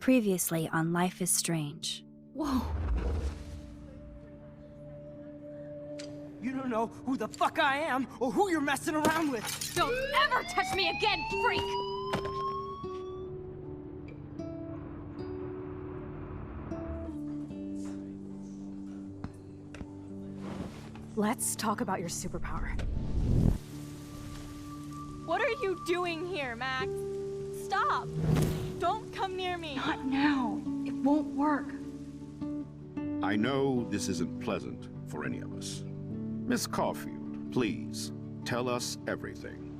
Previously on Life is Strange. Whoa. You don't know who the fuck I am or who you're messing around with. Don't ever touch me again, freak! Let's talk about your superpower. What are you doing here, Max? Stop! Don't come near me! Not now. It won't work. I know this isn't pleasant for any of us. Miss Caulfield, please, tell us everything.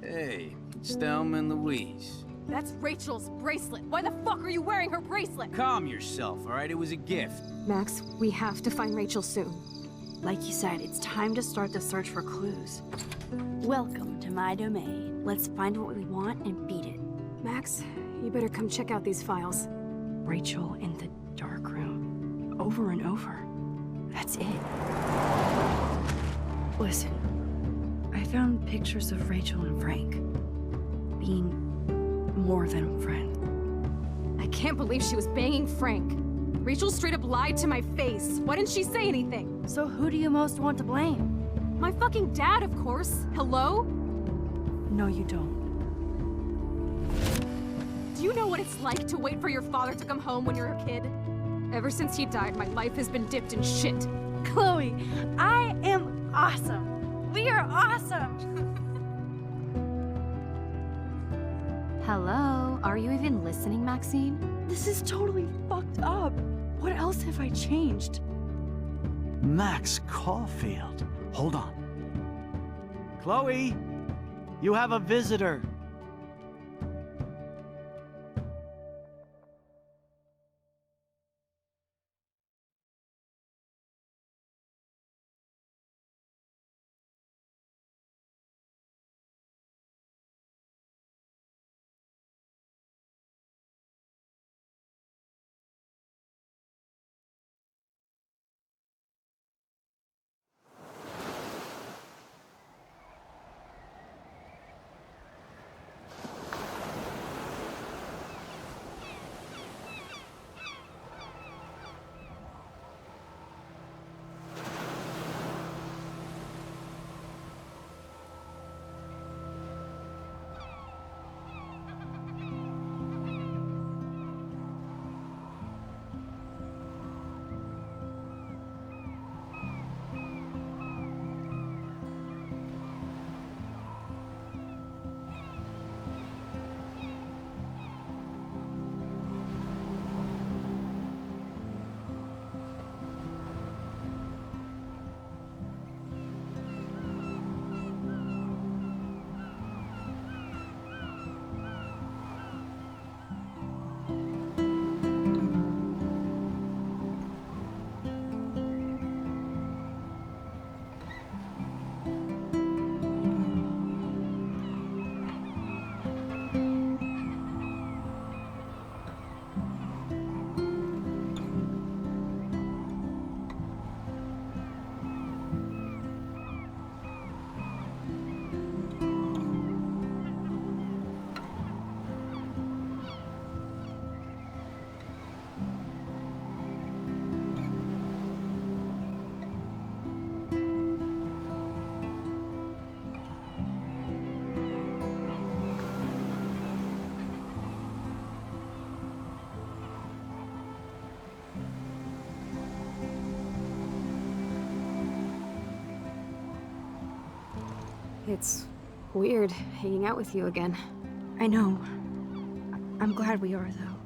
Hey, it's Thelma and Louise. That's Rachel's bracelet. Why the fuck are you wearing her bracelet? Calm yourself, all right? It was a gift. Max, we have to find Rachel soon. Like you said, it's time to start the search for clues. Welcome to my domain. Let's find what we want and beat it. Max, you better come check out these files. Rachel in the dark room. Over and over. That's it. Listen, I found pictures of Rachel and Frank being more than a friend. I can't believe she was banging Frank. Rachel straight up lied to my face. Why didn't she say anything? So who do you most want to blame? My fucking dad, of course. Hello? No, you don't. Do you know what it's like to wait for your father to come home when you're a kid? Ever since he died, my life has been dipped in shit. Chloe, I am awesome. We are awesome. Hello? Are you even listening, Maxine? This is totally fucked up. What else have I changed? Max Caulfield. Hold on. Chloe, you have a visitor. It's weird hanging out with you again. I know. I'm glad we are, though.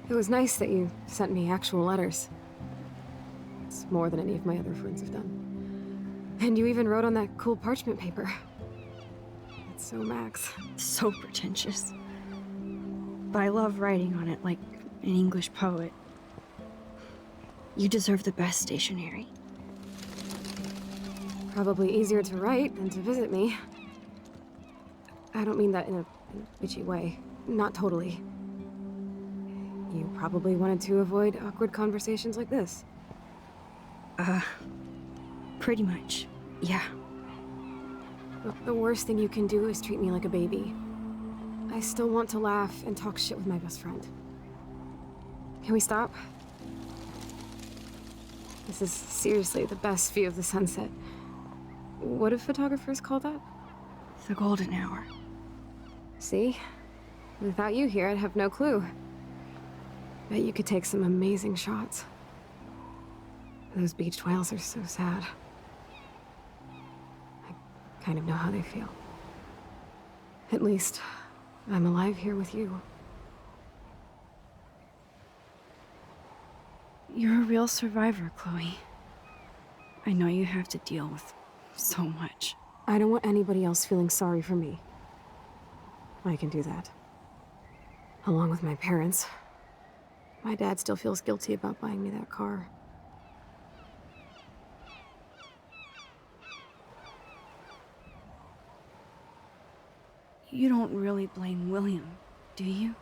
It was nice that you sent me actual letters. It's more than any of my other friends have done. And you even wrote on that cool parchment paper. It's so Max. So pretentious. But I love writing on it like an English poet. You deserve the best stationery. Probably easier to write than to visit me. I don't mean that in a bitchy way. Not totally. You probably wanted to avoid awkward conversations like this. Pretty much, yeah. Look, the worst thing you can do is treat me like a baby. I still want to laugh and talk shit with my best friend. Can we stop? This is seriously the best view of the sunset. What do photographers call that? The golden hour. See? Without you here, I'd have no clue. Bet you could take some amazing shots. Those beached whales are so sad. I kind of know how they feel. At least, I'm alive here with you. You're a real survivor, Chloe. I know you have to deal with so much. I don't want anybody else feeling sorry for me. I can do that. Along with my parents. My dad still feels guilty about buying me that car. You don't really blame William, do you?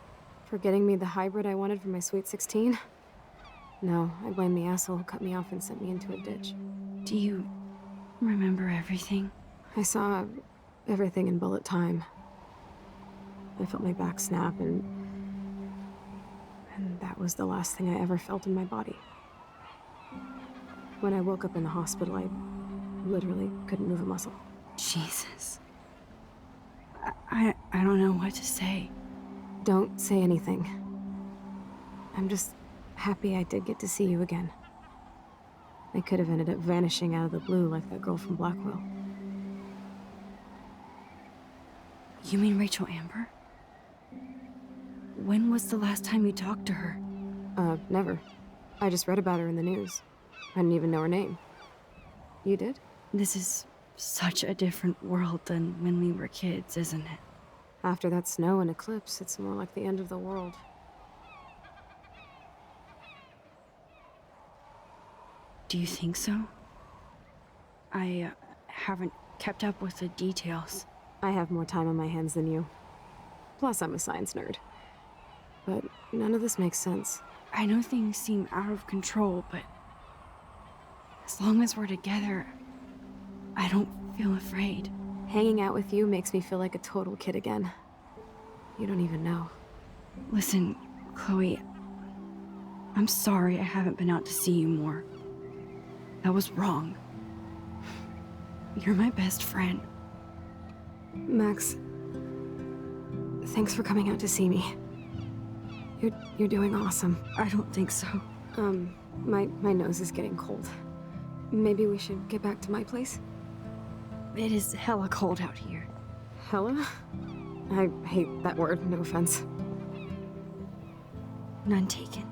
For getting me the hybrid I wanted for my Sweet 16? No, I blame the asshole who cut me off and sent me into a ditch. Do you remember everything? I saw everything in bullet time. I felt my back snap, and that was the last thing I ever felt in my body. When I woke up in the hospital, I literally couldn't move a muscle. Jesus. I don't know what to say. Don't say anything. I'm just happy I did get to see you again. I could have ended up vanishing out of the blue like that girl from Blackwell. You mean Rachel Amber? When was the last time you talked to her? Never. I just read about her in the news. I didn't even know her name. You did? This is such a different world than when we were kids, isn't it? After that snow and eclipse, it's more like the end of the world. Do you think so? I haven't kept up with the details. I have more time on my hands than you. Plus, I'm a science nerd. But none of this makes sense. I know things seem out of control, but as long as we're together, I don't feel afraid. Hanging out with you makes me feel like a total kid again. You don't even know. Listen, Chloe, I'm sorry I haven't been out to see you more. That was wrong. You're my best friend. Max, thanks for coming out to see me. You're doing awesome. I don't think so. My nose is getting cold. Maybe we should get back to my place? It is hella cold out here. Hella? I hate that word, no offense. None taken.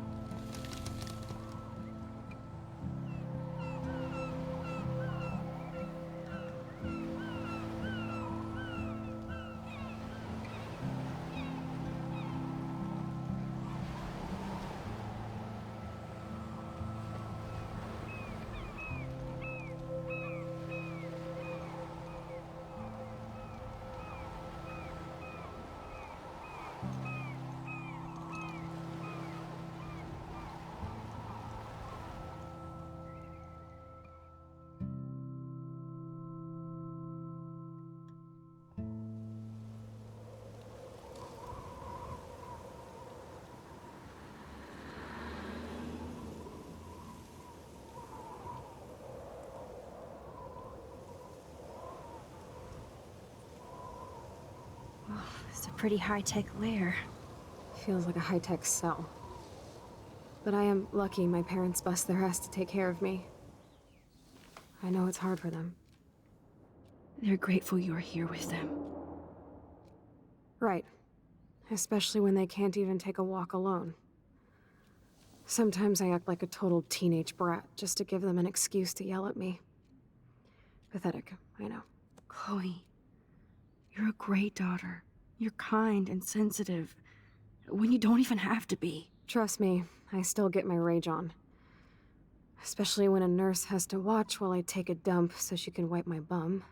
It's a pretty high-tech lair. Feels like a high-tech cell. But I am lucky my parents bust their ass to take care of me. I know it's hard for them. They're grateful you're here with them. Right. Especially when they can't even take a walk alone. Sometimes I act like a total teenage brat just to give them an excuse to yell at me. Pathetic, I know. Chloe, you're a great daughter. You're kind and sensitive, when you don't even have to be. Trust me, I still get my rage on. Especially when a nurse has to watch while I take a dump so she can wipe my bum.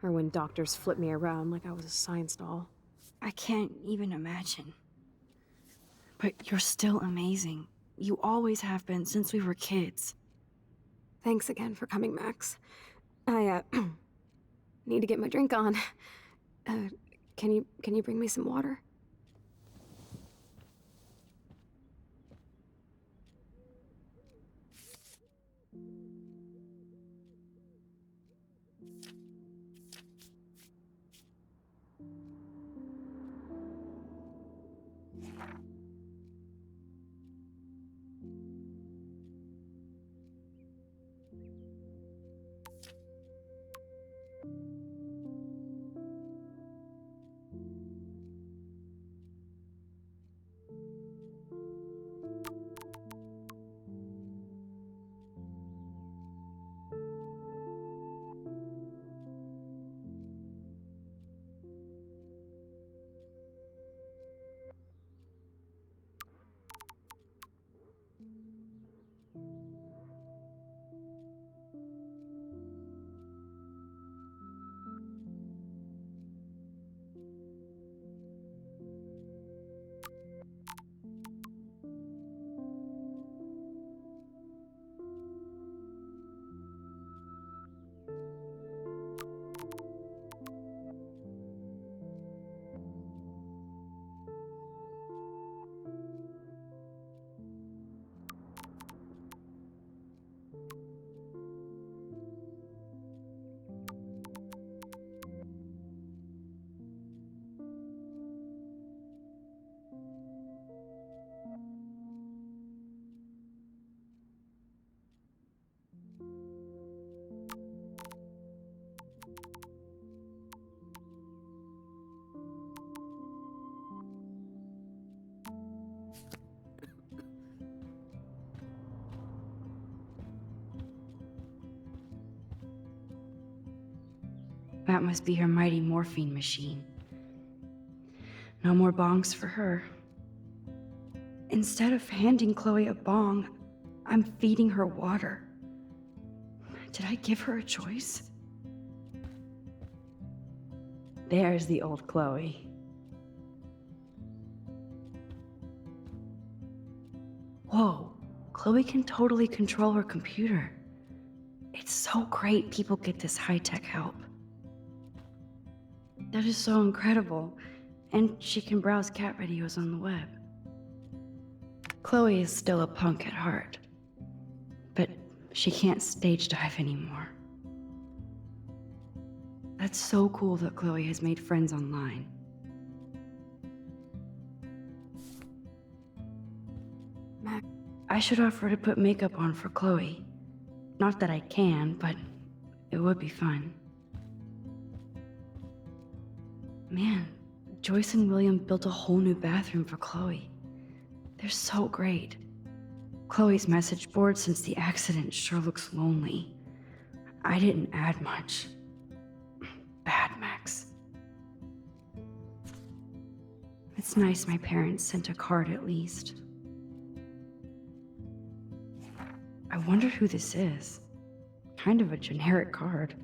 Or when doctors flip me around like I was a science doll. I can't even imagine. But you're still amazing. You always have been since we were kids. Thanks again for coming, Max. I, need to get my drink on. Can you bring me some water? That must be her mighty morphine machine. No more bongs for her. Instead of handing Chloe a bong, I'm feeding her water. Did I give her a choice? There's the old Chloe. Whoa, Chloe can totally control her computer. It's so great people get this high-tech help. That is so incredible, and she can browse cat videos on the web. Chloe is still a punk at heart, but she can't stage dive anymore. That's so cool that Chloe has made friends online. Mac, I should offer to put makeup on for Chloe. Not that I can, but it would be fun. Man, Joyce and William built a whole new bathroom for Chloe. They're so great. Chloe's message board since the accident sure looks lonely. I didn't add much. Bad, Max. It's nice my parents sent a card at least. I wonder who this is. Kind of a generic card.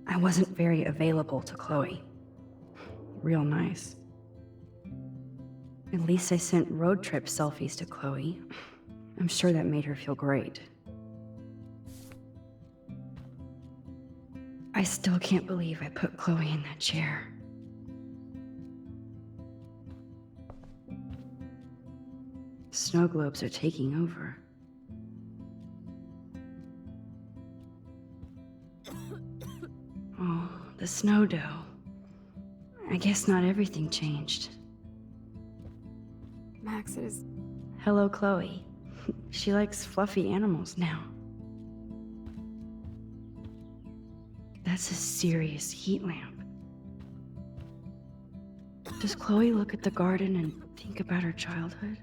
I wasn't very available to Chloe. Real nice. At least I sent road trip selfies to Chloe. I'm sure that made her feel great. I still can't believe I put Chloe in that chair. Snow globes are taking over. Oh, the snow dough. I guess not everything changed. Max, it is... Hello, Chloe. She likes fluffy animals now. That's a serious heat lamp. Does Chloe look at the garden and think about her childhood?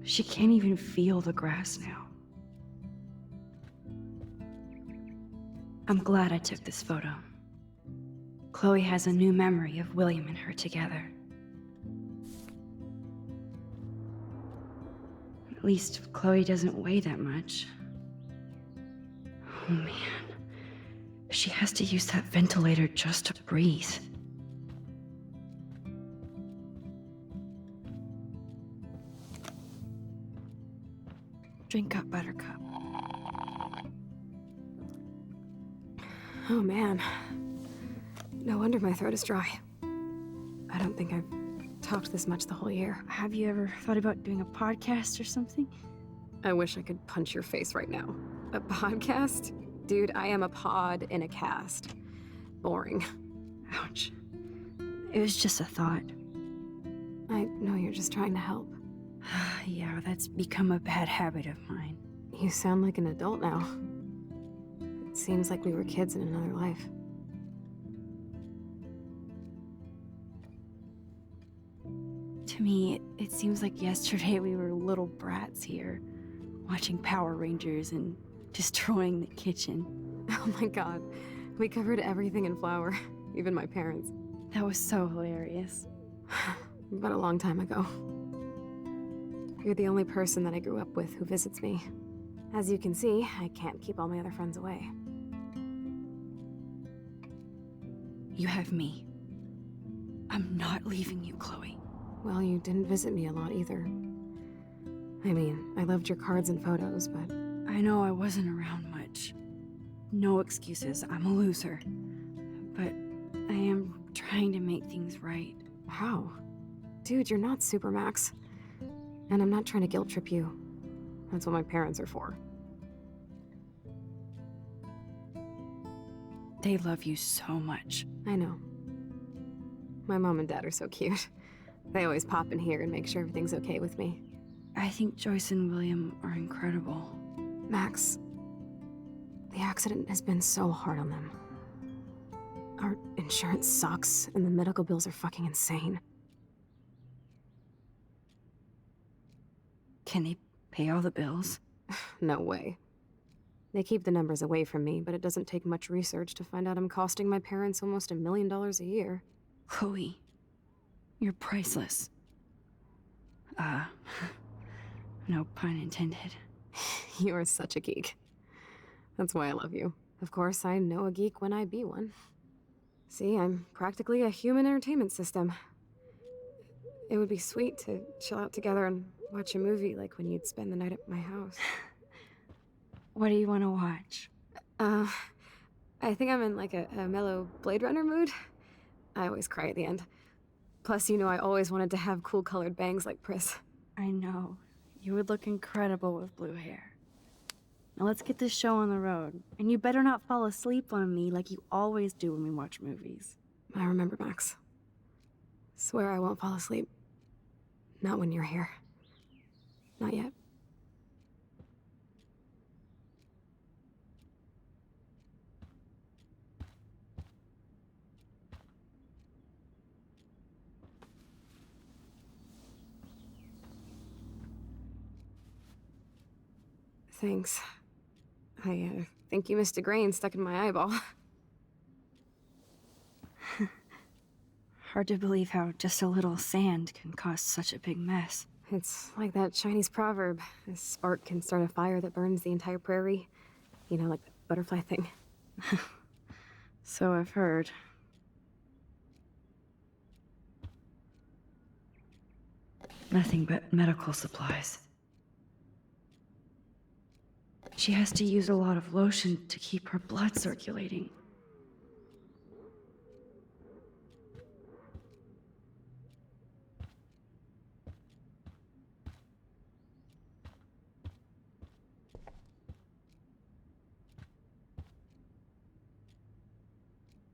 She can't even feel the grass now. I'm glad I took this photo. Chloe has a new memory of William and her together. At least Chloe doesn't weigh that much. Oh man. She has to use that ventilator just to breathe. Drink up, Buttercup. Oh man. No wonder my throat is dry. I don't think I've talked this much the whole year. Have you ever thought about doing a podcast or something? I wish I could punch your face right now. A podcast? Dude, I am a pod in a cast. Boring. Ouch. It was just a thought. I know you're just trying to help. Yeah, that's become a bad habit of mine. You sound like an adult now. It seems like we were kids in another life. To me, it seems like yesterday we were little brats here, watching Power Rangers and destroying the kitchen. Oh my god. We covered everything in flour. Even my parents. That was so hilarious. But a long time ago. You're the only person that I grew up with who visits me. As you can see, I can't keep all my other friends away. You have me. I'm not leaving you, Chloe. Well, you didn't visit me a lot either. I mean, I loved your cards and photos, but... I know I wasn't around much. No excuses, I'm a loser. But I am trying to make things right. How? Dude, you're not Supermax. And I'm not trying to guilt trip you. That's what my parents are for. They love you so much. I know. My mom and dad are so cute. They always pop in here and make sure everything's okay with me. I think Joyce and William are incredible. Max, the accident has been so hard on them. Our insurance sucks, and the medical bills are fucking insane. Can they pay all the bills? No way. They keep the numbers away from me, but it doesn't take much research to find out I'm costing my parents almost $1 million a year. Chloe, you're priceless. No pun intended. You are such a geek. That's why I love you. Of course, I know a geek when I be one. See, I'm practically a human entertainment system. It would be sweet to chill out together and watch a movie like when you'd spend the night at my house. What do you want to watch? I think I'm in like a mellow Blade Runner mood. I always cry at the end. Plus, you know I always wanted to have cool colored bangs like Pris. I know. You would look incredible with blue hair. Now let's get this show on the road. And you better not fall asleep on me like you always do when we watch movies. I remember, Max. Swear I won't fall asleep. Not when you're here. Not yet. Thanks. I think you missed a grain stuck in my eyeball. Hard to believe how just a little sand can cause such a big mess. It's like that Chinese proverb. A spark can start a fire that burns the entire prairie. You know, like the butterfly thing. So I've heard. Nothing but medical supplies. She has to use a lot of lotion to keep her blood circulating.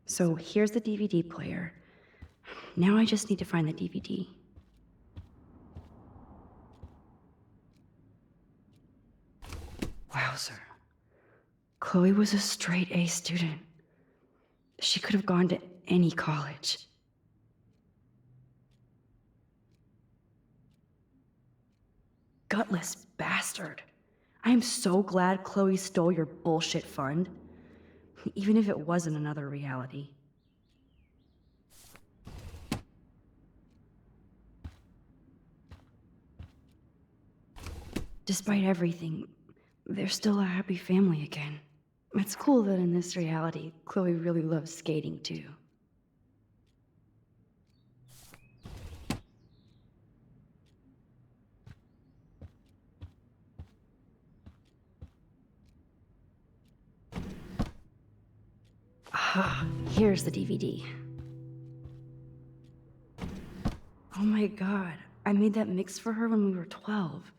So here's the DVD player. Now I just need to find the DVD. Wowzer. Chloe was a straight A student. She could have gone to any college. Gutless bastard. I am so glad Chloe stole your bullshit fund. Even if it wasn't another reality. Despite everything, they're still a happy family again. It's cool that in this reality, Chloe really loves skating too. Here's the DVD. Oh my god, I made that mix for her when we were 12.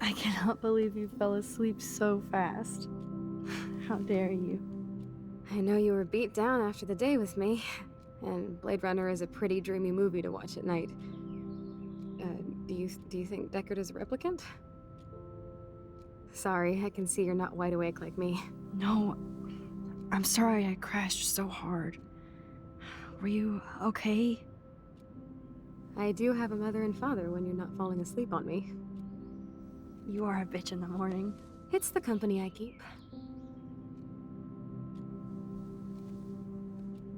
I cannot believe you fell asleep so fast. How dare you? I know you were beat down after the day with me, and Blade Runner is a pretty dreamy movie to watch at night. Do you think Deckard is a replicant? Sorry, I can see you're not wide awake like me. No, I'm sorry I crashed so hard. Were you okay? I do have a mother and father when you're not falling asleep on me. You are a bitch in the morning. It's the company I keep.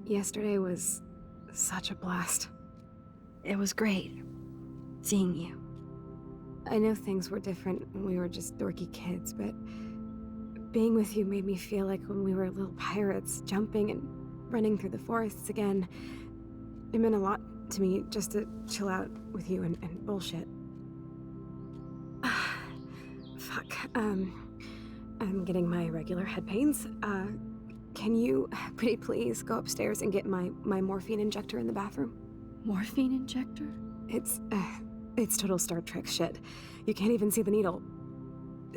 Yesterday was such a blast. It was great seeing you. I know things were different when we were just dorky kids, but being with you made me feel like when we were little pirates, jumping and running through the forests again. It meant a lot to me just to chill out with you and bullshit. Fuck. I'm getting my regular head pains. Can you pretty please go upstairs and get my morphine injector in the bathroom? Morphine injector? It's total Star Trek shit. You can't even see the needle.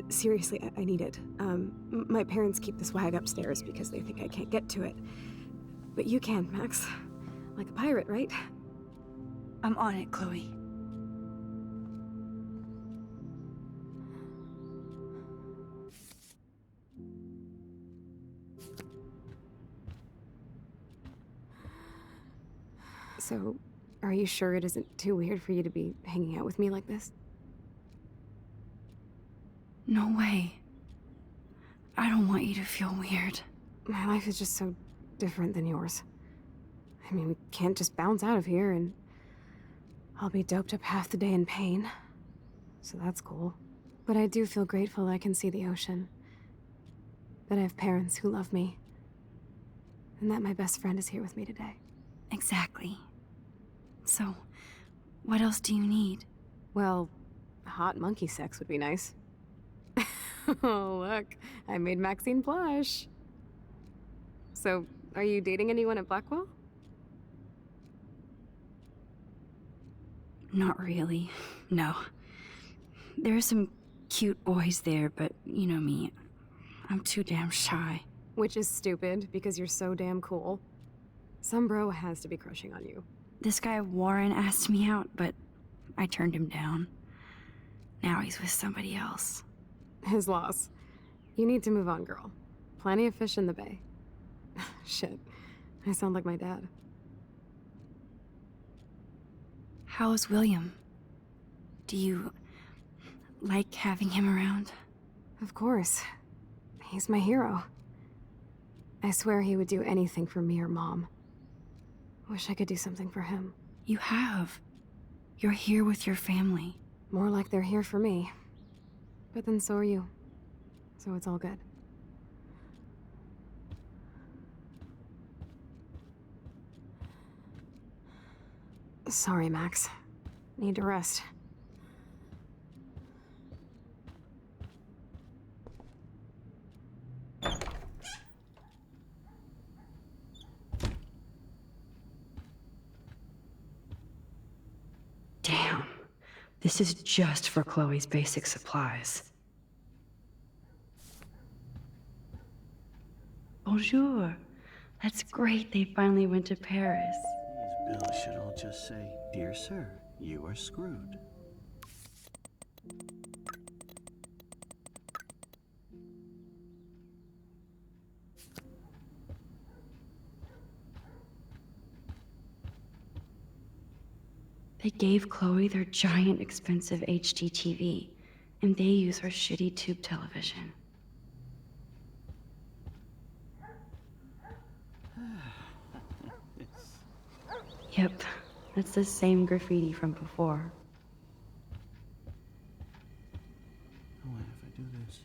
Seriously, I need it. My parents keep the swag upstairs because they think I can't get to it. But you can, Max. Like a pirate, right? I'm on it, Chloe. So, are you sure it isn't too weird for you to be hanging out with me like this? No way. I don't want you to feel weird. My life is just so different than yours. I mean, we can't just bounce out of here and I'll be doped up half the day in pain. So that's cool. But I do feel grateful I can see the ocean. That I have parents who love me. And that my best friend is here with me today. Exactly. So, what else do you need? Well, hot monkey sex would be nice. Oh, look. I made Maxine blush. So, are you dating anyone at Blackwell? Not really. No. There are some cute boys there, but you know me. I'm too damn shy. Which is stupid, because you're so damn cool. Some bro has to be crushing on you. This guy Warren asked me out, but I turned him down. Now he's with somebody else. His loss. You need to move on, girl. Plenty of fish in the bay. Shit. I sound like my dad. How's William? Do you like having him around? Of course. He's my hero. I swear he would do anything for me or Mom. Wish I could do something for him. You have. You're here with your family. More like they're here for me. But then so are you. So it's all good. Sorry, Max. Need to rest. Damn. This is just for Chloe's basic supplies. Bonjour. That's great they finally went to Paris. These bills should all just say, "Dear sir, you are screwed." They gave Chloe their giant expensive HD TV, and they use her shitty tube television. Yep, that's the same graffiti from before. Oh, wait, if I do this.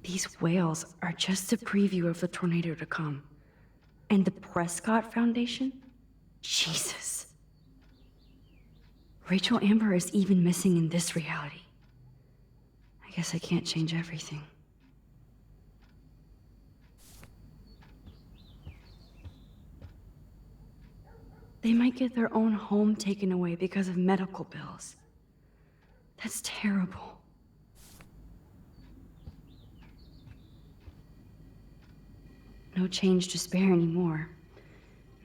These whales are just a preview of the tornado to come. And the Prescott Foundation? Jesus. Rachel Amber is even missing in this reality. I guess I can't change everything. They might get their own home taken away because of medical bills. That's terrible. No change to spare anymore.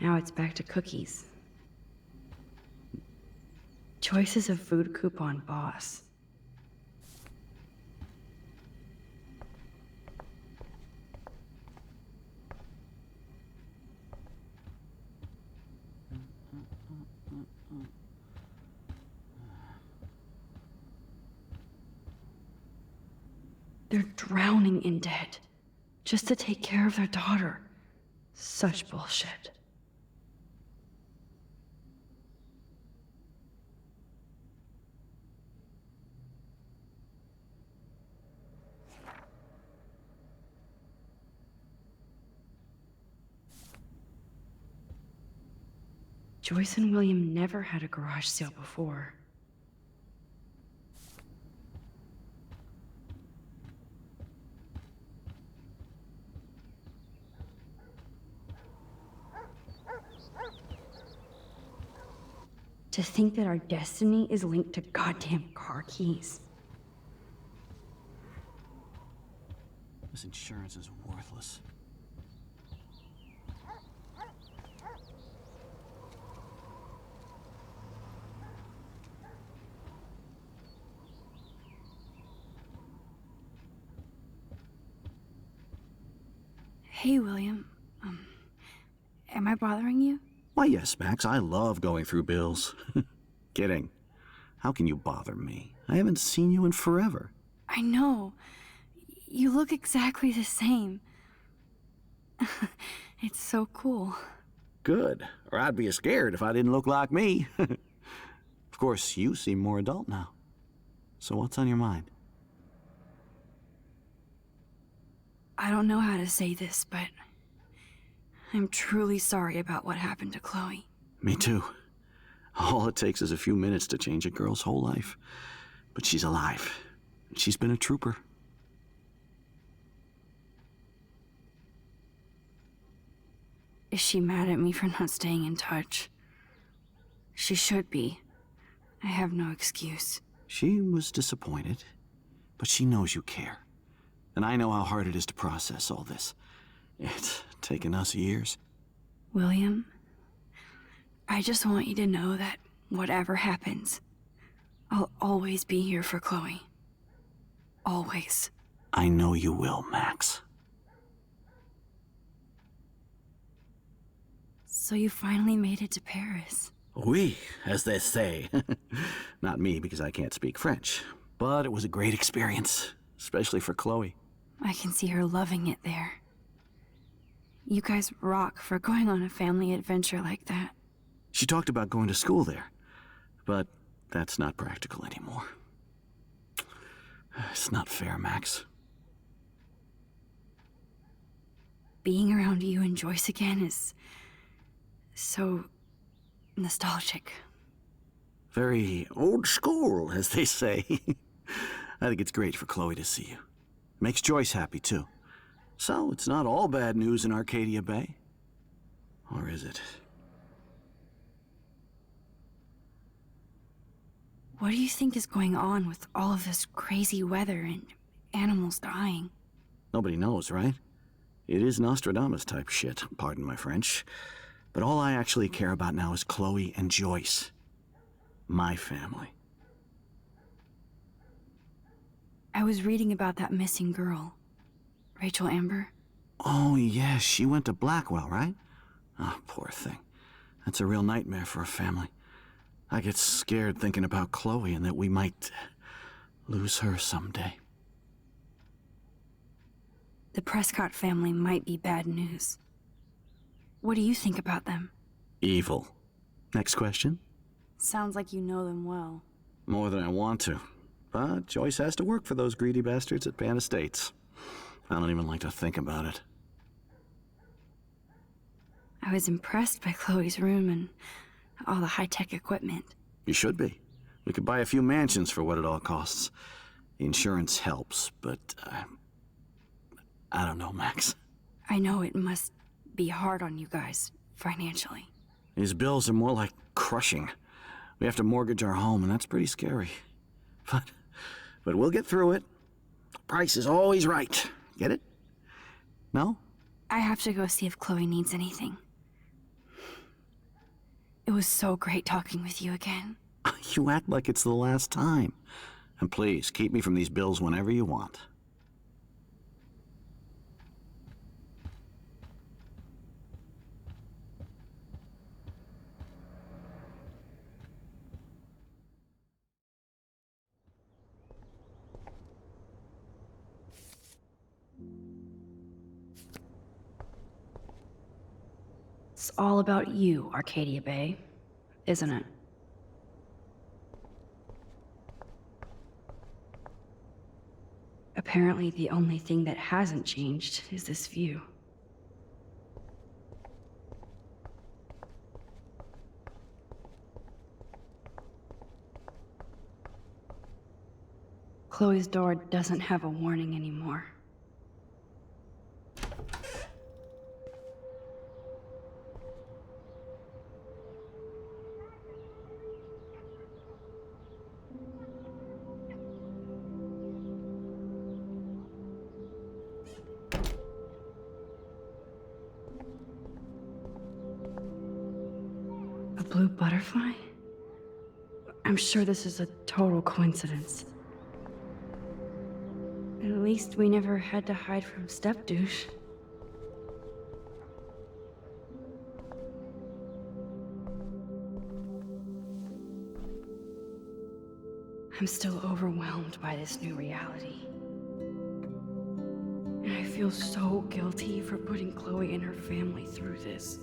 Now it's back to cookies. Choice is a food coupon boss. They're drowning in debt just to take care of their daughter. Such bullshit. Joyce and William never had a garage sale before. To think that our destiny is linked to goddamn car keys. This insurance is worthless. Hey, William. Am I bothering you? Why, yes, Max, I love going through bills. Kidding. How can you bother me? I haven't seen you in forever. I know. You look exactly the same. It's so cool. Good. Or I'd be scared if I didn't look like me. Of course, you seem more adult now. So what's on your mind? I don't know how to say this, but I'm truly sorry about what happened to Chloe. Me too. All it takes is a few minutes to change a girl's whole life. But she's alive. She's been a trooper. Is she mad at me for not staying in touch? She should be. I have no excuse. She was disappointed, but she knows you care. And I know how hard it is to process all this. It's taken us years. William, I just want you to know that whatever happens, I'll always be here for Chloe. Always. I know you will, Max. So you finally made it to Paris. Oui, as they say. Not me, because I can't speak French. But it was a great experience, especially for Chloe. I can see her loving it there. You guys rock for going on a family adventure like that. She talked about going to school there, but that's not practical anymore. It's not fair, Max. Being around you and Joyce again is So nostalgic. Very old school, as they say. I think it's great for Chloe to see you. Makes Joyce happy, too. So, it's not all bad news in Arcadia Bay. Or is it? What do you think is going on with all of this crazy weather and animals dying? Nobody knows, right? It is Nostradamus-type shit, pardon my French. But all I actually care about now is Chloe and Joyce. My family. I was reading about that missing girl. Rachel Amber. Oh, yes, she went to Blackwell, right? Oh, poor thing. That's a real nightmare for a family. I get scared thinking about Chloe and that we might lose her someday. The Prescott family might be bad news. What do you think about them? Evil. Next question? Sounds like you know them well. More than I want to. But Joyce has to work for those greedy bastards at Pan Estates. I don't even like to think about it. I was impressed by Chloe's room and all the high-tech equipment. You should be. We could buy a few mansions for what it all costs. The insurance helps, but I don't know, Max. I know it must be hard on you guys, financially. These bills are more like crushing. We have to mortgage our home, and that's pretty scary. But we'll get through it. Price is always right. Get it? No? I have to go see if Chloe needs anything. It was so great talking with you again. You act like it's the last time. And please, keep me from these bills whenever you want. It's all about you, Arcadia Bay, isn't it? Apparently, the only thing that hasn't changed is this view. Chloe's door doesn't have a warning anymore. A blue butterfly? I'm sure this is a total coincidence. At least we never had to hide from Step-douche. I'm still overwhelmed by this new reality. And I feel so guilty for putting Chloe and her family through this.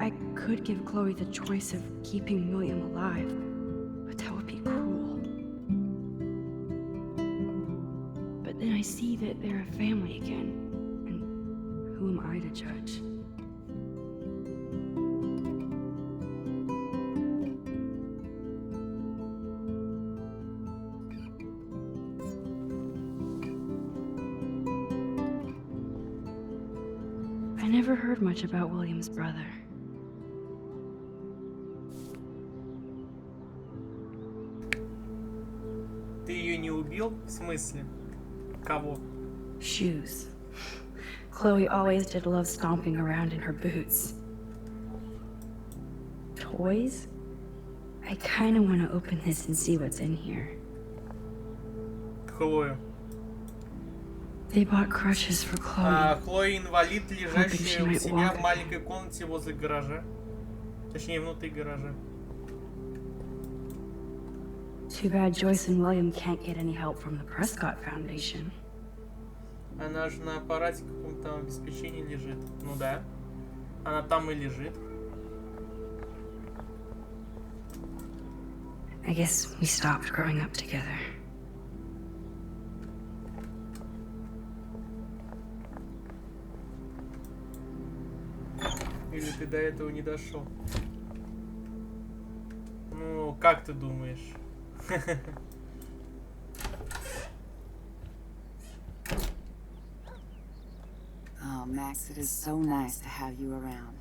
I could give Chloe the choice of keeping William alive, but that would be cruel. But then I see that they're a family again, and who am I to judge? I never heard much about William's brother. Ты ее не убил? В смысле? Кого? Shoes. Chloe always did love stomping around in her boots. Toys? I kinda want to open this and see what's in here. Хлою. They bought crutches for Chloe. Хлоя инвалид, лежащая у might себя walk. в маленькой комнате возле гаража. Точнее, внутри гаража. Too bad Joyce and William can't get any help from the Prescott Foundation. Она же на аппарате каком-то обеспечении лежит. Ну да. Она там и лежит. I guess we stopped growing up together. Или ты до этого не дошел? Ну, как ты думаешь? Oh, Max, it is so nice to have you around.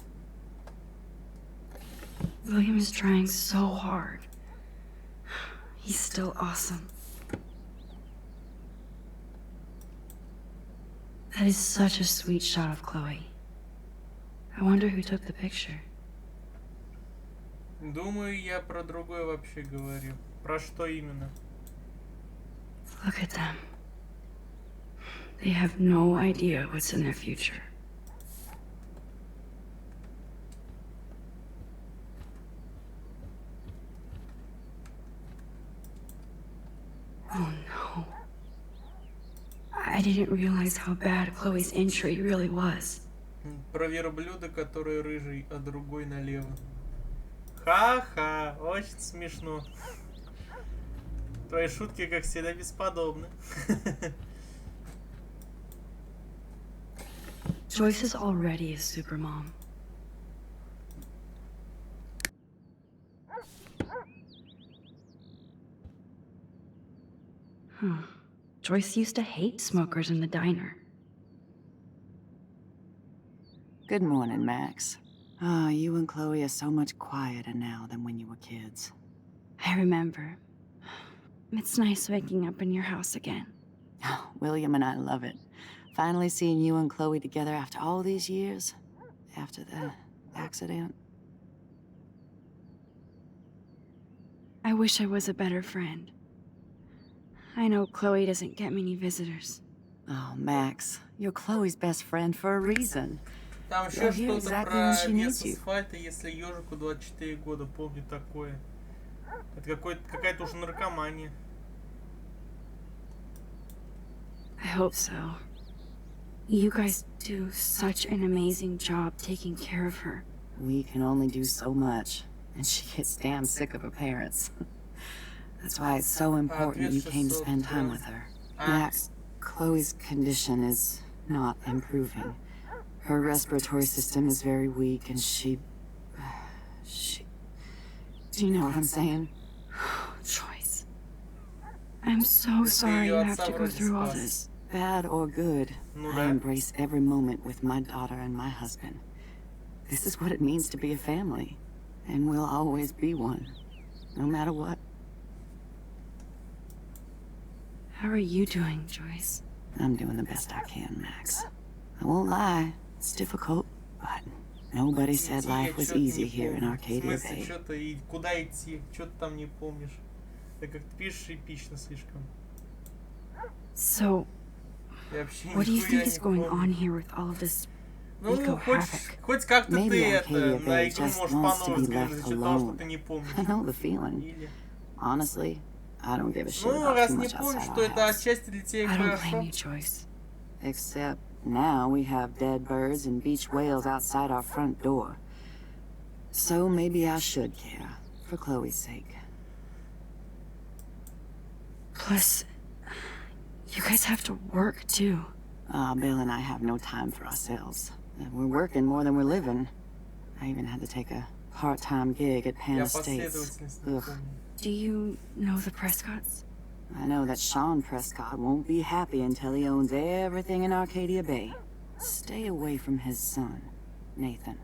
William is trying so hard. He's still awesome. That is such a sweet shot of Chloe. I wonder who took the picture. Думаю, я про другое вообще говорю. Про что именно? Look at them. They have no idea what's in their future. Oh no. I didn't realize how bad Chloe's injury really was. Про верблюда, который рыжий, а другой налево. Ха-ха, очень смешно. Твои шутки, как всегда, бесподобны. Joyce is already a supermom. Joyce used to hate smokers in the diner. Good morning, Max. Oh, you and Chloe are so much quieter now than when you were kids. I remember. It's nice waking up in your house again. Oh, William and I love it. Finally seeing you and Chloe together after all these years. After the accident. I wish I was a better friend. I know Chloe doesn't get many visitors. Oh, Max, you're Chloe's best friend for a reason. Там You're еще here что-то exactly про when she вес needs you. асфальта, если ежику 24 года, помню такое. Это какая-то уже наркомания. I hope so. You guys do such an amazing job taking care of her. We can only do so much, and she gets damn sick of her parents. That's why it's so important you came to spend time with her. Max, Chloe's condition is not improving. Her respiratory system is very weak, and she... Do you know what I'm saying? Joyce. I'm so sorry you have to go through all this. Bad or good, I embrace every moment with my daughter and my husband. This is what it means to be a family, and we'll always be one, no matter what. How are you doing, Joyce? I'm doing the best I can, Max. I won't lie, it's difficult, but nobody said life was easy here in Arcadia Bay. Что-то и куда идти, что-то там не помнишь. Ты как-то пишешь эпично слишком. So, what do you think is going on here with all of this eco-havoc? Хоть как-то ты Maybe это Arcadia на Bay игру just можешь wants to по-новому be взглянуть left из-за того, что alone. ты не помнишь. I know the feeling. Или... Honestly, I don't give a shit Ну, about раз too не much помнишь, outside то our это house. отчасти для тебя и I don't хорошо. blame you, Joyce. Except now we have dead birds and beach whales outside our front door. So maybe I should care, for Chloe's sake. Plus, you guys have to work, too. Bill and I have no time for ourselves. We're working more than we're living. I even had to take a part-time gig at Pan Я Estates. последовательность не Ugh. помню. Do you know the Prescotts? I know that Sean Prescott won't be happy until he owns everything in Arcadia Bay. Stay away from his son, Nathan.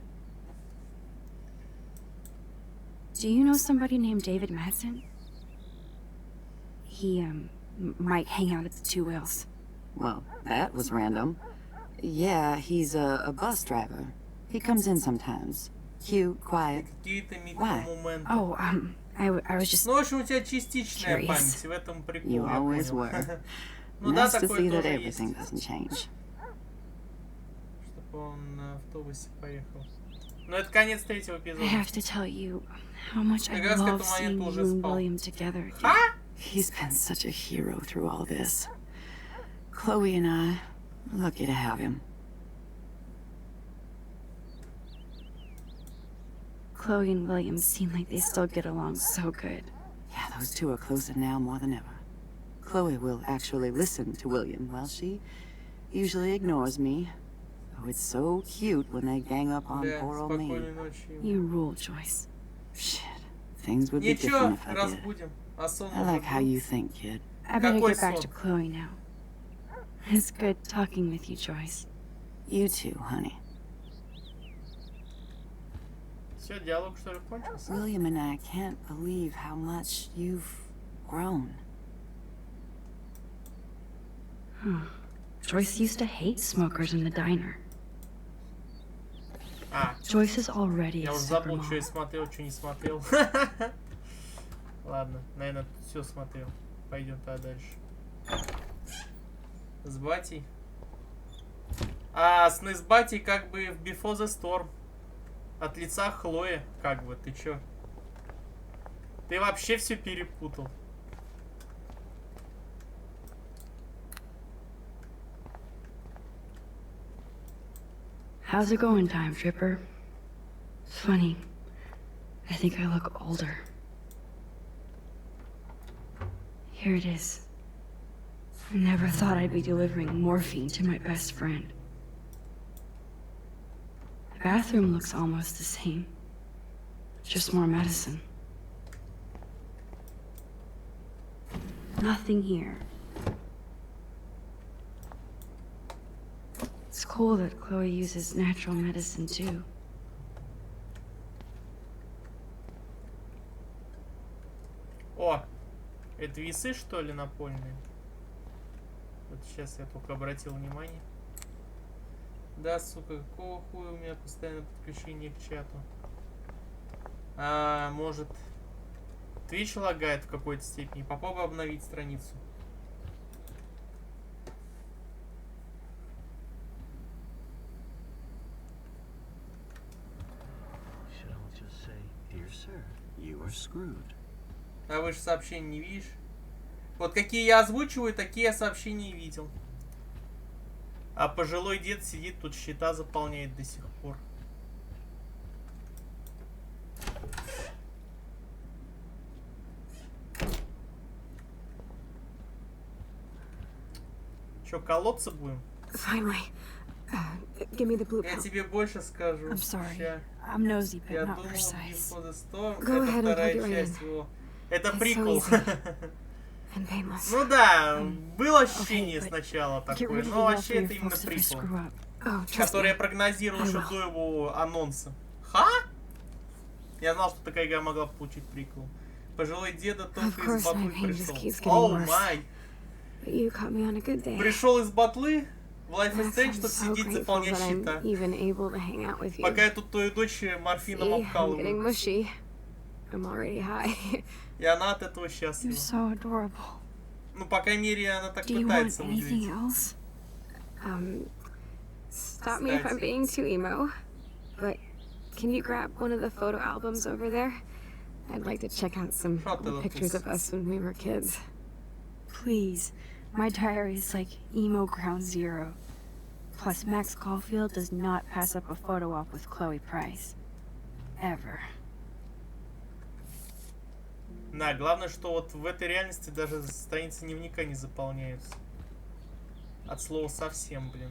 Do you know somebody named David Madsen? He, might hang out at the Two Whales. Well, that was random. Yeah, he's a bus driver. He comes in sometimes. Cute, quiet. Какие-то Why? микромоменты. Oh, I was just... Ну, в общем, у тебя частичная Curious. память, в этом прикол, You я always понял. were. Ну да, Nice to такое see that тоже everything есть. doesn't change. Чтобы он на автобусе поехал. Ну, это конец третьего I эпизода. have to tell you how much I Как раз к love этому seeing моменту you уже and спал. William together again. А? He's been such a hero through all this. Chloe and I, lucky to have him. Chloe and William seem like they still get along so good. Yeah, those two are closer now more than ever. Chloe will actually listen to William, while she usually ignores me. Oh, it's so cute when they gang up on Да, poor old me. спокойной ночи. You rule, Joyce. Shit. Things would be Ничего, different if I did. разбудим. А сон I like how you think, kid. I better Какой get back сон? to Chloe now. It's good talking with you, Joyce. You too, honey. Все, диалог что ли кончился? William and I can't believe how much you've grown. Joyce used to hate smokers in the diner. А, Joyce is already я a уже super забыл, что я mom. смотрел, что не смотрел. Ладно, наверное, все смотрел. Пойдем тогда дальше. С батей. А, сны с батей как бы в Before the Storm. От лица Хлои, как бы, ты чё? Ты вообще все перепутал. How's it going, Time Tripper? It's funny. I think I look older. Here it is. I never thought I'd be delivering morphine to my best friend. The bathroom looks almost the same. Just more medicine. Nothing here. It's cool that Chloe uses natural medicine too. О, это весы, что ли, напольные? Вот сейчас я только обратил внимание. Да, сука, какого хуя у меня постоянно подключение к чату? А, может, Twitch лагает в какой-то степени? Попробуй обновить страницу. А вы же сообщения не видишь? Вот какие я озвучиваю, такие я сообщения и видел. А пожилой дед сидит тут, счета заполняет до сих пор. Чё, колоться будем? Finally. Give me the blue Я pill. тебе больше скажу. I'm sorry. Ща. I'm nosy, but Я not думал, precise. Before the Storm Go это ahead and вторая plug it right часть in. его. Это It's so прикол. easy. And painless. Ну да, было ощущение but сначала Get такое, rid of но the вообще welfare это именно folks if I прикол. screw up. Oh, trust Который я me. прогнозировал I еще will. до его анонса. Ха? Я знал, что такая игра могла получить прикол. Пожилой деда только course, из my батлы pain just пришел. keeps getting Оу worse. май! But you caught me on a good day. Пришел из батлы в Life is Max, Strange, I'm чтобы so сидеть, grateful заполнять that I'm счета. even able to hang out with you. Пока я тут твою дочь морфином See, I'm getting обкалываю. mushy. I'm already high. И она от этого You're счастлива. so adorable. Ну, по крайней мере, она так Do you want пытается anything выглядеть. else? Stop me if I'm being too emo, but can you grab one of the photo albums over there? I'd like to check out some old pictures of us when we were kids. Please. My diary is like emo ground zero. Plus, Max Caulfield does not pass up a photo op with Chloe Price. Ever. Да, главное, что вот в этой реальности даже страницы дневника не заполняются. От слова совсем, блин.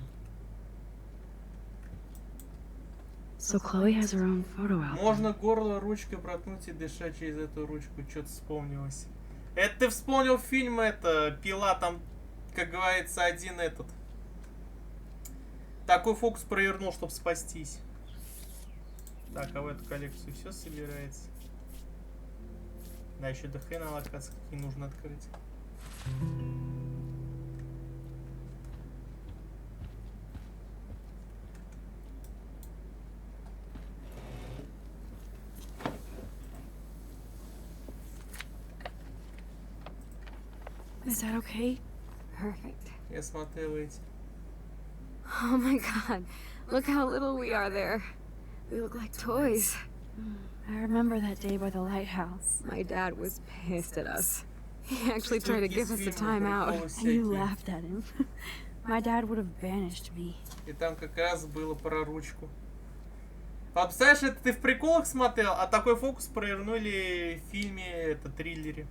So Chloe has her own photo album. Можно горло ручкой проткнуть и дышать через эту ручку. Что-то вспомнилось. Это ты вспомнил фильм, это, Пила, там, как говорится, один этот. Такой фокус провернул, чтобы спастись. Так, а в эту коллекцию все собирается. Да, еще до хрена локаций какие нужно открыть. Is that okay? Perfect. Я смотрел эти. Oh my god, look how little we are there. We look like toys. I remember that day by the lighthouse. My dad was pissed at us. He actually tried to give us a timeout. And you laughed at him. My dad would have banished me. И там как раз было про ручку. А представляешь, это ты в приколах смотрел, а такой фокус провернули в фильме, это, триллере.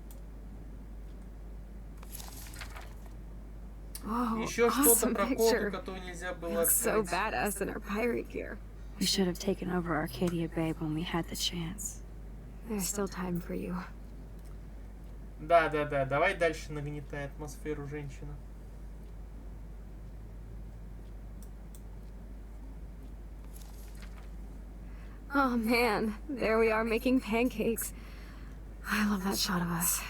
Whoa, Еще что-то awesome про коду, picture. которую нельзя We было look so открыть. badass in our pirate gear. We should have taken over Arcadia Bay when we had the chance. There's still time for you. Да, давай дальше нагнетай атмосферу, женщина. Oh man, there we are making pancakes. I love that shot of us.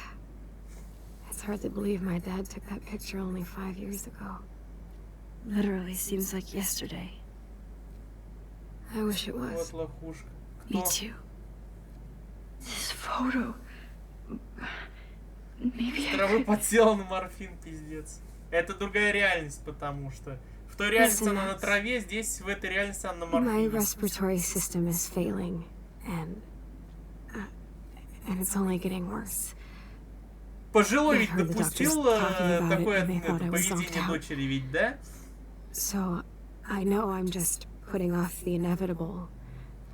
It's hard to believe my dad took that picture only 5 years ago. Literally seems like yesterday. I wish it Вот was. лохушка. Me Кто? too. This photo. Maybe I Травы could... подсела на морфин, пиздец. Это другая реальность, потому что в той реальности она на траве, здесь в этой реальности она на My морфине. respiratory system is failing, and it's only getting worse. Пожилой I ведь heard the допустил doctors talking about такое it, and they thought I was knocked поведение out. дочери, ведь, да? So, I know I'm just putting off the inevitable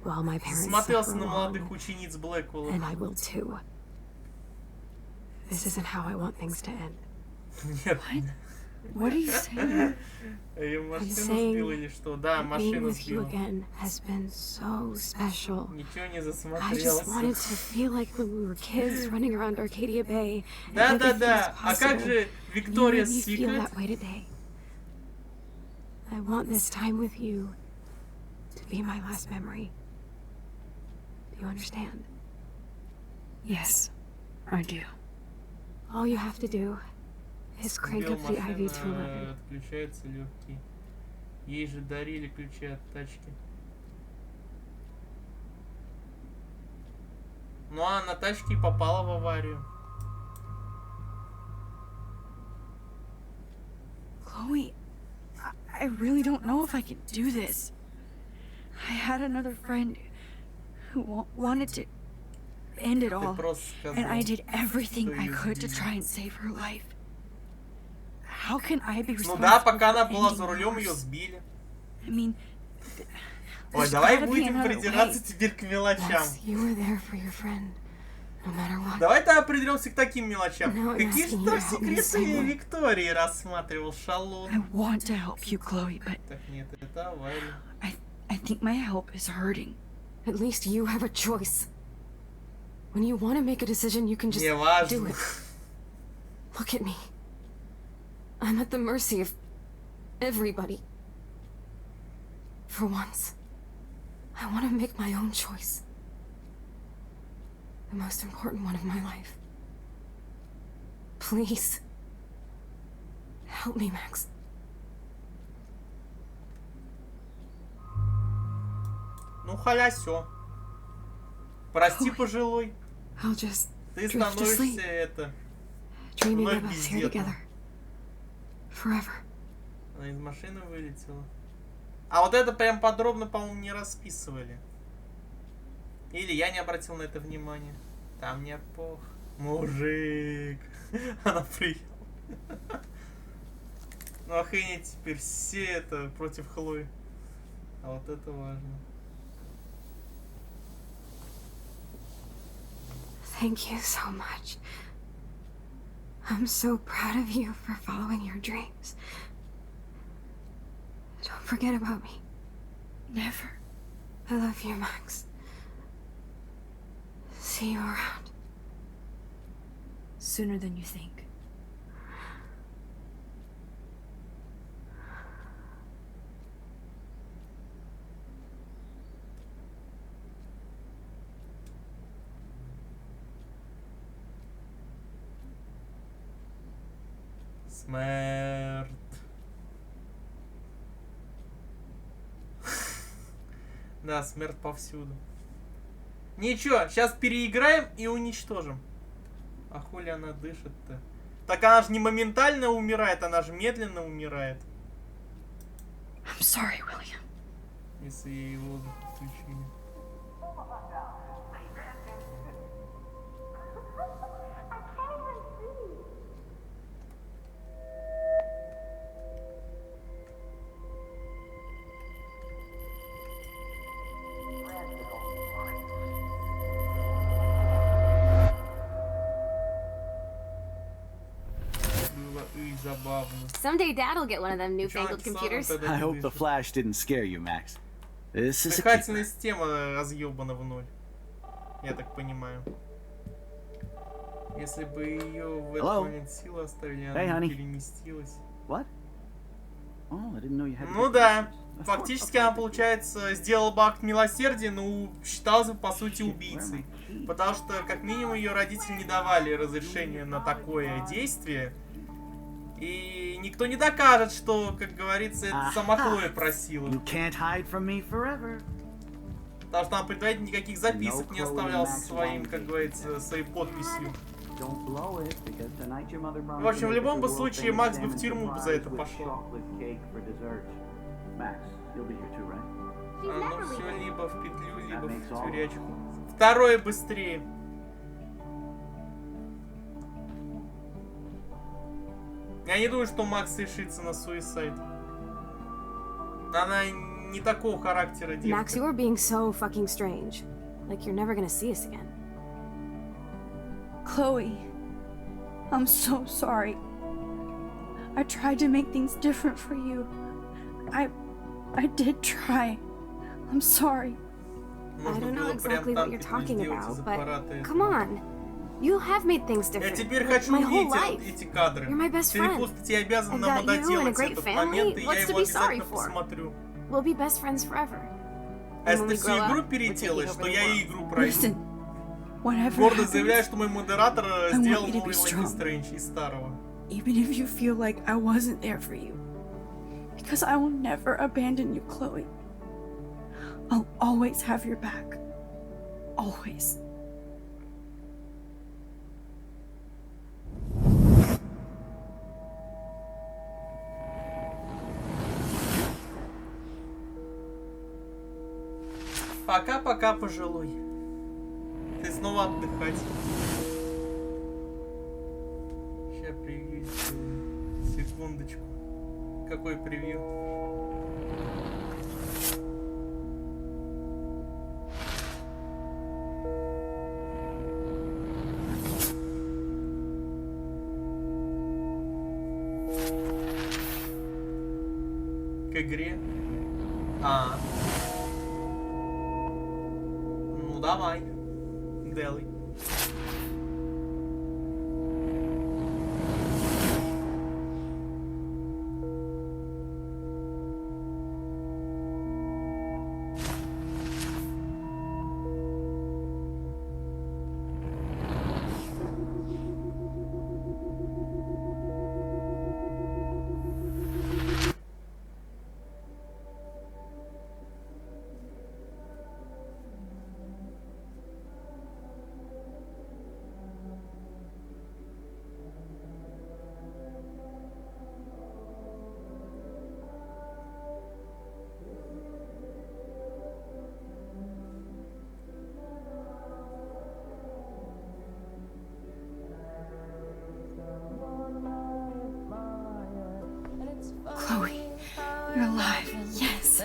while my parents Смотрелся suffer на молодых along, учениц Блэквелла. and I will too. This isn't how I want things to end. Нет. What are you saying? Ее I'm машину saying сбила или что? Да, being машину with you сбила. again has been so special. Ничего не I засмотрелся. just wanted to feel like when we were kids running around Arcadia Bay. And Да. everything was А как possible. же And you Виктория made me feel Секрет? that way today. I want this time with you to be my last memory. Do you understand? Yes, I do. All you have to do is crank Сбил up the IV to машина, 11. отключаются легкие. Ей же дарили ключи от тачки. Ну а на тачке и попала в аварию. Chloe, I really don't know if I can do this. I had another friend who wanted to end it Ты all, просто and I сказал. did everything что I её could to сбили. try and save her life. How can I be Ну responsible да, пока for она была ending за рулем, yours? ее сбили. I mean, Ой, there's давай gotta be будем another придираться way. теперь к мелочам. Max, you were there for your friend, no matter what. Давай-то придеремся к таким мелочам. No, I'm Какие же asking you там to help me the same секреты way. Виктории рассматривал шалун? I want to help you, Chloe, but Так нет, это авария. I think my help is hurting. At least you have a choice. When you want to make a decision, you can just Не do важно. it. Look at me. I'm at the mercy of everybody. For once, I want to make my own choice. The most important one of my life. Please. Help me, Max. Ну, халясё. Прости, Ой. пожилой. I'll just Ты drift to sleep, становишься это... dreaming вновь of us here бездетным. together. Forever. Она из машины вылетела. А вот это прям подробно, по-моему, не расписывали. Или я не обратил на это внимание. Там мне пох. Мужик. Она приехала. Ну охренеть, теперь все это против Хлои. А вот это важно. Thank you so much. I'm so proud of you for following your dreams. Don't forget about me. Never. I love you, Max. See you around. Sooner than you think. Смерть. Да, смерть повсюду. Ничего, сейчас переиграем и уничтожим. А хули она дышит-то? Так она же не моментально умирает, она же медленно умирает. I'm sorry, William. Если ей воздух отключили. Было изи. забавно. Someday Dad'll get one of them Чё newfangled написал computers. вот этот I hope the движ? flash didn't scare you, Max. This is a Дыхательная keeper. система разъебана в ноль. Я так понимаю. Если бы ее в этот Hello? момент силы оставили, Hey, она бы honey. переместилась. What? Oh, I didn't know you had. Ну да, фактически она, получается, сделала бы акт милосердия, но считалась бы, по сути, убийцей. Потому что, как минимум, ее родители не давали разрешения на такое действие. И никто не докажет, что, как говорится, это сама Хлоя просила. You can't hide from me forever. Потому что она предварительно никаких записок не оставляла со своим, как говорится, своей подписью. В общем, в любом бы случае, Макс бы в тюрьму бы за это пошел. Ну все, либо в петлю, либо в тюрячку. Второе быстрее. Я не думаю, что Макс решится на суицид. Она не такого характера девка. Max, you are being so fucking strange. Like you're never gonna see us again. Chloe, I'm so sorry. I tried to make things different for you. I did try. I'm sorry. I don't know exactly what you're talking about, but come этого. on. You have made things Я different. теперь like, хочу my whole увидеть life. эти кадры. You're my best Ты friend. просто тебе обязан And нам that you and a доделать great этот family, момент, и я what's to его be sorry обязательно for? посмотрю. We'll be best friends forever. А And если when ты we всю grow игру up, we're переделаешь, taking то over я the и world. игру пройду. Listen, whatever Гордо happens, заявляю, что мой модератор want сделал you to be новый Life strong. is Strange из старого. even if you feel like I wasn't there for you. Because I will never abandon you, Chloe. I'll always have your back. Always. Пока-пока, пожилой. Ты снова отдыхать. Сейчас превью сделаю. Секундочку. Какой превью? К игре? Ну давай. Делай. Chloe, you're alive. Yes.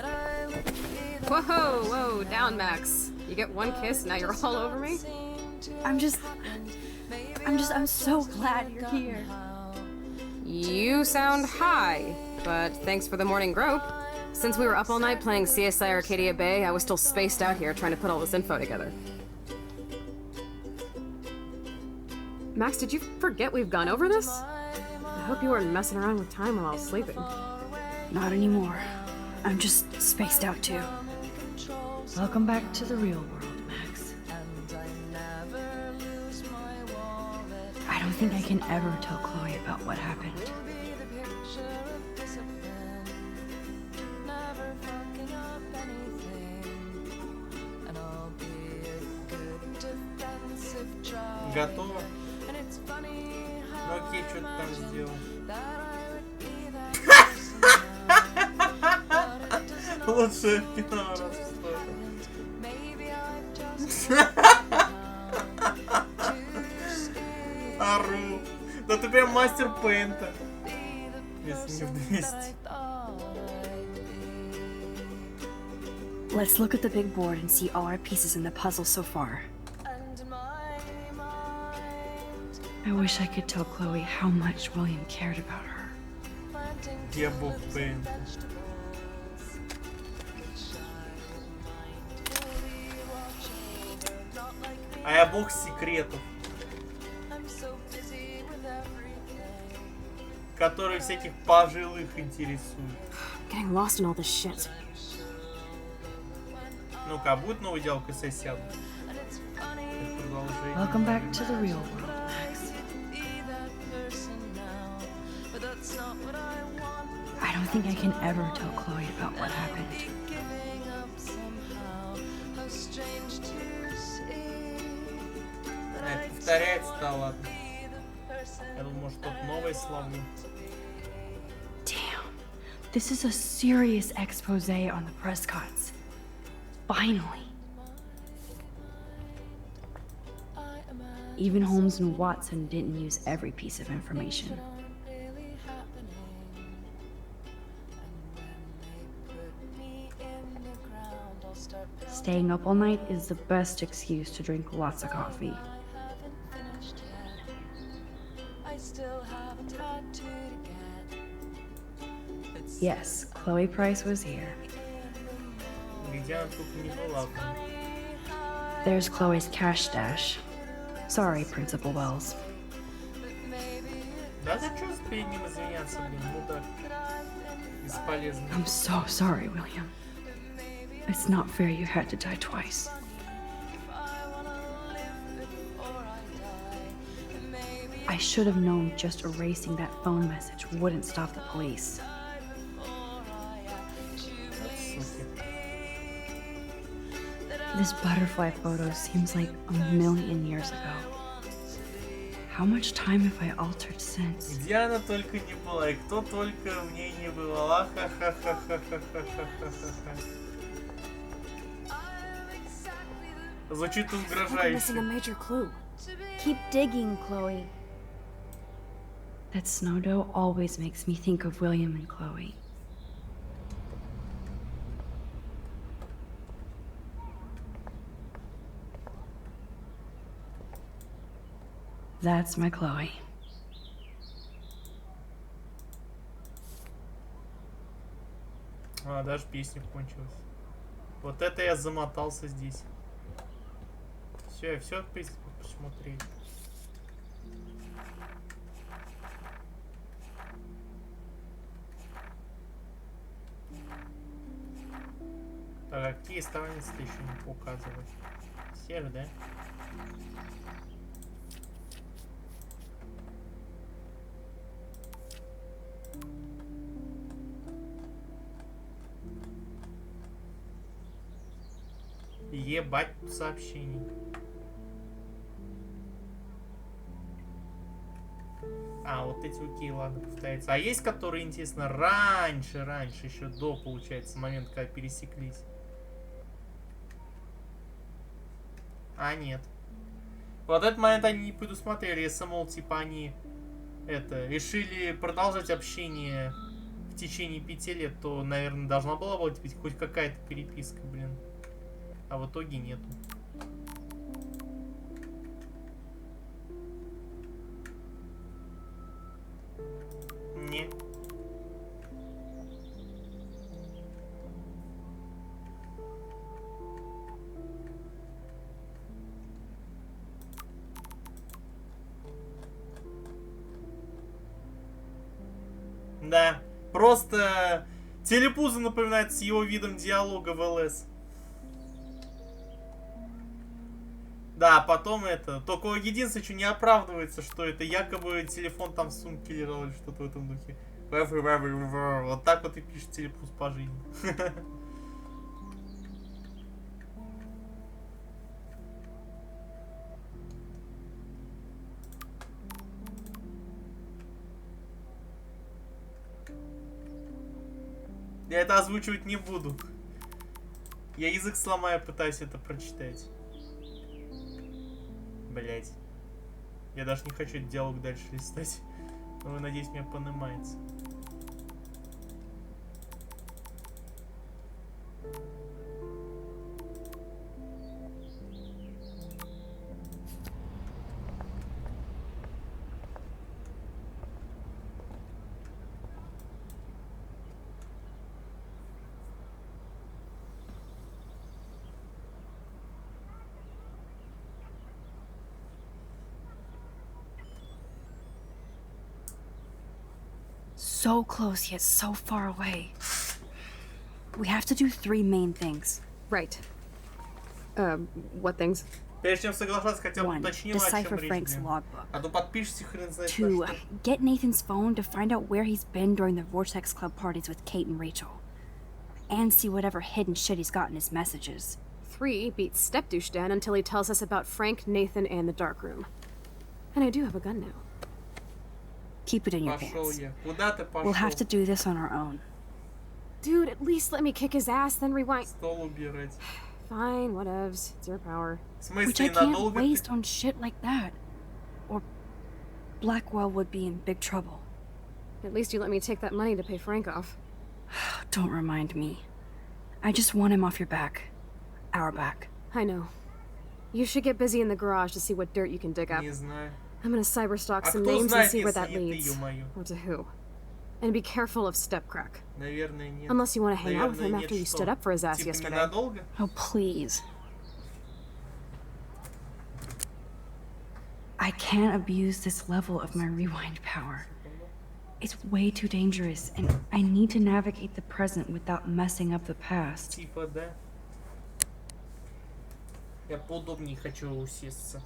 Whoa, whoa, down, Max. You get one kiss, now you're all over me? I'm so glad you're here. You sound high, but thanks for the morning grope. Since we were up all night playing CSI Arcadia Bay, I was still spaced out here trying to put all this info together. Max, did you forget we've gone over this? I hope you weren't messing around with time while I was sleeping. Not anymore. I'm just spaced out too. Welcome back to the real world, Max. I don't think I can ever tell Chloe about what happened. Готово? Ну окей, что ты там сделал? Лучшее кино раз в истории. Ору. Да ты прям мастер пейнта. Если не в 200. Let's look at the big board and see all our pieces in the puzzle so far. I wish I could tell Chloe how much William cared about her. Я бог ПН. А я бог секретов. Которые всяких пожилых интересуют. Getting lost in all this shit. Ну-ка, будет новый диалог сессия? Welcome back to the real world, Max. I don't think I can ever tell Chloe about what happened. Повторяется-то, ладно. Я думал, может, тут новое славно. Damn. This is a serious expose on the Prescotts. Finally. Even Holmes and Watson didn't use every piece of information. Staying up all night is the best excuse to drink lots of coffee. Yes, Chloe Price was here. Где она тут не была? There's Chloe's cash stash. Sorry, Principal Wells. Да за что перед ним извиняться, блин, мудак. Бесполезно. I'm so sorry, William. It's not fair you had to die twice. I should have known just erasing that phone message wouldn't stop the police. This butterfly photo seems like a million years ago. How much time have I altered since? Где она только не была, и кто только в ней не бывал. Звучит Missing a угрожающе. major clue. Keep digging, Chloe. That snow dough always makes me think of William and Chloe. That's my Chloe. А, даже песня кончилась. Вот это я замотался здесь. Все, я все, в принципе, посмотреть. Так, а какие страницы еще не показывать? Серый, да? Ебать сообщений. А, вот эти окей, ладно, повторяется. А есть, которые, интересно, раньше, еще до, получается, момента, когда пересеклись? А, нет. Вот этот момент они не предусмотрели, если, мол, типа, они решили продолжать общение в течение 5 лет, то, наверное, должна была быть хоть какая-то переписка, блин. А в итоге нету. Не. Да, просто телепуза напоминает с его видом диалога в ЛС. Да, потом только единственное, что не оправдывается, что это якобы телефон там в сумке лежал или что-то в этом духе. Вот так вот и пишет телепуз по жизни. Я это озвучивать не буду. Я язык сломаю, пытаюсь это прочитать. Блять. Я даже не хочу этот диалог дальше листать. Но, надеюсь, меня понимается. so close yet so far away. We have to do 3 main things. Right. What things? Прежде чем соглашаться, хотя бы 1. уточнила, о Decipher чем речь, Frank's блин. logbook. А то подпишешься, хрен знает на 2. что. Get Nathan's phone to find out where he's been during the Vortex Club parties with Kate and Rachel. And see whatever hidden shit he's got in his messages. 3. Beat Stepdouche down until he tells us about Frank, Nathan, and the dark room. And I do have a gun now. Keep it in your Пошел pants. я. Куда ты пошел? We'll have to do this on our own. Dude, at least let me kick his ass, then rewind. Стол убирать. Fine, whatevs. It's your power. В Which I смысле, can't надолго waste ты... on shit like that. Or Blackwell would be in big trouble. At least you let me take that money to pay Frank off. Don't remind me. I just want him off your back. Our back. I know. You should get busy in the garage to see what dirt you can dig up. Не знаю. I'm gonna cyberstalk А some кто names and знает, see where если that не ты, leads. ё-моё? Or to who. And be careful of Stepcrack. Наверное, нет. Unless you want to hang out with Наверное, him нет, after you что? stood up for his ass Типа yesterday. ненадолго? Oh, please. I can't abuse this level of my rewind power. It's way too dangerous, and I need to navigate the present without messing up the past. Типа, да. Я поудобнее хочу усесться.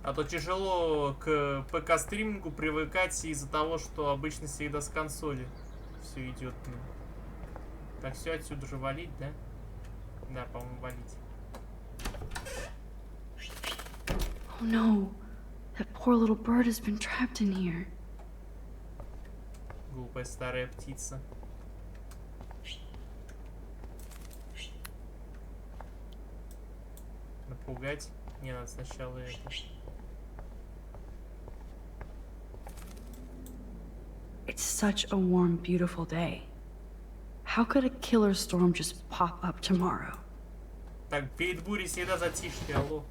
А то тяжело к ПК-стримингу привыкать из-за того, что обычно всегда с консоли все идет. Так, все отсюда же валить, да? Да, по-моему, валить. Oh no, that poor little bird has been trapped in here. Глупая старая птица. Напугать? Не, надо сначала это. It's such a warm, beautiful day. How could a killer storm just pop up tomorrow? Так, перед бурей всегда затишье, алло.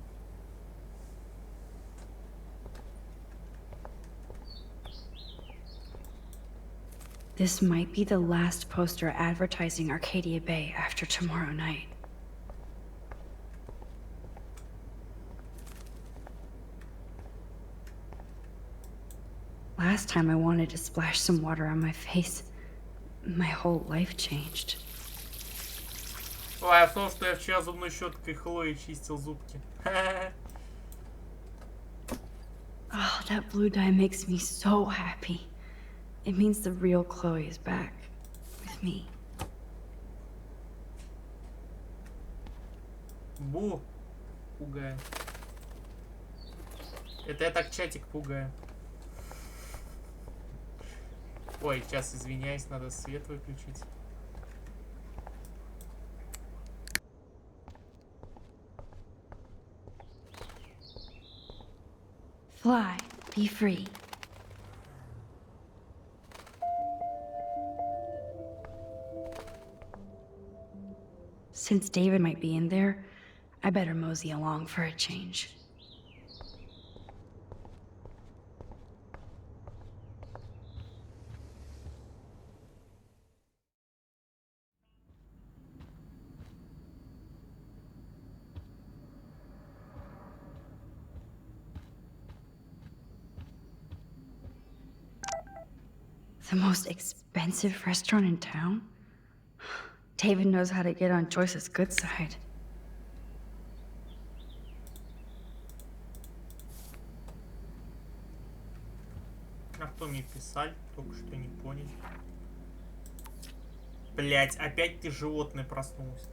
This might be the last poster advertising Arcadia Bay after tomorrow night. Last time I wanted to splash some water on my face, my whole life changed. Ой, а в том, что я вчера зубной щеткой Хлои чистил зубки. Oh, that blue dye makes me so happy. It means the real Chloe is back with me. Бу. Пугаю. Это я так чатик пугаю. Ой, сейчас извиняюсь, надо свет выключить. Fly, be free. Since David might be in there, I better mosey along for a change. The most expensive restaurant in town? David knows how to get on Joyce's good side. А кто мне писали? Только что не понял. Блять, опять ты животное проснулось.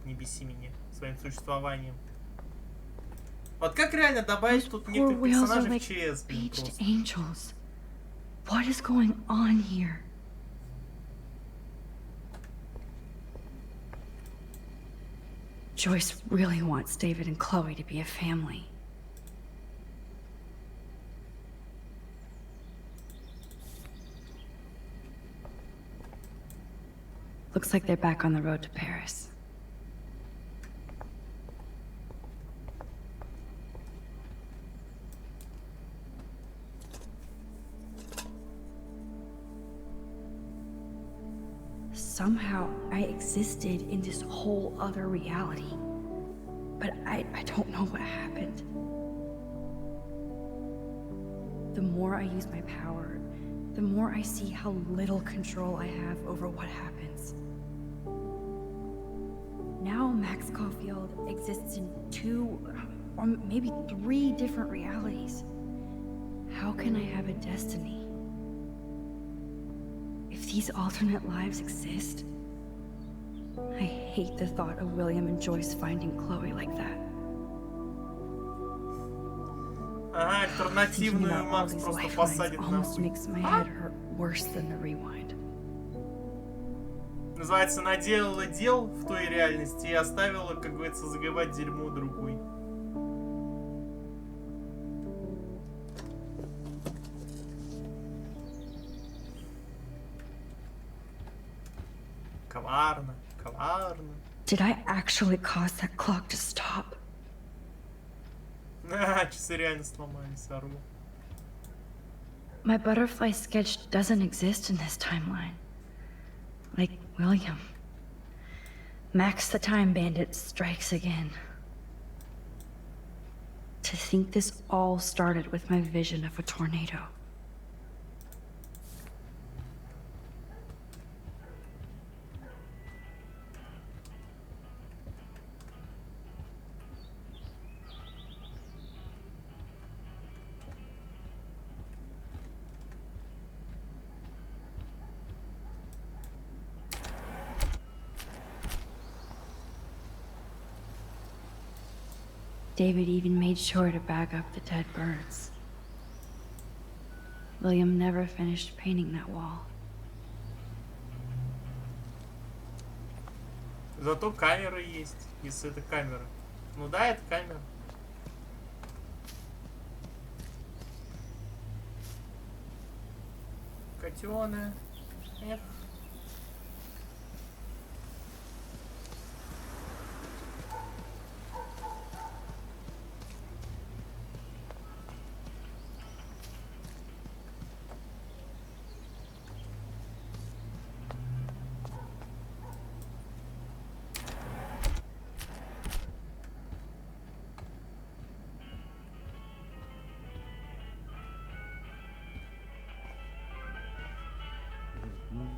Не беси меня своим существованием. Вот как реально добавить тут некоторых персонажей в ЧС, блин, Beached просто. angels. What is going on here? Joyce really wants David and Chloe to be a family. Looks like they're back on the road to Paris. Somehow, I existed in this whole other reality. But I don't know what happened. the more I use my power, the more I see how little control I have over what happens. Now Max Caulfield exists in 2 or maybe 3 different realities. How can I have a destiny? If these alternate lives exist, I hate the thought of William and Joyce finding Chloe like that. Ага, Thinking альтернативную about all Макс these просто lifelines посадит almost нахуй. makes my head hurt worse than the rewind. Называется, наделала дел в той реальности и оставила, как говорится, загибать дерьмо другой. Коварно, коварно. Did I actually cause that clock to stop? Часы реально сломались, ору. My butterfly sketch doesn't exist in this timeline. Like William. Max the Time Bandit strikes again. To think this all started with my vision of a tornado. David even made sure to bag up the dead birds. William never finished painting that wall. Зато камера есть, если это камера. Ну да, это камера. Котёна. Эх.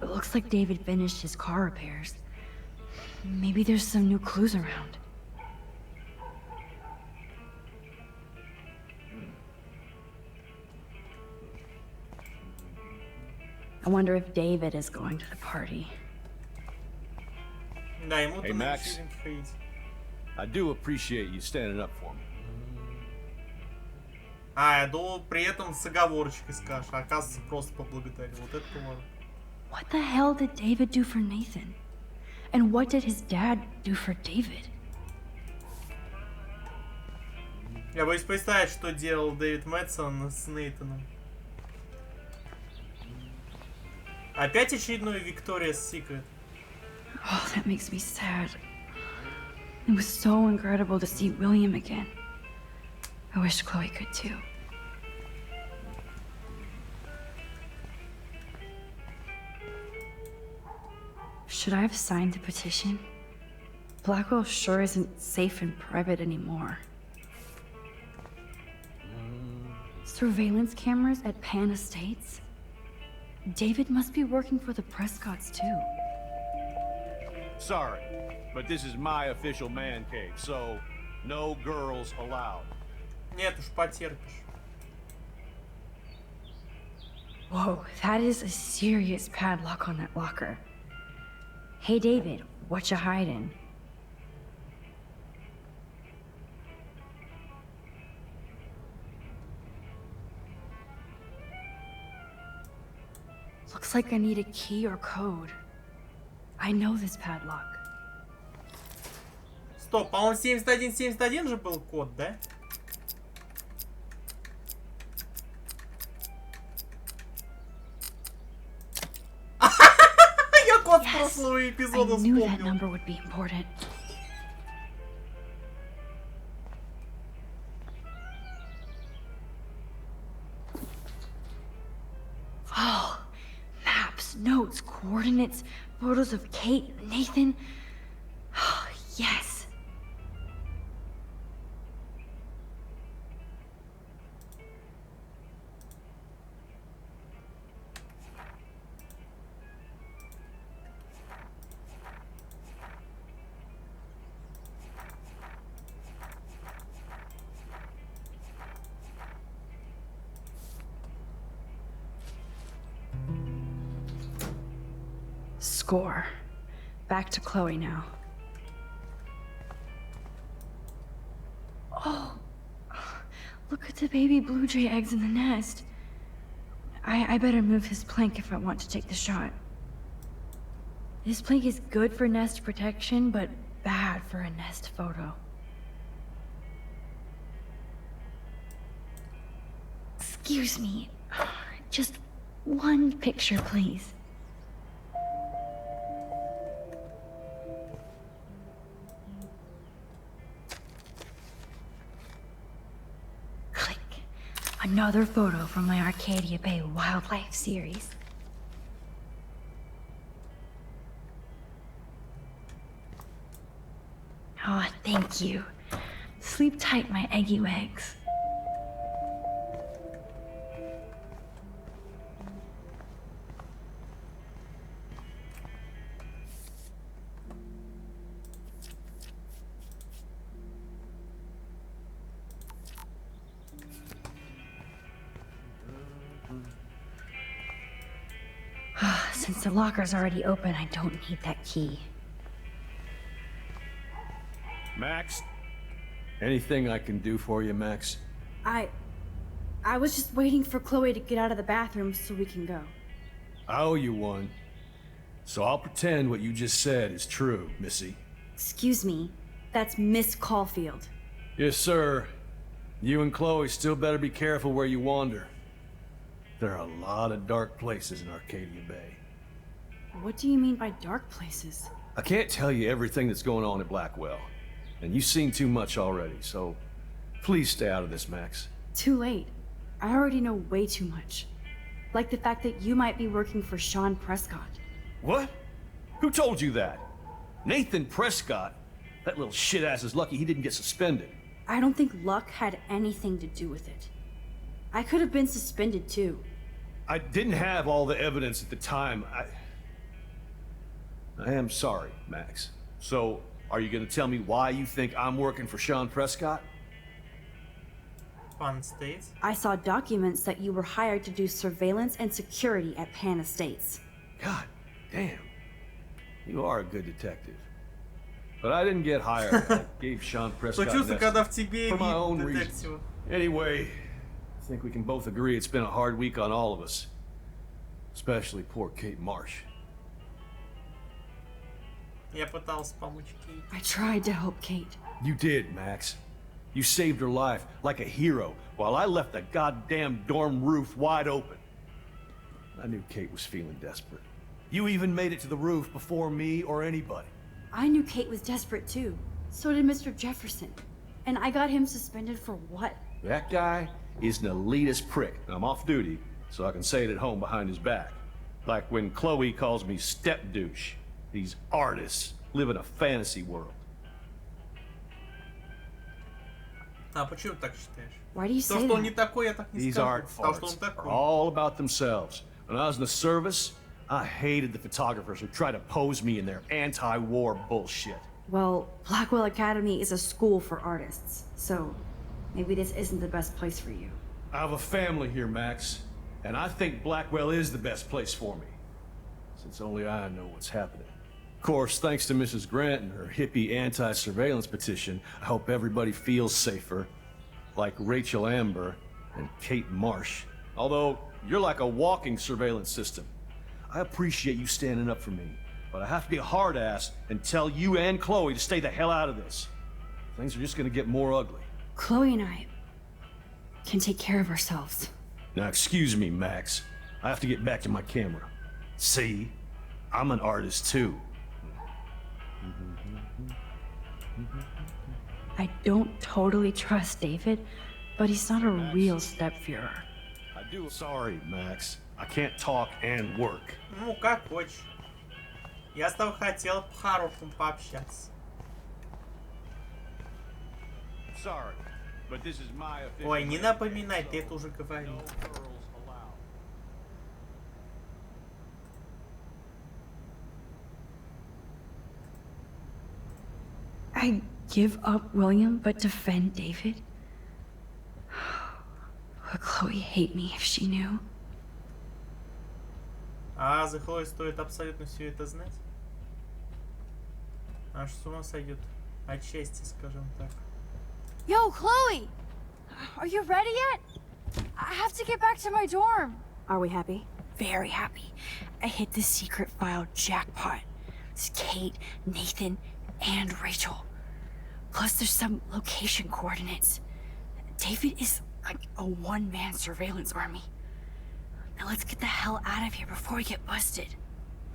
It looks like David finished his car repairs. Maybe there's some new clues around. I wonder if David is going to the party. Да, ему Hey, Max. I do appreciate you standing up for me. А, я думал, при этом с оговорочкой скажешь, а оказывается, просто поблагодарил. Вот это поворот. What the hell did David do for Nathan? And what did his dad do for David? Я боюсь представить, что делал Дэвид Мэтсон с Нейтаном. Опять очередной Victoria's Secret. Oh, that makes me sad. It was so incredible to see William again. I wish Chloe could too. Should I have signed the petition? Blackwell sure isn't safe and private anymore. Surveillance cameras at Pan Estates? David must be working for the Prescotts too. Sorry, but this is my official man cave, so no girls allowed. Нет уж, потерпишь. Whoa, that is a serious padlock on that locker. Hey David, what you hiding? Looks like I need a key or code. I know this padlock. Стоп, по-моему, 7171 же был код, да? Я код с прошлого эпизода I knew that вспомнил. number would be important. Oh, maps, notes, coordinates, photos of Kate, Nathan. Oh, yes. Score. Back to Chloe now. Oh, look at the baby blue jay eggs in the nest. I better move his plank if I want to take the shot. This plank is good for nest protection, but bad for a nest photo. Excuse me. Just one picture, please. Click. Another photo from my Arcadia Bay wildlife series. Oh, thank you. Sleep tight, my eggy legs. Since the locker's already open, I don't need that key. Max? Anything I can do for you, Max? I was just waiting for Chloe to get out of the bathroom so we can go. I owe you one. So I'll pretend what you just said is true, Missy. Excuse me, that's Miss Caulfield. Yes, sir. You and Chloe still better be careful where you wander. There are a lot of dark places in Arcadia Bay. What do you mean by dark places? I can't tell you everything that's going on at Blackwell. And you've seen too much already, so please stay out of this, Max. Too late. I already know way too much. Like the fact that you might be working for Sean Prescott. What? Who told you that? Nathan Prescott? That little shit-ass is lucky he didn't get suspended. I don't think luck had anything to do with it. I could have been suspended too. I didn't have all the evidence at the time. I am sorry, Max. So, are you gonna tell me why you think I'm working for Sean Prescott? Pan Estates? I saw documents that you were hired to do surveillance and security at Pan Estates. God damn. You are a good detective. But I didn't get hired. I gave Sean Prescott Случился, когда в тебе for my own вид reasons. детектива. Anyway, I think we can both agree it's been a hard week on all of us. Especially poor Kate Marsh. Я пытался помочь Кейт. I tried to help Kate. You did, Max. You saved her life like a hero while I left the goddamn dorm roof wide open. I knew Kate was feeling desperate. You even made it to the roof before me or anybody. I knew Kate was desperate too. So did Mr. Jefferson. And I got him suspended for what? That guy is an elitist prick, and I'm off duty, so I can say it at home behind his back. Like when Chloe calls me step douche. These artists live in a fantasy world. А почему ты так считаешь? Why do you То, say что он that? не такой, я так не These скажу. art Потому что он farts are такой. all about themselves. When I was in the service, I hated the photographers who try to pose me in their anti-war bullshit. Well, Blackwell Academy is a school for artists, so maybe this isn't the best place for you. I have a family here, Max, and I think Blackwell is the best place for me, since only I know what's happening. Of course, thanks to Mrs. Grant and her hippie anti-surveillance petition, I hope everybody feels safer, like Rachel Amber and Kate Marsh. Although, you're like a walking surveillance system. I appreciate you standing up for me, but I have to be a hard-ass and tell you and Chloe to stay the hell out of this. Things are just gonna get more ugly. Chloe and I can take care of ourselves. Now, excuse me, Max. I have to get back to my camera. See? I'm an artist, too. I don't totally trust David, but he's not a real stepfuhrer. I do. Sorry, Max. I can't talk and work. Ну, как хочешь. Я с тобой хотел по-хорошему пообщаться. Sorry, but this is my official... Ой, не напоминай, ты это уже говорил. No girls allowed. I give up William, but defend David? Would Chloe hate me if she knew? А за Хлоей стоит абсолютно все это знать? Аж с ума сойдет. Отчасти, скажем так. Yo, Chloe! Are you ready yet? I have to get back to my dorm. Are we happy? Very happy. I hit the secret file jackpot. It's Kate, Nathan, and Rachel. Plus there's some location coordinates. David is like a one-man surveillance army. Now let's get the hell out of here before we get busted.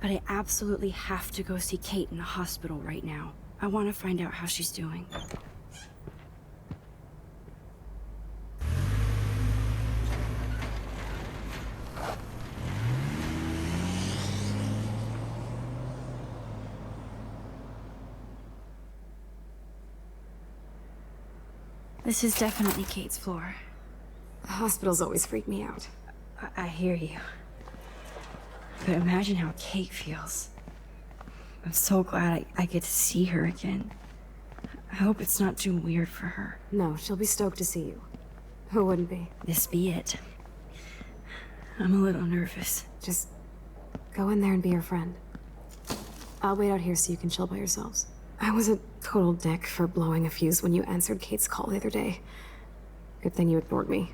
But I absolutely have to go see Kate in the hospital right now. I want to find out how she's doing. This is definitely Kate's floor. Hospitals always freak me out. I hear you. But imagine how Kate feels. I'm so glad I get to see her again. I hope it's not too weird for her. No, she'll be stoked to see you. Who wouldn't be? This be it. I'm a little nervous. Just go in there and be your friend. I'll wait out here so you can chill by yourselves. I was a total dick for blowing a fuse when you answered Kate's call the other day. Good thing you ignored me.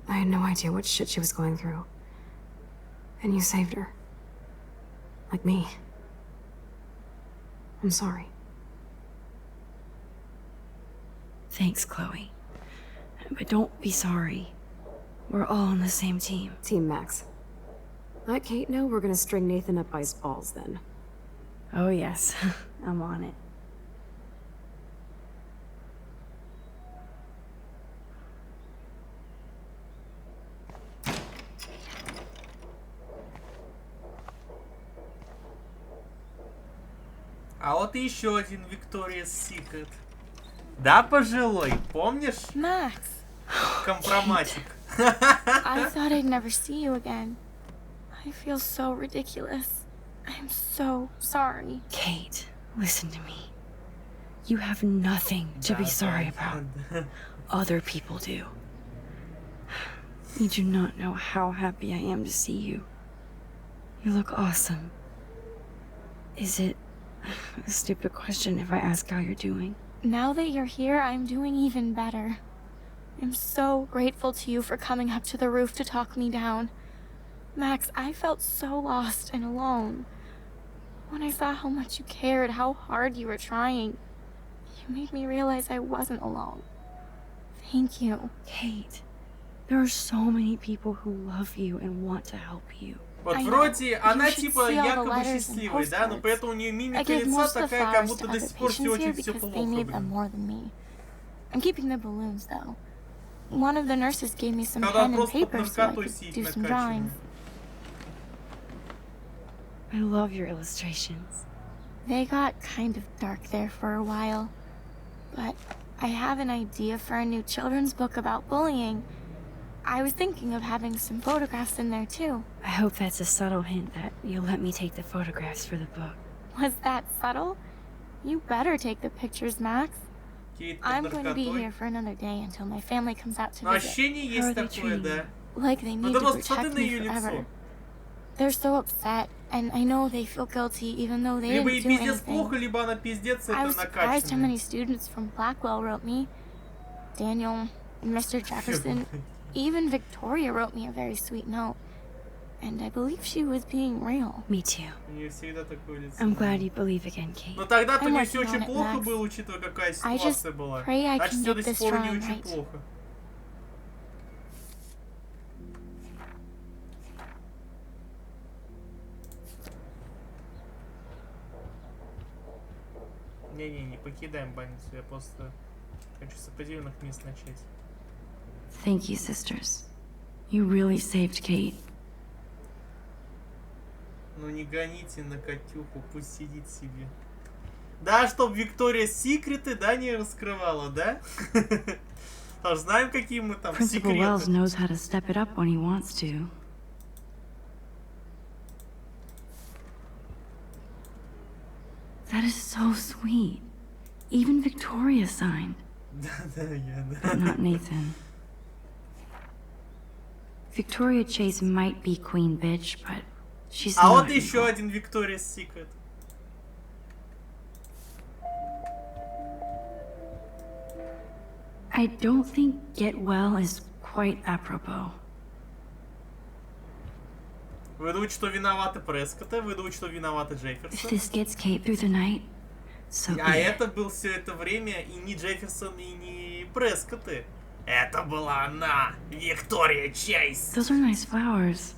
I had no idea what shit she was going through. And you saved her. Like me. I'm sorry. Thanks, Chloe. But don't be sorry. We're all on the same team. Team Max. Let Kate know we're gonna string Nathan up by his balls then. Oh yes, I'm on it. А вот и еще один Victoria's Secret. Да, пожилой, помнишь? Max. Компроматик. I thought I'd never see you again. I feel so ridiculous. I'm so sorry. Kate, listen to me. You have nothing to be sorry about. Other people do. You do not know how happy I am to see you. You look awesome. Is it a stupid question if I ask how you're doing? Now that you're here, I'm doing even better. I'm so grateful to you for coming up to the roof to talk me down. Max, I felt so lost and alone. When I saw how much you cared, how hard you were trying, you made me realize I wasn't alone. Thank you. Kate, there are so many people who love you and want to help you. Вот вроде она типа якобы счастливая, да, но при этом у нее мимика лица такая, как будто до сих пор все очень все плохо. I'm keeping the balloons though. One of the nurses gave me some pen and paper so I could do some drawings. I love your illustrations. They got kind of dark there for a while, but I have an idea for a new children's book about bullying. I was thinking of having some photographs in there too. I hope that's a subtle hint that you'll let me take the photographs for the book. Was that subtle? You better take the pictures, Max. I'm going to be here for another day until my family comes out to visit. Ощущение есть такое, да. Like they need to protect me forever. They're so upset, and I know they feel guilty even though they didn't do anything. Либо ей пиздец плохо, либо она пиздец это накачанная. I was surprised how many students from Blackwell wrote me. Daniel, Mr. Jefferson, even Victoria wrote me a very sweet note. And I believe she was being real. Me too. I'm glad you believe again, Kate. Но тогда-то не все очень плохо было, учитывая какая ситуация была. Значит, все до сих пор не очень плохо. Не покидаем больницу, я просто хочу с определенных мест начать. Thank you, sisters. You really saved Kate. Ну не гоните на Катюху, пусть сидит себе. Да, чтоб Виктория секреты, да, не раскрывала, да? Потому что знаем, какие мы там Principal секреты. Wells knows how to step it up when he wants to. That is so sweet. Even Victoria signed. Да, But not Nathan. Victoria Chase might be queen bitch, but she's А not вот еще anymore. один Victoria's Secret. I don't think get well is quite apropos. Вы думаете, что виноваты Прескотта? Вы думаете, что виноваты If Джефферсон? this gets Kate through the night, so А be it. это был все это время и не Джефферсон, и не Прескотты. Это была она, Виктория Чейз. Those are nice flowers.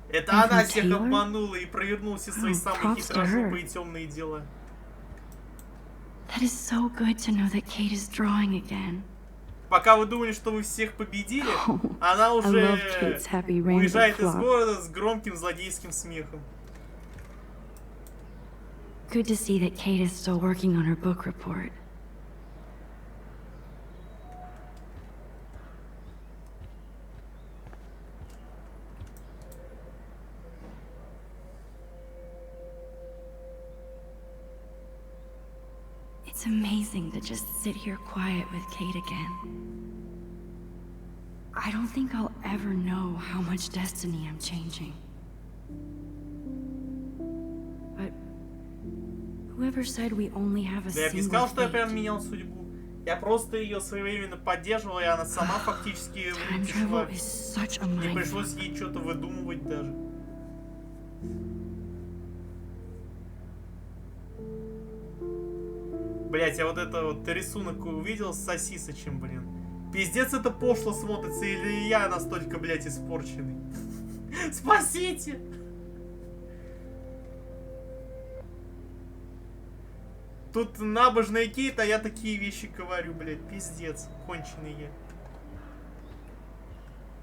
Это And она from всех Taylor? обманула и провернула все свои Oh, самые props to хитрожопые her. и темные дела. That is so good to know that Kate is drawing again. Пока вы думали, что вы всех победили, Oh, она I love уже Kate's happy rainbow уезжает из flop. города с громким злодейским смехом. Good to see that Kate is still working on her book report. It's amazing to just sit here quiet with Kate again. I don't think I'll ever know how much destiny I'm changing. But whoever said we only have a Да я бы не single сказал, что я fate. прям менял судьбу. Я просто ее своевременно поддерживал, и она сама фактически Time travel is such a не mind пришлось fuck. ей что-то выдумывать даже. Блять, я вот это вот рисунок увидел с сосисочем, блин. Пиздец, это пошло смотрится, или я настолько, блять, испорченный? Спасите! Тут набожная Кейт, а я такие вещи говорю, блять, пиздец, конченый я.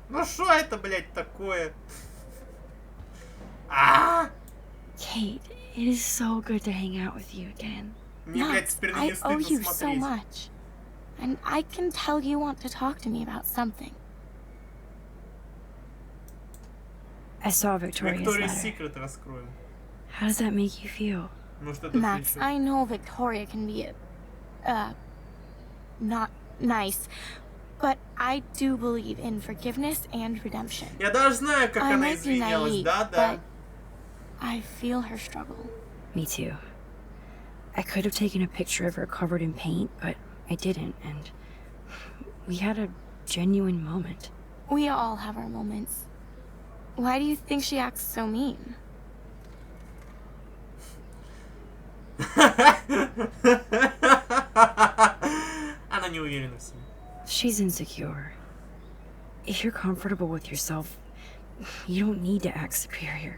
Ну шо это, блять, такое? А! Kate, it is so good to hang out with you again. Мне, блять, Max, теперь на I нее owe стыдно you so смотреть. much. And I can tell you want to talk to me about something. I saw Victoria's Victoria's letter. Secret раскроем. How does that make you feel? Может, это Max, фича. I know Victoria can be not nice, but I do believe in forgiveness and redemption. Я даже знаю, как I она might be извинялась, naive, да, да. but I feel her struggle. Me too. I could have taken a picture of her covered in paint, but I didn't, and we had a genuine moment. We all have our moments. Why do you think she acts so mean? Она не уверена в себе. She's insecure. If you're comfortable with yourself, you don't need to act superior.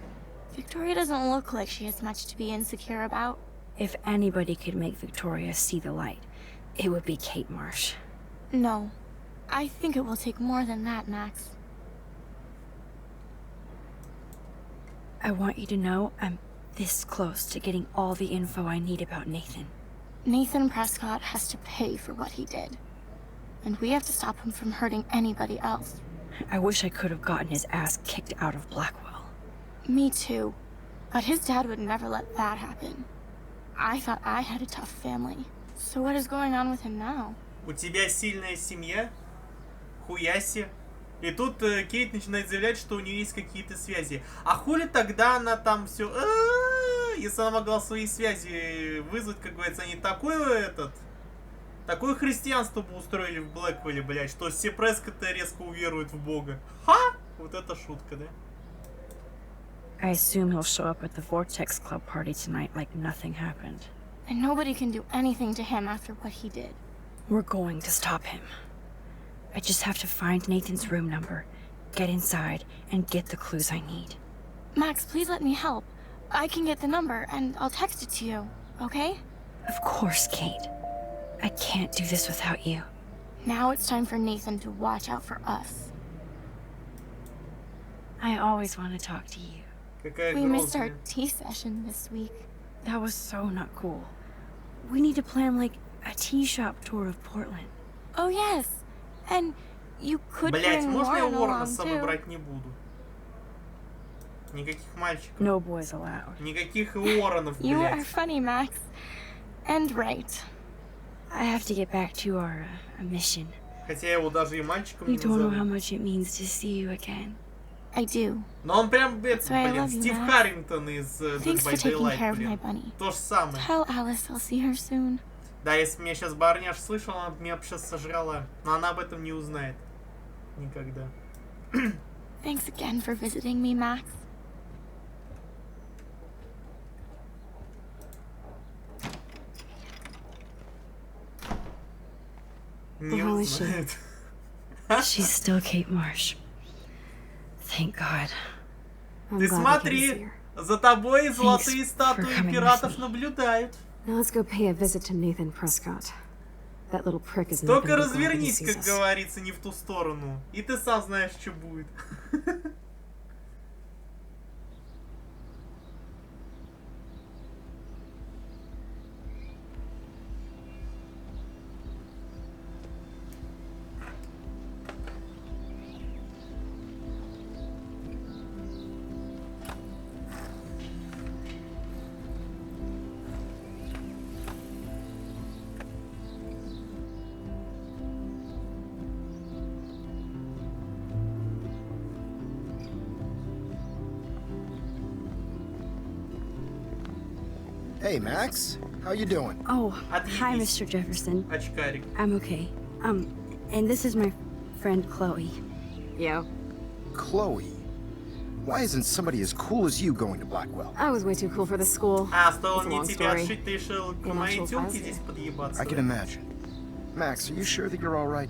Victoria doesn't look like she has much to be insecure about. If anybody could make Victoria see the light, it would be Kate Marsh. No. I think it will take more than that, Max. I want you to know I'm this close to getting all the info I need about Nathan. Nathan Prescott has to pay for what he did. And we have to stop him from hurting anybody else. I wish I could have gotten his ass kicked out of Blackwell. Me too. But his dad would never let that happen. I thought I had a tough family. So what is going on with him now? У тебя сильная семья? Хуяси. И тут Кейт начинает заявлять, что у нее есть какие-то связи. А хули тогда она там все... Если она могла свои связи вызвать, как говорится, они такое христианство бы устроили в Блэквелле, блядь, что все Прескотты резко уверуют в Бога. Ха! Вот это шутка, да? I assume he'll show up at the Vortex Club party tonight like nothing happened. And nobody can do anything to him after what he did. We're going to stop him. I just have to find Nathan's room number, get inside, and get the clues I need. Max, please let me help. I can get the number, and I'll text it to you, okay? Of course, Kate. I can't do this without you. Now it's time for Nathan to watch out for us. I always want to talk to you. Какая We missed грозная. our tea session this week. That was so not cool. We need to plan, like, a tea shop tour of Portland. Oh yes, and you could Блять, bring можно я Warren Уоррена along с собой too. брать не буду? Никаких мальчиков. No boys allowed. Никаких Уорренов, You are блять. funny, Max. And right. I have to get back to our mission. Хотя я его даже и мальчиком You не don't know how назову. much it means to see you again. I do. Но он прям, So I блин, love you, Стив Max. Харрингтон из Dead Thanks by for taking care Daylight, of my блин. bunny. То же самое. Tell Alice I'll see her soon. Да, если бы меня сейчас барняш слышала, она бы меня сейчас сожрала. Но она об этом не узнает. Никогда. Thanks again for visiting me, Max. Не How is she? узнает. She's still Kate Marsh. Thank God. I'm Ты glad we came to see смотри, her. за тобой золотые for статуи coming with пиратов me. наблюдают. Now let's go pay a visit to Nathan Prescott. That little prick is not Только gonna be glad when he развернись, sees как us. говорится, не в ту сторону. И ты сам знаешь, что будет. Hey, Max. How you doing? Oh, hi, Mr. Jefferson. Очкарик. I'm okay. And this is my friend Chloe. Yo. Chloe. Why isn't somebody as cool as you going to Blackwell? I was way too cool for this school. А, стоило It's a мне long тебя story. отшить, ты решил к In моей actual тёлке files. здесь подъебаться. I can imagine. Max, are you sure that you're all right?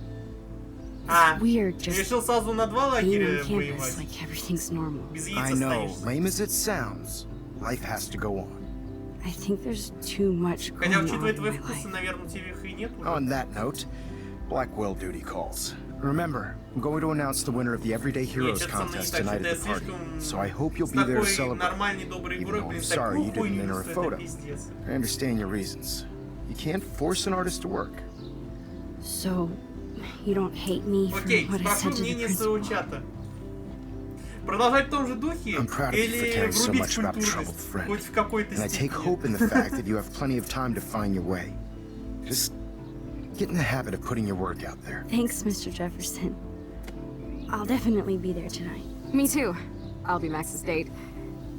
А, Weird, ты just решил сразу на два being лагеря on campus воевать? like everything's normal. Без I яиц know, останешься. lame as it sounds, life has to go on. I think there's too much going Хотя, on учитывая in твои my вкусы, life. наверное, тебе их и нет уже. On that note, Blackwell duty calls. Remember, I'm going to announce the winner of the Everyday Heroes что-то со мной не contest так, tonight что-то at the я party, слишком so I hope you'll с be there to такой celebrate. нормальной, доброй Even игрой, though I'm блин, sorry you такую didn't хуйню enter a несу, это photo. пиздец. I understand your reasons. You can't force an artist to work. So, you don't hate me for Окей, what I спрошу said to the мнение своего principal? чата. Продолжать в том же духе I'm proud of you for или caring so врубить much about a troubled культурность, friend. хоть в какой-то And I take hope in степени? the fact that you have plenty of time to find your way. Just get in the habit of putting your work out there. Thanks, Mr. Jefferson. I'll definitely be there tonight. Me too. I'll be Max's date.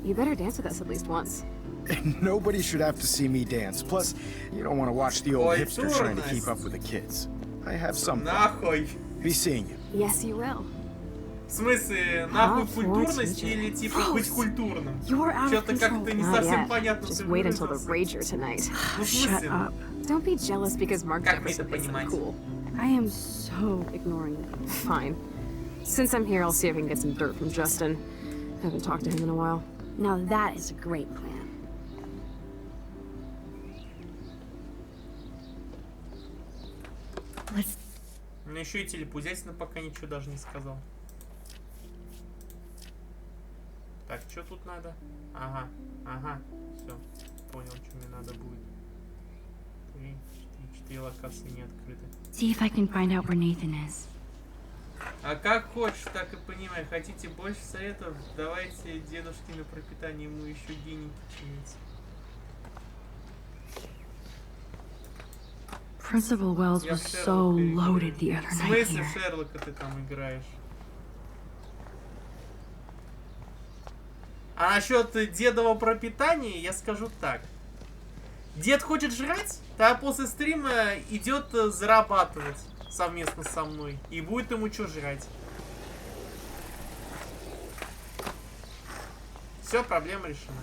You better dance with us at least once. Nobody should have to see me dance. Plus, you don't want to watch the old hipster trying to Культурность. keep up with the kids. I have some. Нахуй. Be seeing you. Yes, you will. В смысле, нахуй for культурность teacher. или типа быть культурным? You're out of Что-то как-то не Not совсем yet. понятно, Just ты wait until the выразился. rager tonight. Ну, в Shut смысле? up. Don't be jealous because Mark Как мне это Jefferson thinks I'm понимать? cool. I am so ignoring you. Fine. Since I'm here, I'll see if I can get some dirt from Justin. Haven't talked to him in a while. Now that is a great plan. Let's... Ну еще и телепузятина пока ничего даже не сказал. Так, что тут надо? Ага, ага, все. Понял, что мне надо будет. 4 локации не открыты. See if I can find out where Nathan is. А как хочешь, так и понимай. Хотите больше советов? Давайте дедушке на пропитание ему еще денег кинуть. Principal Wells Я was в so Шерлока loaded играю. the В other night смысле here. в Шерлока ты там играешь? А насчет дедового пропитания я скажу так. Дед хочет жрать, а после стрима идет зарабатывать совместно со мной. И будет ему что жрать. Все, проблема решена.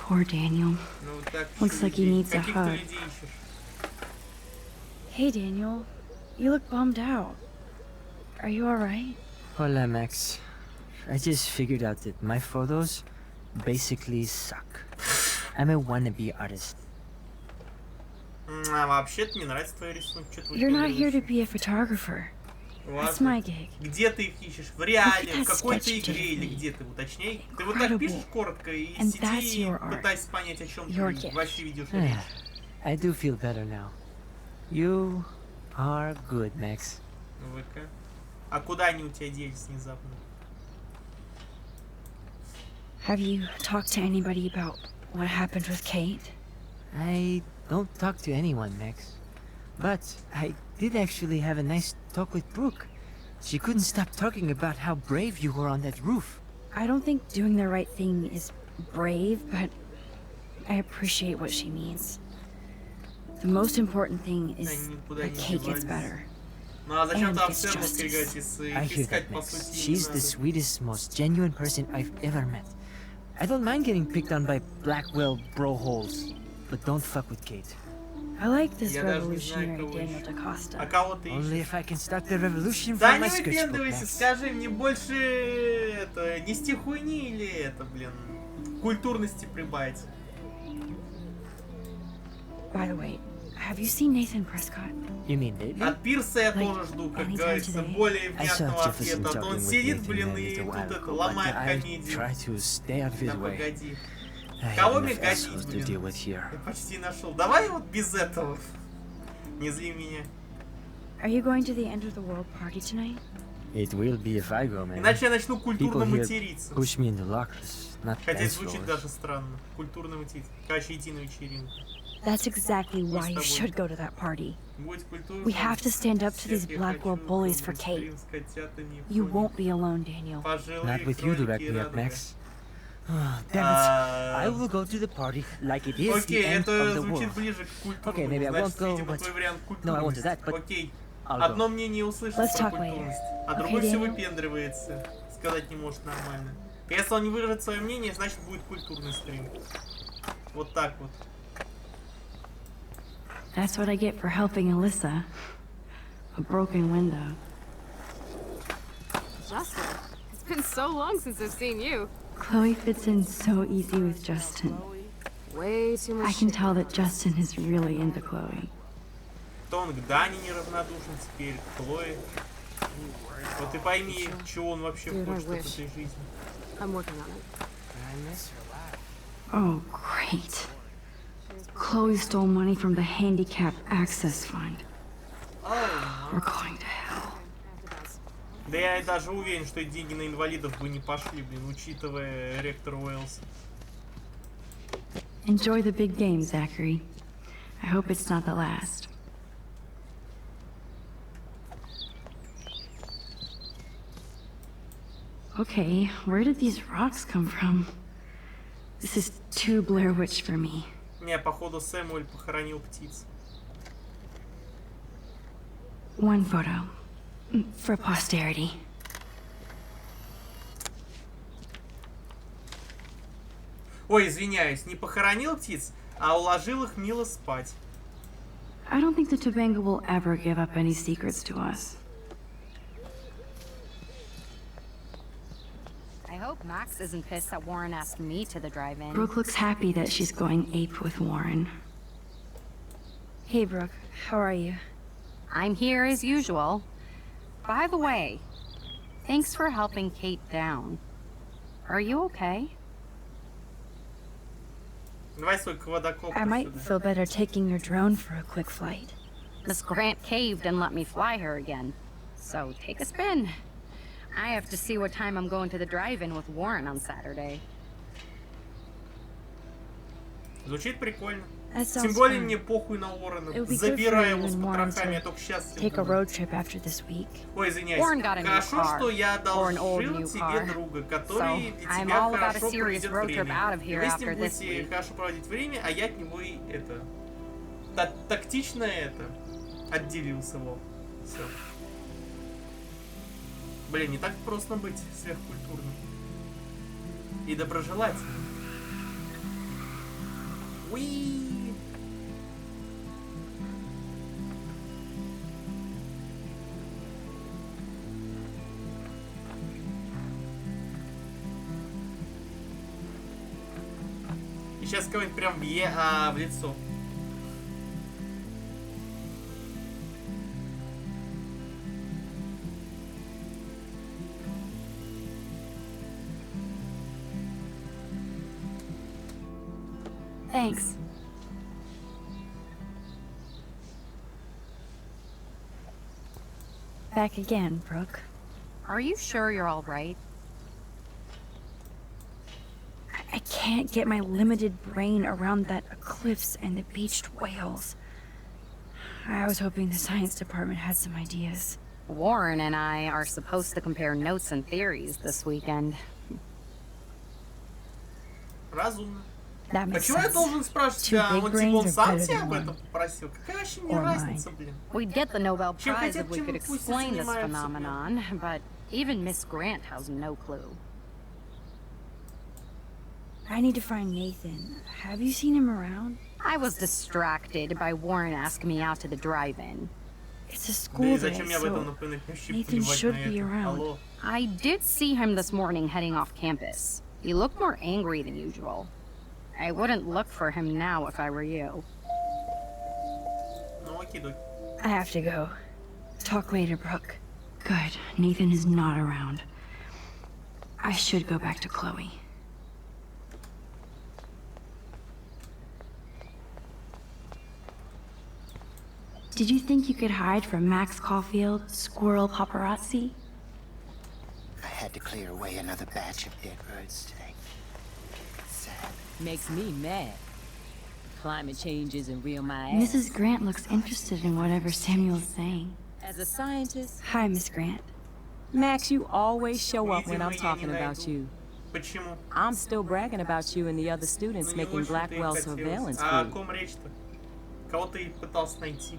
Poor Daniel. Ну, так, Looks like he needs a каких ты hug. людей ищешь? Hey, Daniel. You look bummed out. Are you alright? Hola, Max. I just figured out that my photos basically suck. I'm a wannabe artist. А вообще-то мне нравится твой рисунок. Что ты You're not here to выпендриваешь? be a photographer. That's Ладно. my gig. Где ты их ищешь? В реале, в that какой-то sketch игре или Tiffany. где ты? Уточняй. Ты вот так Incredible. пишешь коротко и And that's сиди и your art. пытайся понять, о чем Your ты gift. вообще ведешь речь. I do feel better now. You are good, Max. ВК. А куда они у тебя делись внезапно? Have you talked to anybody about what happened with Kate? I don't talk to anyone, Max. But I did actually have a nice talk with Brooke. She couldn't stop talking about how brave you were on that roof. I don't think doing the right thing is brave, but I appreciate what she means. The most important thing is that Kate gets better. Ну а зачем And там it's цену justice. фигать, если I их hear искать that, по Max. сути не She's the надо? sweetest, most genuine person I've ever met. I don't mind getting picked on by Blackwell bro-holes, but don't fuck with Kate. I like this Я даже не знаю, revolutionary кого Daniel ищу. DaCosta. А кого ты Only ищешь? if I can start the revolution Да from my не sketchbook, выпендривайся, Max. скажи мне больше это, нести хуйни или это, блин, культурности прибавить. By the way, have you seen Nathan Prescott? You mean lately? От Пирса я тоже жду, как anytime говорится, today. более I saw внятного Jefferson ответа. А то он talking with сидит, Nathan блин, a и little тут while это ago, ломает but I комедию. try to stay out of his Да way. погоди. I Кого have мне enough гасить, assholes to блин? deal with here. Я почти нашел. Давай вот без этого. Не зли меня. Are you going to the end of the world party tonight? It will be if I go, man. Иначе я начну культурно People here материться. push me in the lockers, not Хотя dance звучит floors. даже странно. Культурно материться. Короче, идти на вечеринку. That's exactly why you should go to that party. Будь культурным. We have to stand up to these Всех я Blackwell хочу, bullies for стрим Kate. с котятами, You пони. won't be alone, Daniel. Пожилые Not with you to back кролики me up, радуга. Max. Oh, damn it. I will go to the party like it is Окей, the end это of the звучит world. ближе к культурному. Okay, maybe I Значит, won't go, видимо, but... твой вариант No, I won't культурности. do that, but Окей. I'll Одно go. мнение услышится Let's про talk later. культурность, а Okay, другой все Daniel? выпендривается. Сказать не может нормально. Если он не выражет свое мнение, значит будет культурный стрим. Вот так вот. That's what I get for helping Alyssa. A broken window. Justin, it's been so long since I've seen you. Chloe fits in so easy with Justin. Way too much I can shit. tell that Justin is really into Chloe. То он к Дане неравнодушен теперь, к Хлое. Вот и пойми, чего он вообще Dude, I хочет от wish. этой жизни. I'm working on it. Oh, great. Chloe stole money from the Handicap Access Fund. We're going to hell. Да я даже уверен, что эти деньги на инвалидов бы не пошли, блин, учитывая ректор Уэллс. Enjoy the big game, Zachary. I hope it's not the last. Okay, where did these rocks come from? This is too Blair Witch for me. Не, походу Сэмуэль похоронил птиц. One photo. For posterity. Ой, извиняюсь, не похоронил птиц, а уложил их мило спать. I don't think the Tobanga will ever give up any secrets to us. I hope Max isn't pissed that Warren asked me to the drive-in. Brooke looks happy that she's going ape with Warren. Hey, Brooke. How are you? I'm here as usual. By the way, thanks for helping Kate down. Are you okay? Давай свой квадрокоптер I might сюда. feel better taking your drone for a quick flight. Miss Grant caved and let me fly her again. So take a spin. I have to see what time I'm going to the drive-in with Warren on Saturday. Звучит прикольно. That Тем sounds более fun. мне похуй на Уоррена. It would be good for Забирай you его с and Warren потрохами, я to только счастлив take a буду. road trip after this week. Ой, извиняюсь. Warren got a new Хорошо, car. что я Or an old одолжил new тебе car. друга, So, который для I'm тебя all about a хорошо serious проведет road trip время. out of И here вы с ним after this будете week. хорошо проводить время, а я от него и это... Тактично это... Отделился, во. Все. Блин, не так просто быть сверхкультурным. И доброжелательным. Уи! И сейчас кого-нибудь прям в лицо. Thanks. Back again, Brooke. Are you sure you're all right? I can't get my limited brain around that eclipse and the beached whales. I was hoping the science department had some ideas. Warren and I are supposed to compare notes and theories this weekend. Разумно. That makes Почему я sense. должен спрашивать Two тебя? big Он типа brains он are сам better тебя than об этом one. попросил? Какая вообще не Or разница, mine. блин? We'd get the Nobel Чем Prize хотят, if we чем could пусть и explain this занимаются, блин. phenomenon, but even Miss Grant has no clue. I need to find Nathan. Have you seen him around? I was distracted by Warren asking me out to the drive-in. It's a Да и school day, зачем я в этом so напоминаю? Вообще Nathan плевать should на be это. around. Алло. I did see him this morning heading off campus. He looked more angry than usual. I wouldn't look for him now if I were you. Ну окей-доки. I have to go. Talk later, Brooke. Good. Nathan is not around. I should go back to Chloe. Did you think you could hide from Max Caulfield, squirrel paparazzi? I had to clear away another batch of dead birds today. Sad. Makes me mad. Climate change isn't real my ass. Mrs. Grant looks interested in whatever Samuel's saying. As a scientist, Hi, Miss Grant. Max, you always show up when I'm talking about you. Почему? I'm still bragging about you and the other students Ну, не making очень-то и Blackwell хотелось. surveillance А о group. ком речь-то? Кого ты пытался найти?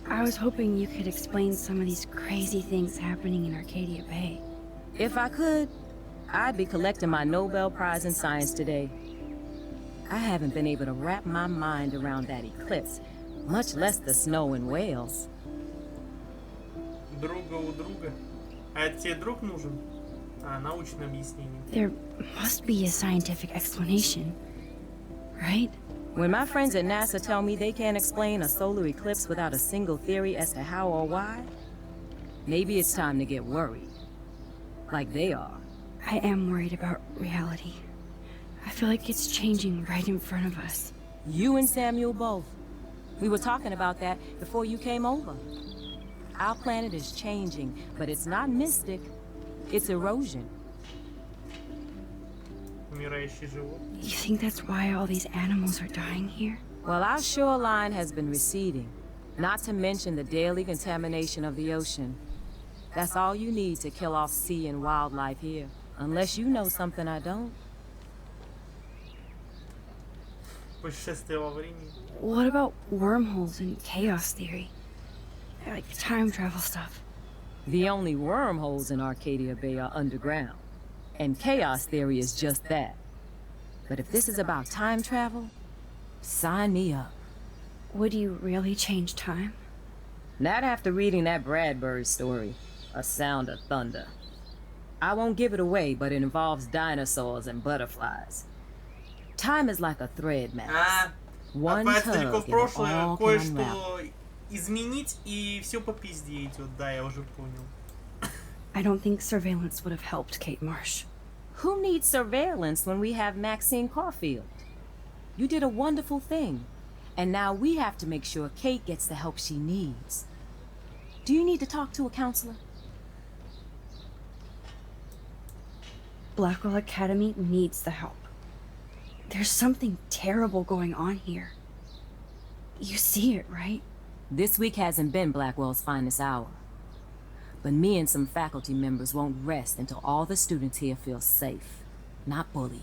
I was hoping you could explain some of these crazy things happening in Arcadia Bay. If I could, I'd be collecting my Nobel Prize in Science today. I haven't been able to wrap my mind around that eclipse, much less the snow in Wales. Друга у друга. А это тебе друг нужен? А, научное объяснение. There must be a scientific explanation, right? When my friends at NASA tell me they can't explain a solar eclipse without a single theory as to how or why, maybe it's time to get worried. Like they are. I am worried about reality. I feel like it's changing right in front of us. You and Samuel both. We were talking about that before you came over. Our planet is changing, but it's not mystic. It's erosion. Умирающий живот. You think that's why all these animals are dying here? Well, our shoreline has been receding, not to mention the daily contamination of the ocean. That's all you need to kill off sea and wildlife here, unless you know something I don't. Путешествие во времени. What about wormholes and chaos theory? Like time travel stuff. The only wormholes in Arcadia Bay are underground, and chaos theory is just that. But if this is about time travel, sign me up. Would you really change time? Not after reading that Bradbury story, A Sound of Thunder. I won't give it away, but it involves dinosaurs and butterflies. Time is like a thread, Max. One Отправиться далеко в tug and it all прошлое, can unravel. кое-что изменить, и все по пизде идет. Да, я уже понял. I don't think surveillance would have helped Kate Marsh. Who needs surveillance when we have Maxine Caulfield? You did a wonderful thing, and now we have to make sure Kate gets the help she needs. Do you need to talk to a counselor? Blackwell Academy needs the help. There's something terrible going on here. You see it, right? This week hasn't been Blackwell's finest hour. But me and some faculty members won't rest until all the students here feel safe, not bullied.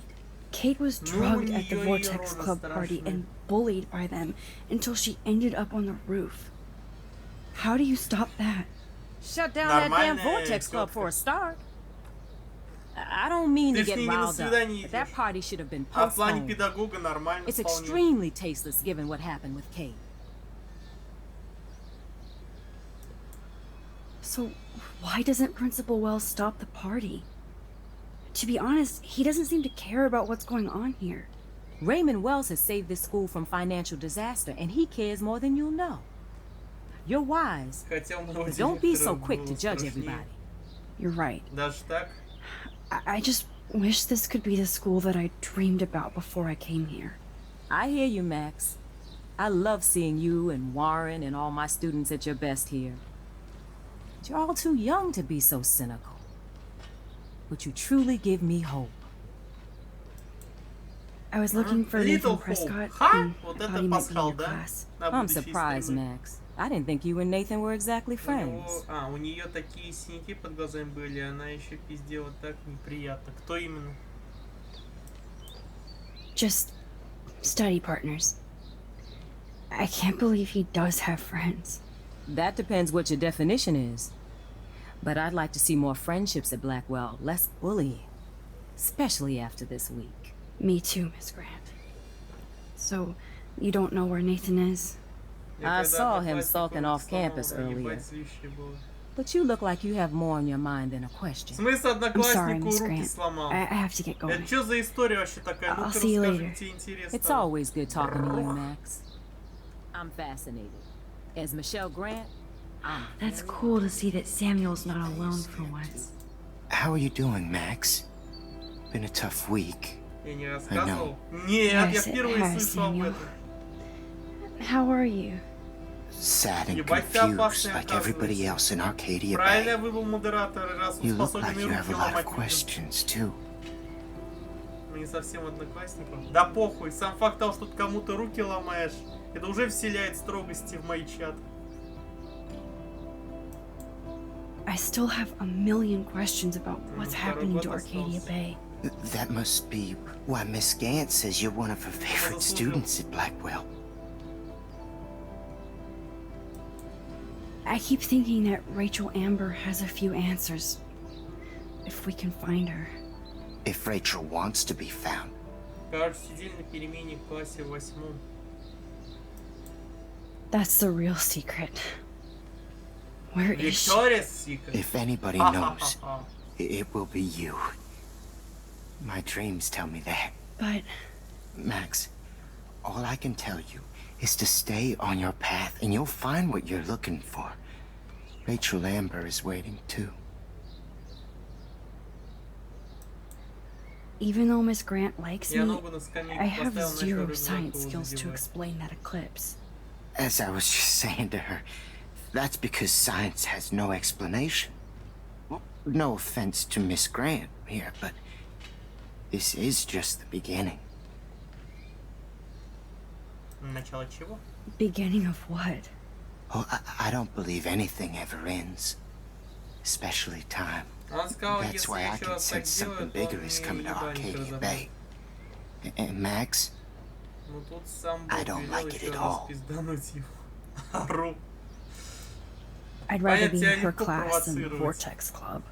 Kate was drugged at the Vortex Club party and bullied by them until she ended up on the roof. How do you stop that? Shut down that damn Vortex Club for a start. I don't mean to get riled up, but that party should have been А в плане postponed. педагога нормально. It's вполне. extremely tasteless given what happened with Kate. So, why doesn't Principal Wells stop the party? To be honest, he doesn't seem to care about what's going on here. Raymond Wells has saved this school from financial disaster, and he cares more than you'll know. You're wise, but don't be so quick to judge everybody. You're right. Даже так? I just wish this could be the school that I dreamed about before I came here. I hear you, Max. I love seeing you and Warren and all my students at your best here. But you're all too young to be so cynical. But you truly give me hope. I was looking for Little Nathan Hope. Prescott. Ха? And Вот I thought это he might be in пасхал, your да? class. На I'm будущей surprised, стриме. Max. I didn't think you and Nathan were exactly У friends. него... у нее такие синяки под глазами были, она еще пиздела так неприятно. Кто именно? Just study partners. I can't believe he does have friends. That depends what your definition is. But I'd like to see more friendships at Blackwell, less bullying. Especially after this week. Me too, Miss Grant. So, you don't know where Nathan is? I saw him sulking off campus earlier. But you look like you have more on your mind than a question. В смысле I'm sorry, однокласснику Miss руки Grant. сломал? I have to get going. Это что за история вообще такая? I'll Ну-ка see you расскажи, later. тебе интересно. It's always good talking to you, Max. I'm fascinated. As Michelle Grant, I'm... That's cool to see that Samuel's not alone for once. How are you doing, Max? Been a tough week. Я не I рассказывал? know. Нет, я Yes, it впервые has, слышу об Samuel. этом. How are you? Sad and Ебать ты confused опасный, like everybody оказывается. else in Arcadia Правильно я Bay. выбрал модератора, раз он You look способен like и you have руки a lot of ломать людям. questions, too. Мы не совсем одноклассников. Да похуй, сам факт того, что ты кому-то руки ломаешь, это уже вселяет строгости в мои чаты. I still have a million questions about what's happening to Arcadia Bay. That must be why Miss Gant says you're one of her favorite students at Blackwell. I keep thinking that Rachel Amber has a few answers. If we can find her. If Rachel wants to be found. Короче, сидели на перемене в классе 8. That's the real secret. Where is she? Victoria's Secret. If anybody knows, it will be you. My dreams tell me that. But... Max, all I can tell you is to stay on your path and you'll find what you're looking for. Rachel Amber is waiting too. Even though Miss Grant likes Я me, ногу на скамейку I have поставил, начал zero рюкзак science skills to задевать. explain that eclipse. As I was just saying to her, that's because science has no explanation. Well, no offense to Miss Grant here, but this is just the beginning. Начало чего? Beginning of what? Oh, I don't believe anything ever ends. Especially time. Он сказал, That's если why I еще can раз так sense something делает, bigger он is мне coming to ебальник Arcadia разобьет. Bay. And Max, Ну тут сам I Бог don't велел like it еще at раз all. пиздануть его. Ору. I'd rather be in тебя her легко class than the провоцировать. Vortex Club.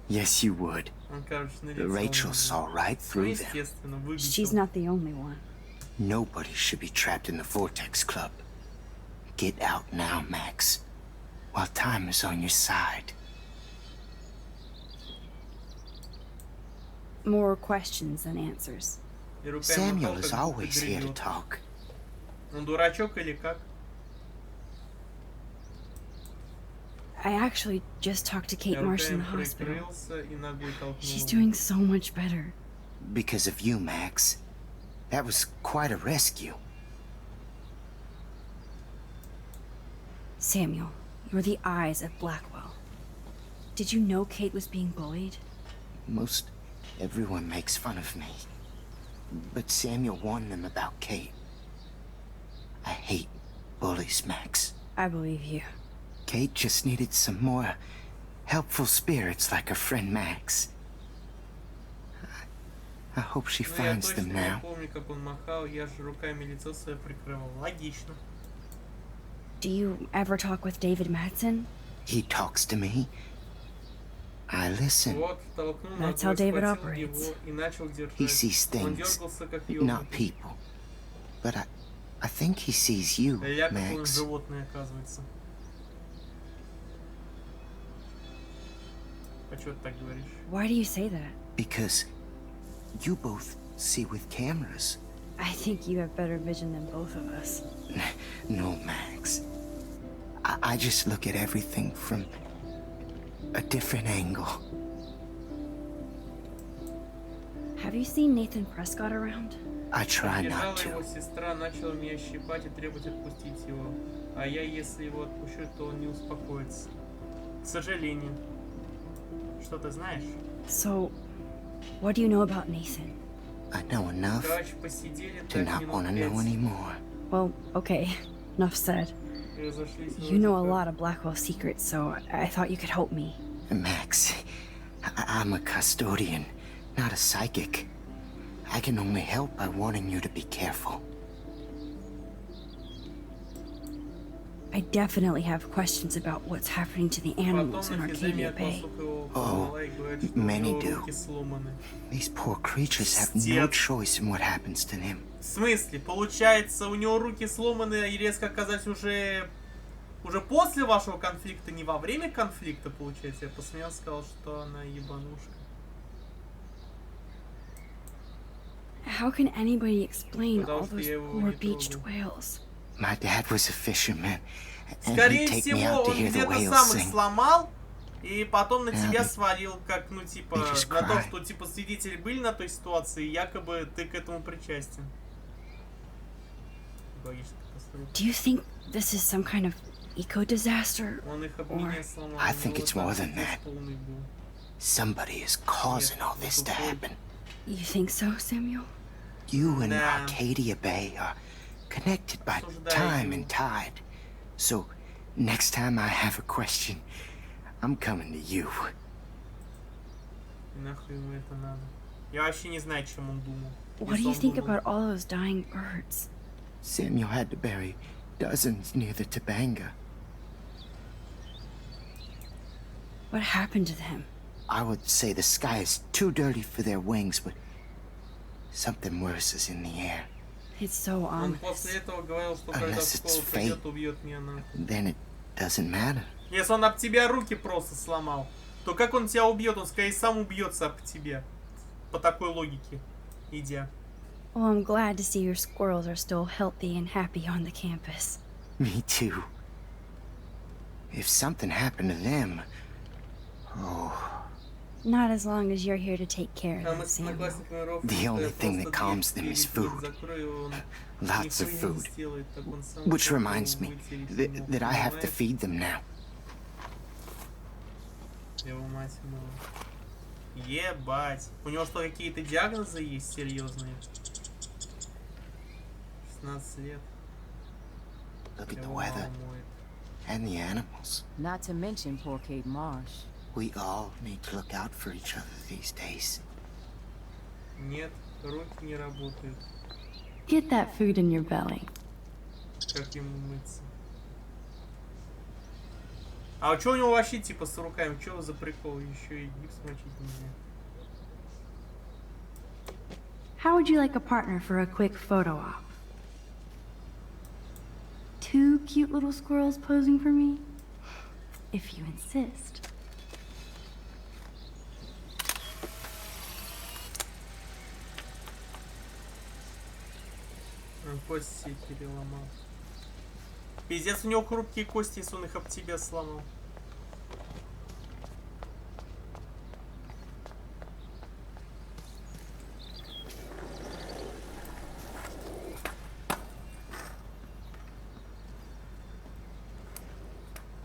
yes, you would. Он, короче, на But лицо Rachel мне. saw right Ну, through them. естественно, выглядел. She's not the only one. Nobody should be trapped in the Vortex Club. Get out now, Max, while time is on your side. More questions than answers. И руками Samuel махал, is как будто always here to гребет. talk. Он дурачок или как? I actually just talked to Kate Я Marsh in the руками hospital. прикрылся и ногой толкнул. She's doing so much better. Because of you, Max. That was quite a rescue. Samuel, you're the eyes of Blackwell. Did you know Kate was being bullied? Most everyone makes fun of me. But Samuel warned them about Kate. I hate bullies, Max. I believe you. Kate just needed some more helpful spirits like her friend Max. I hope she Ну, я finds точно them не now. помню, как он махал, я же руками лицо свое прикрывал. Логично. Do you ever talk with David Madsen? He talks to me. I listen. Вот, толкнул That's ногой, how David схватил operates. его и начал He держать. sees Он things, дергался, как not ёбнутый. people. But I think he sees you, Ля, как он Max. животное, оказывается. А чё ты так говоришь? Why do you say that? Because you both see with cameras. I think you have better vision than both of us. No, Max. I just look at everything from a different angle. Have you seen Nathan Prescott around? I try Подбежала not to. его сестра, начала меня щипать и требовать отпустить его. А я, если его отпущу, то он не успокоится. К сожалению. Что ты знаешь? So, what do you know about Nathan? I know enough Короче, посидели to так not want to минут know 5. anymore. Well, okay. Enough said. И разошлись You know a вроде как. lot of Blackwell secrets, so I thought you could help me. Max, I'm a custodian, not a psychic. I can only help by warning you to be careful. I definitely have questions about what's happening to the animals in Потом Arcadia Нафиза Bay. его Oh, позвала и говорит, что у many него do. руки сломаны. These poor creatures have no Пиздец. choice in what happens to them. В смысле? Получается, у него руки сломаны и резко оказались уже после вашего конфликта, не во время конфликта, получается. Я посмеялся, сказал, что она ебанушка. How can anybody explain all Потому что those я его poor не beached трогал. whales? My dad was a fisherman, and Скорее he'd take me всего, out to он hear the где-то whales сам их sing. сломал, и потом на Yeah, тебя they- свалил, как, ну, типа, they just на то, cry. что, типа, свидетели были на той ситуации, и якобы ты к этому причастен. Логическая катастрофа. Do you think this is some kind of eco-disaster? Он их об меня сломал. I у think него it's там more than пиздец that. полный был. Somebody is causing all this to happen. You think so, Samuel? You and Nah. Arcadia Bay are connected by Осуждаю time его. and tide. So, next time I have a question, I'm coming to you. Нахуй ему это надо? Я вообще не знаю, чем он думал. What do Если you он think думал- about all those dying birds? Samuel had to bury dozens near the Tabanga. What happened to them? I would say the sky is too dirty for their wings, but something worse is in the air. It's so Он ominous. после этого говорил, что когда в Unless it's школу fate. пойдет, убьет меня нахуй. Then it doesn't matter. Если он об тебя руки просто сломал, то как он тебя убьет? Он скорее сам убьется об тебя. По такой логике, идя. Well, I'm glad to see your squirrels are still healthy and happy on the campus. Me too. If something happened to them, oh, Not as long as you're here to take care А of мы them, с Samuel. одноклассниками ровно, The что only я thing просто that calms дверь them is перед ним food. закрою, и он lots of нихуя не food. сделает, так он сам Which себя reminds me вытереть не мог, that I have to понимаешь? feed them now. Его мать мила. Ебать. У него что, какие-то диагнозы есть серьезные? 16 лет. Look at the Его weather мама моет. and the animals. Not to mention poor Kate Marsh. We all need to look out for each other these days. Нет, руки не работают. Get that food in your belly. Как ему мыться? А что у него вообще типа с руками? Что за прикол? Еще и гипс мочить нельзя. How would you like a partner for a quick photo op? 2 cute little squirrels posing for me? If you insist. Он кости себе переломал. Пиздец, у него хрупкие кости, если он их об тебя сломал.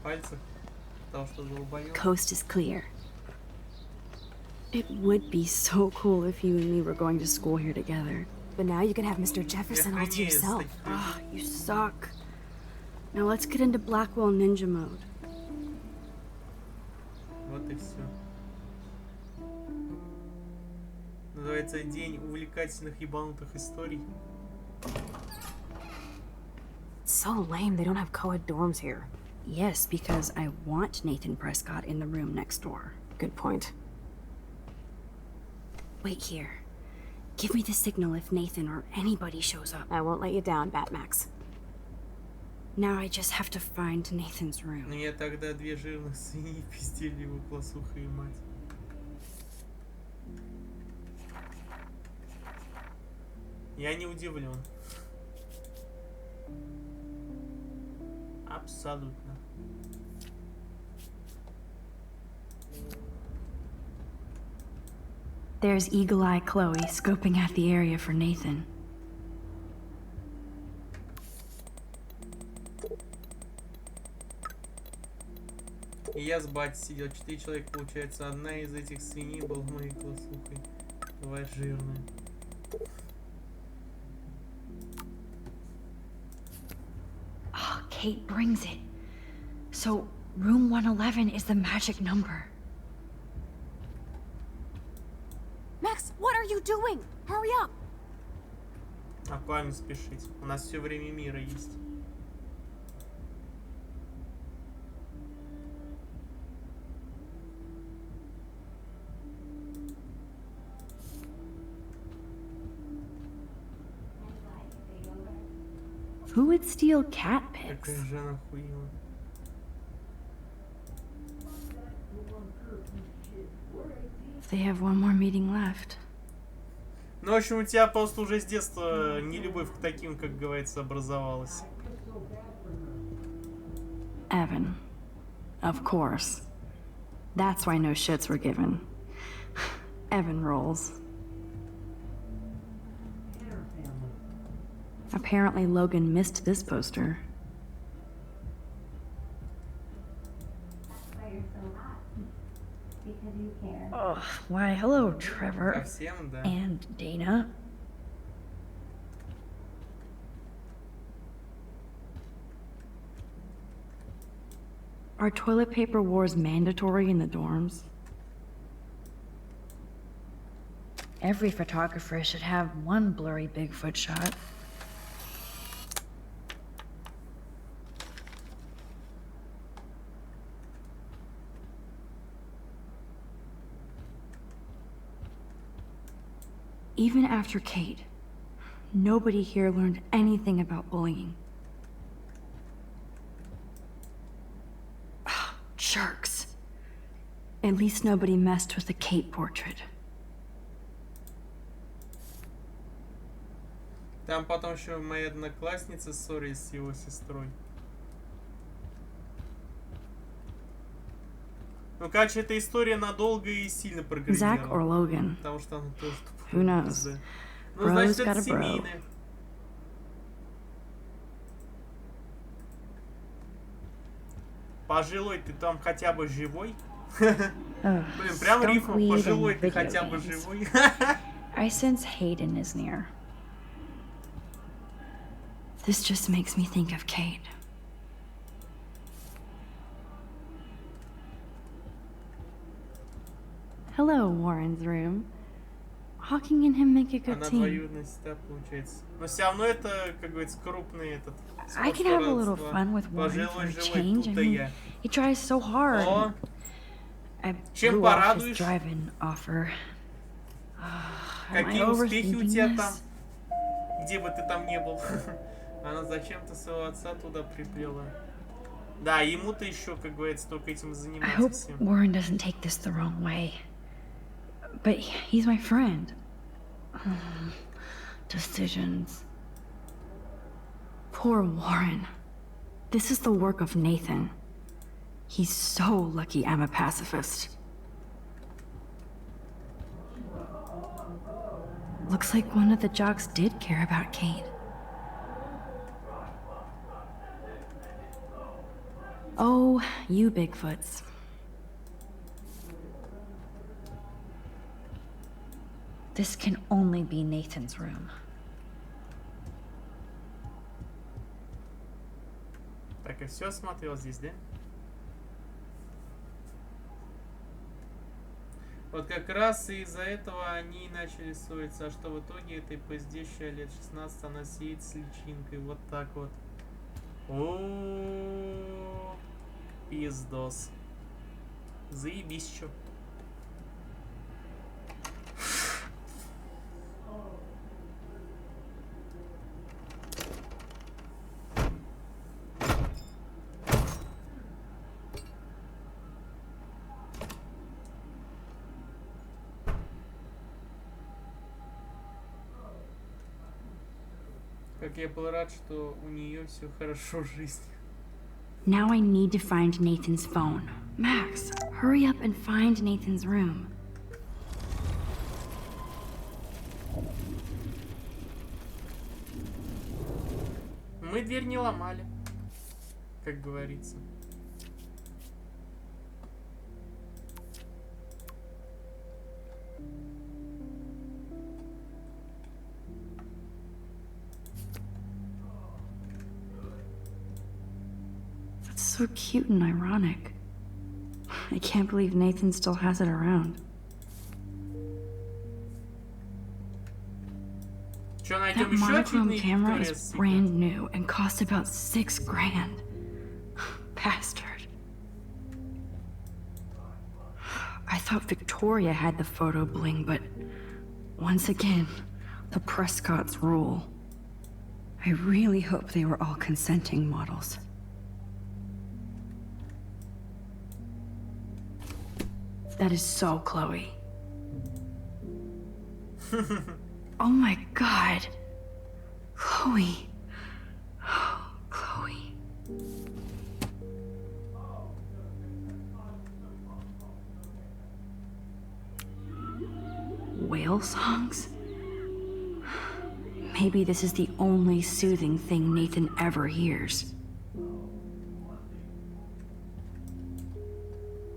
Пальцах. Потому что долбоёб. Coast is clear. It would be so cool if you and me were going to school here together. But now you can have Mr. Jefferson all to yourself. Ah, you suck. Now let's get into Blackwell Ninja mode. Вот и все. Называется День увлекательных ебанутых историй. It's so lame they don't have co-ed dorms here. Yes, because I want Nathan Prescott in the room next door. Good point. Wait here. Give me the signal if Nathan or anybody shows up. I won't let you down, Batmax. Now I just have to find Nathan's room. Ну я тогда две жирных свиньи пиздили его классуха и мать. Я не удивлен. Абсолютно. There's Eagle Eye Chloe scoping out the area for Nathan. И я с батей сидел. 4 человека, получается. Одна из этих свиней была моей классухой. Бывает жирная. Oh, Kate brings it. So, room 111 is the magic number. Max, what are you doing? Hurry up! А куда не спешить? У нас все время мира есть. Who would steal cat pics? Какая жена хуила. They have one more meeting left. Ну, в общем, у тебя просто уже с детства нелюбовь к таким, как говорится, образовалась. Evan. Of course. That's why no shits were given. Evan rolls. Apparently Logan missed this poster. Oh, why hello, Trevor. Совсем, да. And Dana. Are toilet paper wars mandatory in the dorms? Every photographer should have one blurry Bigfoot shot. Even after Kate, nobody here learned anything about bullying. Jerks. At least nobody messed with the Kate portrait. Там потом еще моя одноклассница ссорилась с его сестрой. Ну, короче, эта история надолго и сильно прогрессировала. Zach or Logan? Потому что она тоже Who knows? Да. Ну, Bro's значит, got это a bro. семейное. Пожилой, ты там хотя бы живой? Блин, прям skunk рифма. weed Пожилой, and ты video хотя бы games. живой. I sense Hayden is near. This just makes me think of Kate. Hello, Warren's room. Hawking and him make a good Она team. двоюродная сестра получается. Но все равно это, как говорится, крупный этот. I can have a little сходство fun with Warren for Пожилой, a живой, change. I тут-то mean, я. he tries so hard. О, I чем blew off his порадуешь? drive-in offer. Am I Какие успехи у тебя overthinking там? this? Где бы ты там не был? Она зачем-то своего отца туда приплела. Да, ему-то еще, как говорится, только этим I заниматься hope всем. Warren doesn't take this the wrong way. But he's my friend. Decisions. Poor Warren. This is the work of Nathan. He's so lucky I'm a pacifist. Looks like one of the jocks did care about Kate. Oh, you Bigfoots. This can only be Nathan's room. Так, и все смотрел здесь, да? Вот как раз из-за этого они и начали ссориться, а что в итоге этой поздещей лет 16 она сидит с личинкой, вот так вот. О, пиздос. Заебись, чё. Как я был рад, что у нее все хорошо в жизни. Now I need to find Nathan's phone. Max, hurry up and find Nathan's room. Мы дверь не ломали, как говорится. So cute and ironic. I can't believe Nathan still has it around. That monochrome camera is brand new and cost about $6 grand. Bastard. I thought Victoria had the photo bling, but once again, the Prescotts rule. I really hope they were all consenting models. That is so Chloe. Oh my god. Chloe. Oh, Chloe. Whale songs? Maybe this is the only soothing thing Nathan ever hears.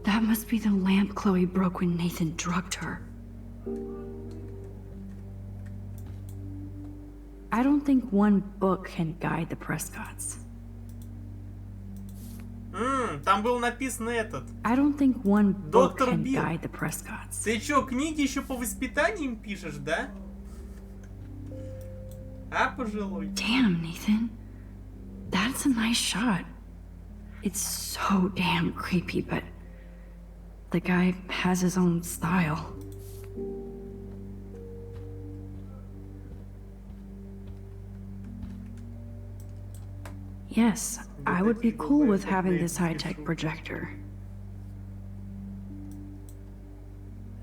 That must be the lamp Chloe broke when Nathan drugged her. I don't think one book can guide the Prescotts. Там был написан этот. I don't think one book Доктор can Билл. guide the Prescotts. Ты чё, книги еще по воспитаниям пишешь, да? А, пожилой? Damn, Nathan. That's a nice shot. It's so damn creepy, but the guy has his own style. Yes, I would be cool with having this high-tech projector.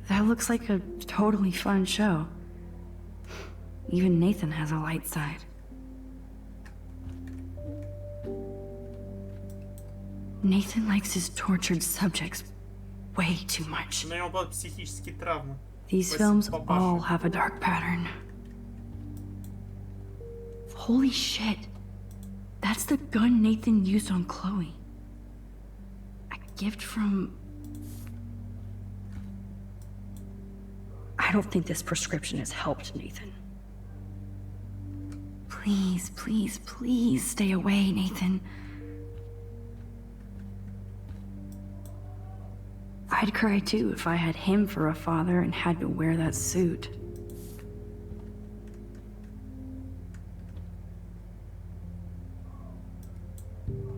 That looks like a totally fun show. Even Nathan has a light side. Nathan likes his tortured subjects way too much. У него будут психические травмы. These films all have a dark pattern. Holy shit. That's the gun Nathan used on Chloe. A gift from... I don't think this prescription has helped Nathan. Please, please, please stay away, Nathan. I'd cry too if I had him for a father and had to wear that suit.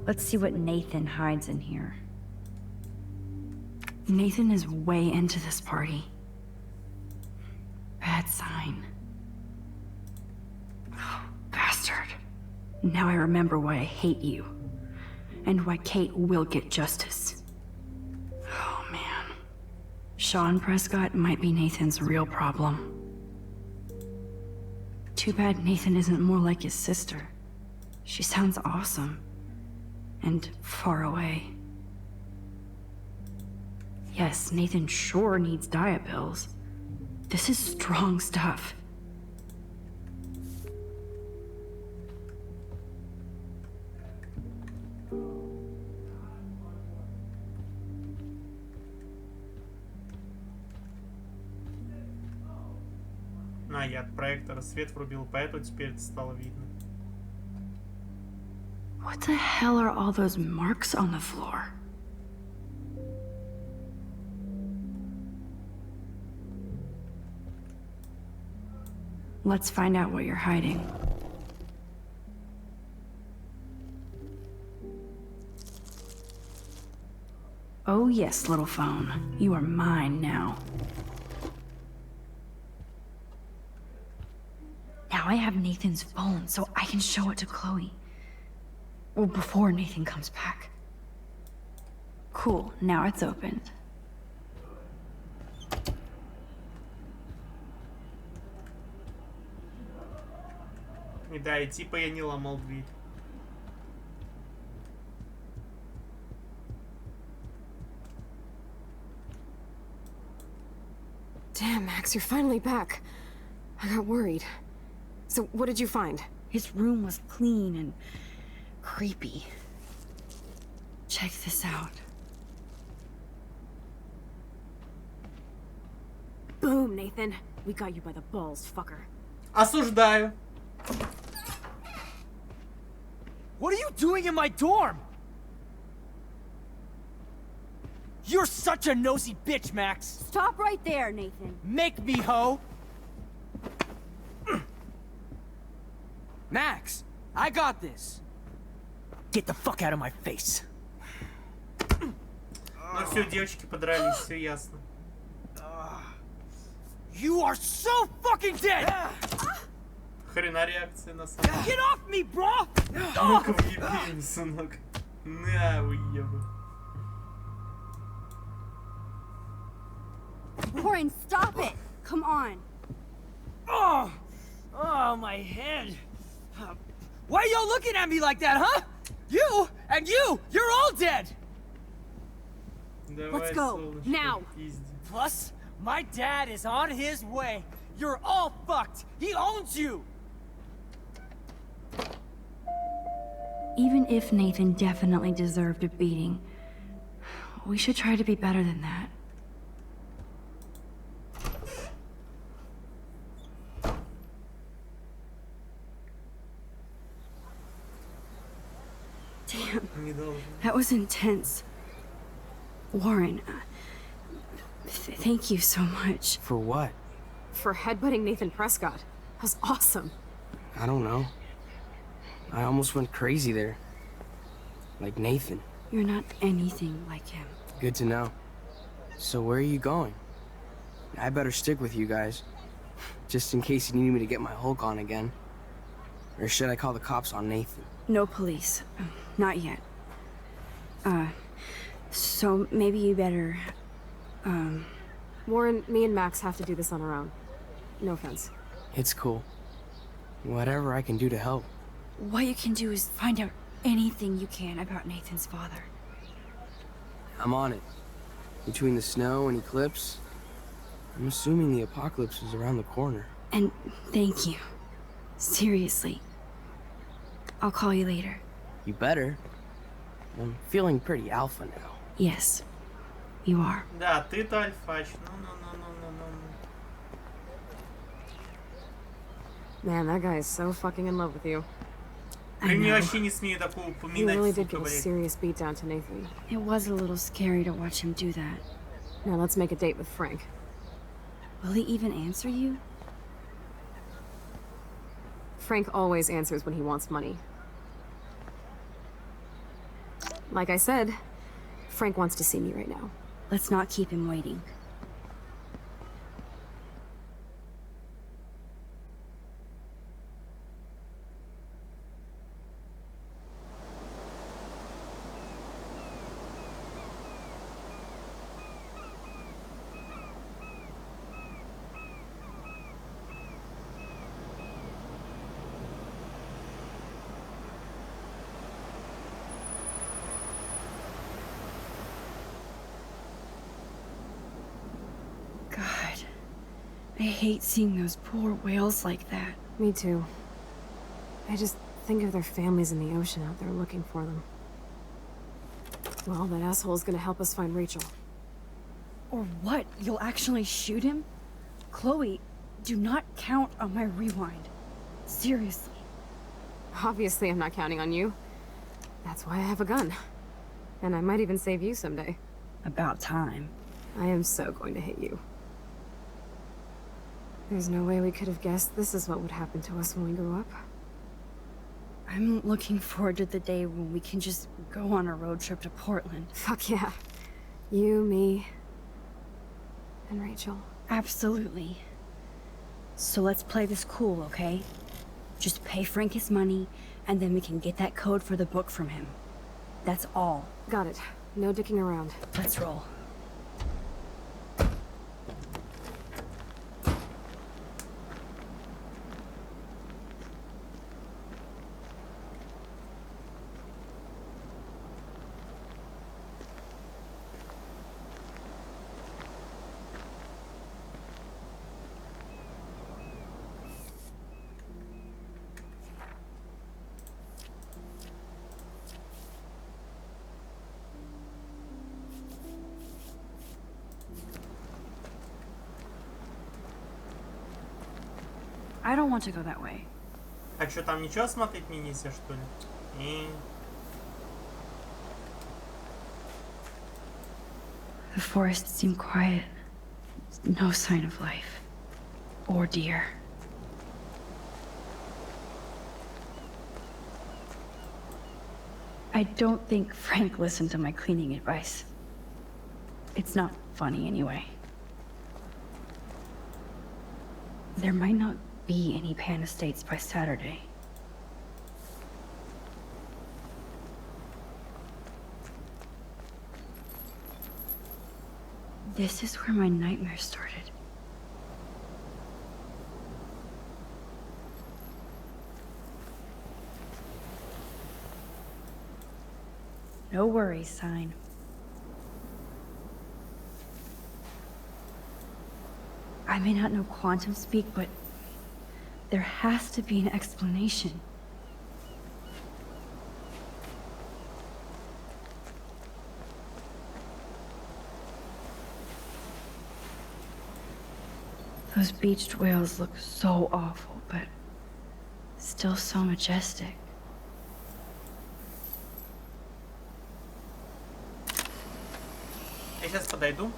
Let's see what Nathan hides in here. Nathan is way into this party. Bad sign. Oh, bastard. Now I remember why I hate you. And why Kate will get justice. Oh, man. Sean Prescott might be Nathan's real problem. Too bad Nathan isn't more like his sister. She sounds awesome. And far away. Yes, Nathan sure needs diet pills. This is strong stuff. Я от проектора свет врубил, поэтому теперь это стало видно. What the hell are all those marks on the floor? Let's find out what you're hiding. Oh yes, little phone. You are mine now. Now I have Nathan's phone, so I can show it to Chloe. Well, before Nathan comes back. Cool, now it's opened. И да, и типа я не ломал дверь. Damn, Max, you're finally back. I got worried. So, what did you find? His room was clean and creepy. Check this out. Boom, Nathan. We got you by the balls, fucker. Осуждаю. What are you doing in my dorm? You're such a nosy bitch, Max. Stop right there, Nathan. Make me, ho. Max, I got this. Get the fuck out of my face. Ну все, девочки подрались, все ясно. You are so fucking dead. Хрена реакция на самом деле. Get off me, bro. Ну-ка въеби, сынок. На, уебы. Warren, stop it. Come on. Oh, my head. Why are y'all looking at me like that, huh? You and you're all dead. Давай, go, солнышко, now. пизди. Plus, my dad is on his way. You're all fucked. He owns you. Even if Nathan definitely deserved a beating, we should try to be better than that. Damn, that was intense. Warren, thank you so much. For what? For headbutting Nathan Prescott. That was awesome. I don't know. I almost went crazy there. Like Nathan. You're not anything like him. Good to know. So where are you going? I better stick with you guys. Just in case you need me to get my Hulk on again. Or should I call the cops on Nathan? No police. Not yet. So maybe you better, Warren, me and Max have to do this on our own. No offense. It's cool. Whatever I can do to help. What you can do is find out anything you can about Nathan's father. I'm on it. Between the snow and eclipse, I'm assuming the apocalypse is around the corner. And thank you. Seriously. I'll call you later. You better. I'm feeling pretty alpha now. Yes, you are. Да, ты-то альфач. Ну. Man, that guy is so fucking in love with you. Ты мне вообще не смей такого He упоминать, really did сука, give a блядь. serious beatdown to Nathan. It was a little scary to watch him do that. Now let's make a date with Frank. Will he even answer you? Frank always answers when he wants money. Like I said, Frank wants to see me right now. Let's not keep him waiting. God, I hate seeing those poor whales like that. Me too. I just think of their families in the ocean out there looking for them. Well, that asshole's gonna help us find Rachel. Or what? You'll actually shoot him? Chloe, do not count on my rewind. Seriously. Obviously, I'm not counting on you. That's why I have a gun. And I might even save you someday. About time. I am so going to hit you. There's no way we could have guessed this is what would happen to us when we grew up. I'm looking forward to the day when we can just go on a road trip to Portland. Fuck yeah. You, me, and Rachel. Absolutely. So let's play this cool, okay? Just pay Frank his money, and then we can get that code for the book from him. That's all. Got it. No dicking around. Let's roll. I don't want to go that way. А что, там ничего смотреть мне нельзя, что ли? The forest seemed quiet. No sign of life. Or deer. I don't think Frank listened to my cleaning advice. It's not funny anyway. There might not be any Pan Estates by Saturday. This is where my nightmare started. No worries sign. I may not know quantum speak, but there has to be an explanation. Those beached whales look so awful, but still so majestic. Я сейчас подойду.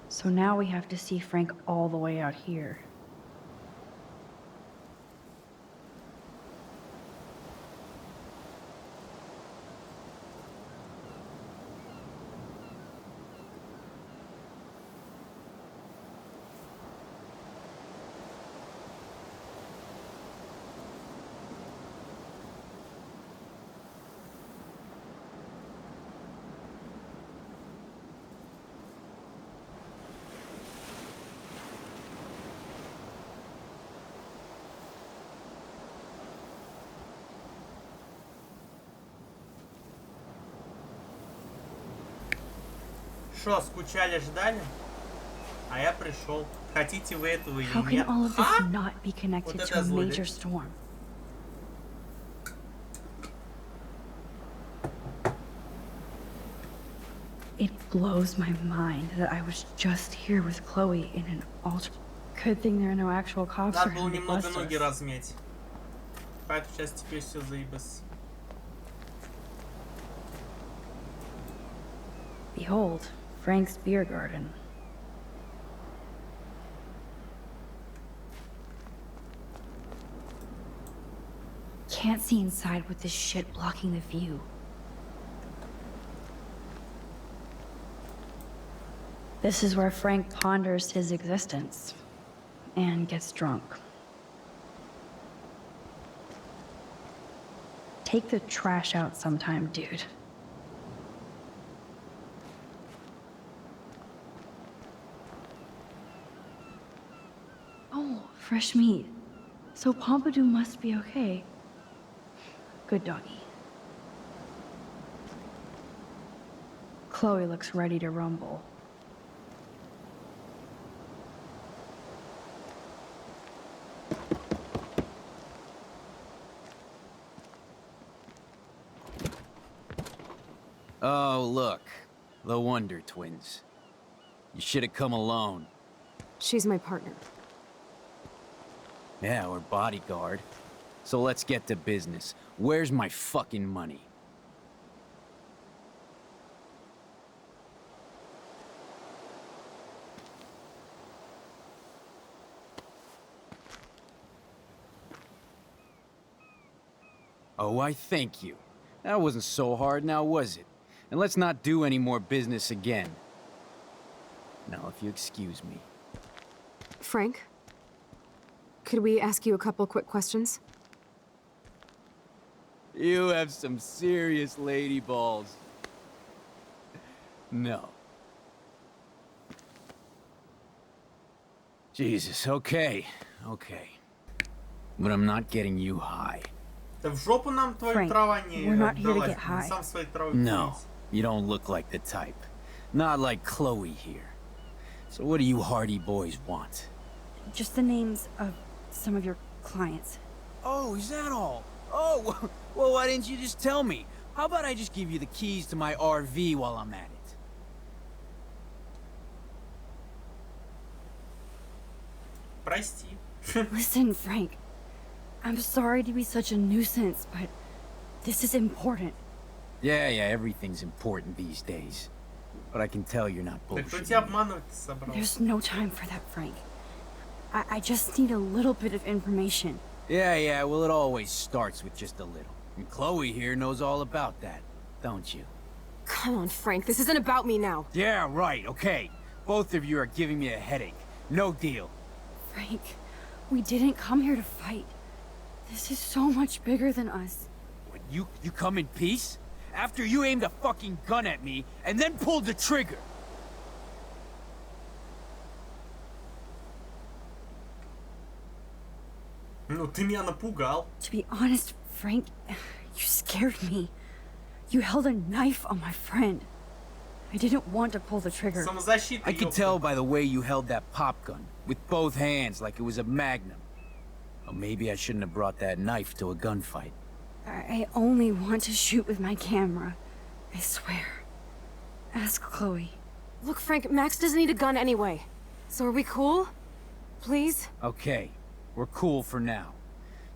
So now we have to see Frank all the way out here. Шо, скучали, ждали? А я пришел. Хотите вы этого или How can нет? all of this not be connected Вот to это a злой, major да? storm? It blows my mind that I was just here with Chloe in an alter. Good thing there are no actual cops Надо было around to немного bust ноги us. размять. Поэтому сейчас теперь все заебось. Behold, Frank's beer garden. Can't see inside with this shit blocking the view. This is where Frank ponders his existence and gets drunk. Take the trash out sometime, dude. Oh, fresh meat. So Pompidou must be okay. Good doggy. Chloe looks ready to rumble. Oh, look. The Wonder Twins. You should have come alone. She's my partner. Yeah, or bodyguard. So let's get to business. Where's my fucking money? Oh, I thank you. That wasn't so hard now, was it? And let's not do any more business again. Now, if you excuse me. Frank? Could we ask you a couple quick questions? You have some serious lady balls. No. Jesus, okay. But I'm not getting you high. Да в жопу нам твою Frank, трава не we're not here to отдалась, get high. сам своей травой No, курить. you don't look like the type. Not like Chloe here. So what do you hardy boys want? Just the names of some of your clients. Oh, is that all? Oh, well, why didn't you just tell me? How about I just give you the keys to my RV while I'm at it? Прости. Listen, Frank. I'm sorry to be such a nuisance, but this is important. Yeah, everything's important these days. But I can tell you're not Да кто bullshitting. тебя обманывать собрался? There's no time for that, Frank. I just need a little bit of information. Yeah, well, it always starts with just a little. And Chloe here knows all about that, don't you? Come on, Frank. This isn't about me now. Yeah, right, okay. Both of you are giving me a headache. No deal. Frank, we didn't come here to fight. This is so much bigger than us. What, you come in peace? After you aimed a fucking gun at me, and then pulled the trigger! Ну, ты меня напугал. To be honest, Frank, you scared me. You held a knife on my friend. I didn't want to pull the trigger. Самозащита, I could ёпта. tell by the way you held that pop gun, with both hands like it was a magnum. Well, maybe I shouldn't have brought that knife to a gunfight. I only want to shoot with my camera. I swear. Ask Chloe. Look, Frank, Max doesn't need a gun anyway. So are we cool? Please? Okay, we're cool for now.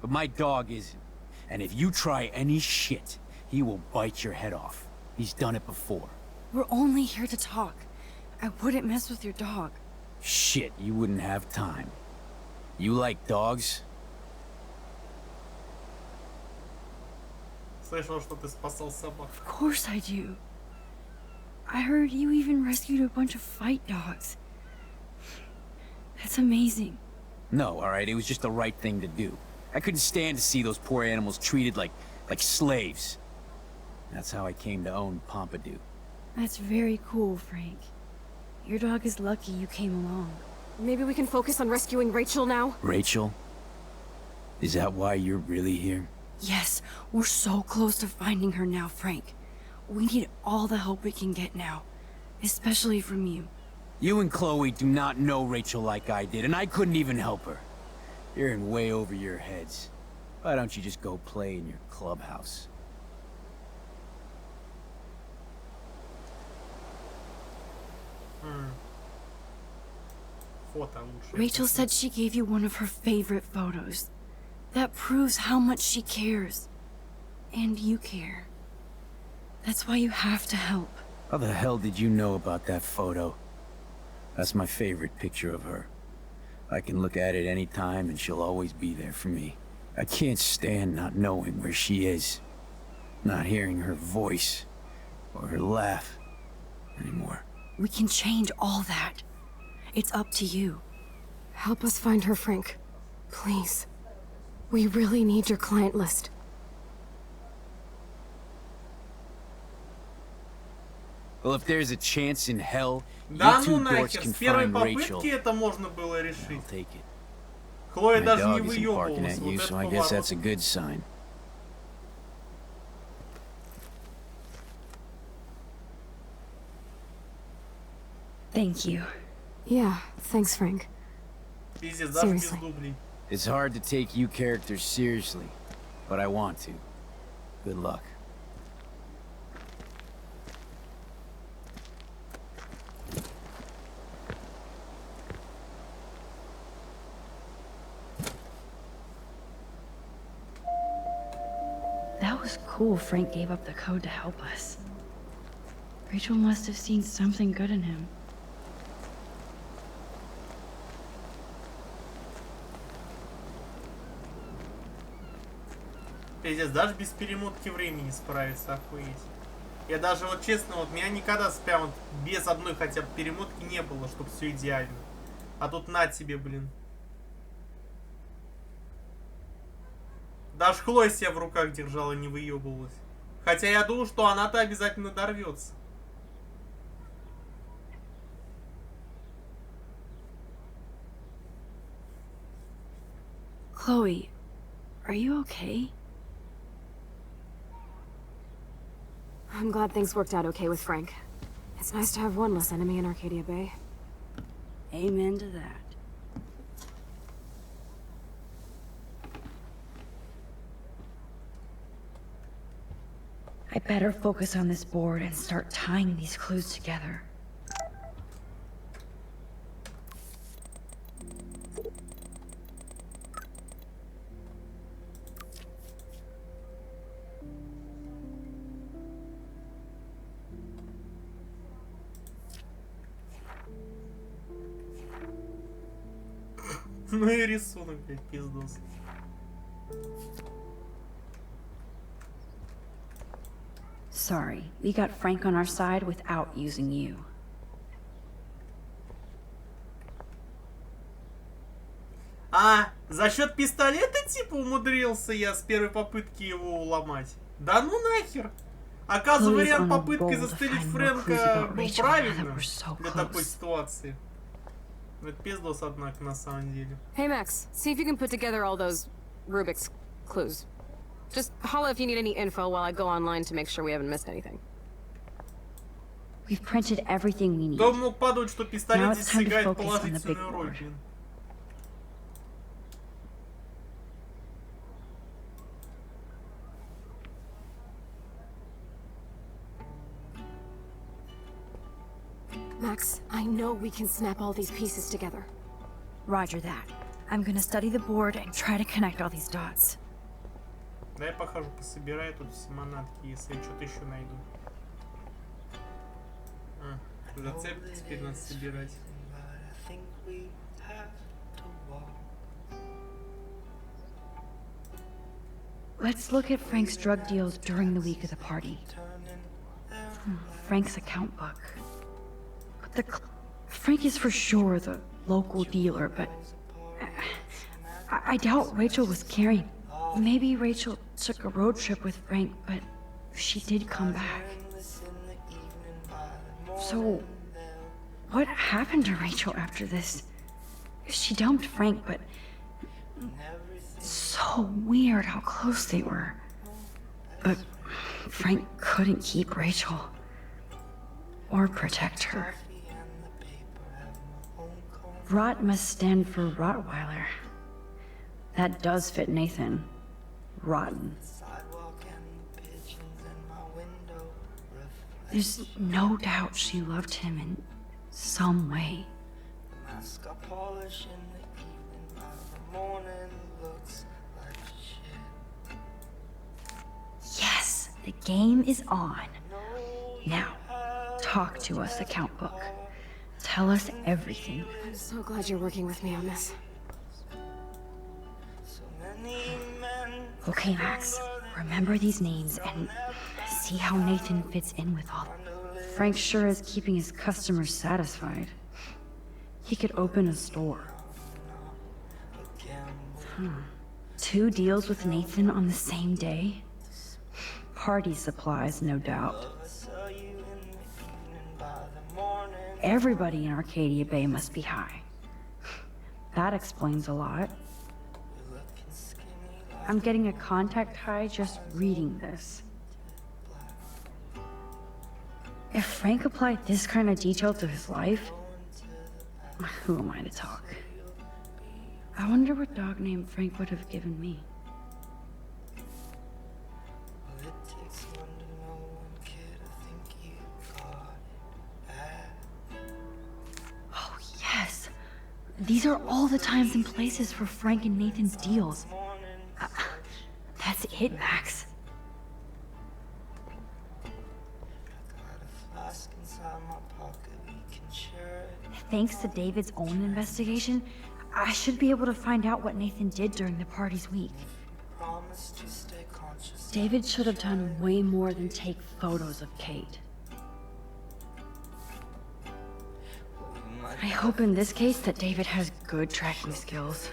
But my dog isn't. And if you try any shit, he will bite your head off. He's done it before. We're only here to talk. I wouldn't mess with your dog. Shit, you wouldn't have time. You like dogs? Слышал, что ты спасал собак. Of course I do. I heard you even rescued a bunch of fight dogs. That's amazing. No, alright, it was just the right thing to do. I couldn't stand to see those poor animals treated like slaves. That's how I came to own Pompidou. That's very cool, Frank. Your dog is lucky you came along. Maybe we can focus on rescuing Rachel now? Rachel? Is that why you're really here? Yes, we're so close to finding her now, Frank. We need all the help we can get now. Especially from you. You and Chloe do not know Rachel like I did, and I couldn't even help her. You're in way over your heads. Why don't you just go play in your clubhouse? Фото лучше. Rachel said she gave you one of her favorite photos. That proves how much she cares. And you care. That's why you have to help. How the hell did you know about that photo? That's my favorite picture of her. I can look at it any time and she'll always be there for me. I can't stand not knowing where she is. Not hearing her voice or her laugh anymore. We can change all that. It's up to you. Help us find her, Frank. Please. We really need your client list. Well, if there's a chance in hell, Да you ну two dorks нахер, can с первой find Rachel. попытки это можно было I'll решить. take it. Хлоя My даже не dog isn't barking выебывалась. at Вот you, это so I guess поворот. that's a good sign. Thank you. Yeah, thanks, Frank. Пиздец, даже без Seriously. дублей. It's hard to take you characters seriously, but I want to. Good luck. was cool Frank gave up the code to help us. Rachel must have seen something good in him. Пиздец, даже без перемотки времени справиться, охуеть. Я даже вот честно, вот меня никогда прям вот без одной хотя бы перемотки не было, чтобы все идеально. А тут на тебе, блин. Даже Хлоя себя в руках держала, не выебывалась. Хотя я думал, что она-то обязательно дорвется. Chloe, are you okay? I'm glad things worked out okay with Frank. It's nice to have one less enemy in Arcadia Bay. Amen to that. I better focus on this board and start tying these clues together. Ну и рисунок, блядь, пиздос. Sorry, we got Frank on our side without using you. А, за счет пистолета типа умудрился я с первой попытки его уломать? Да ну нахер! Оказывается, вариант попыткой застрелить Фрэнка был правильным для такой ситуации. Это пиздос, однако, на самом деле. Hey Max, see if you can put together all those Rubik's clues. Just holla if you need any info while I go online to make sure we haven't missed anything. We've printed everything we need. Кто мог подумать, что пистолет Now здесь it's time to сыграет focus on the big положительную роль, board. блин. Max, I know we can snap all these pieces together. Roger that. I'm gonna study the board and try to connect all these dots. Да я похожу, пособираю тут все манатки, если я что-то еще найду. А, зацепки теперь надо собирать. Let's look at Frank's drug deals during the week of the party. Frank's account book. But Frank is for sure the local dealer, but I doubt Rachel was carrying. Maybe Rachel took a road trip with Frank, but she did come back. So, what happened to Rachel after this? She dumped Frank, but so weird how close they were. But Frank couldn't keep Rachel or protect her. Rot must stand for Rottweiler. That does fit Nathan. Rotten. There's no doubt she loved him in some way. Yes, the game is on. Now, talk to us, account book. Tell us everything. I'm so glad you're working with me on this. Okay, Max. Remember these names and see how Nathan fits in with all. Frank sure is keeping his customers satisfied. He could open a store. 2 deals with Nathan on the same day? Party supplies, no doubt. Everybody in Arcadia Bay must be high. That explains a lot. I'm getting a contact high just reading this. If Frank applied this kind of detail to his life, who am I to talk? I wonder what dog name Frank would have given me. Oh, yes. These are all the times and places for Frank and Nathan's deals. That's it, Max. thanks to David's own investigation, I should be able to find out what Nathan did during the party's week. David should have done way more than take photos of Kate. I hope in this case that David has good tracking skills.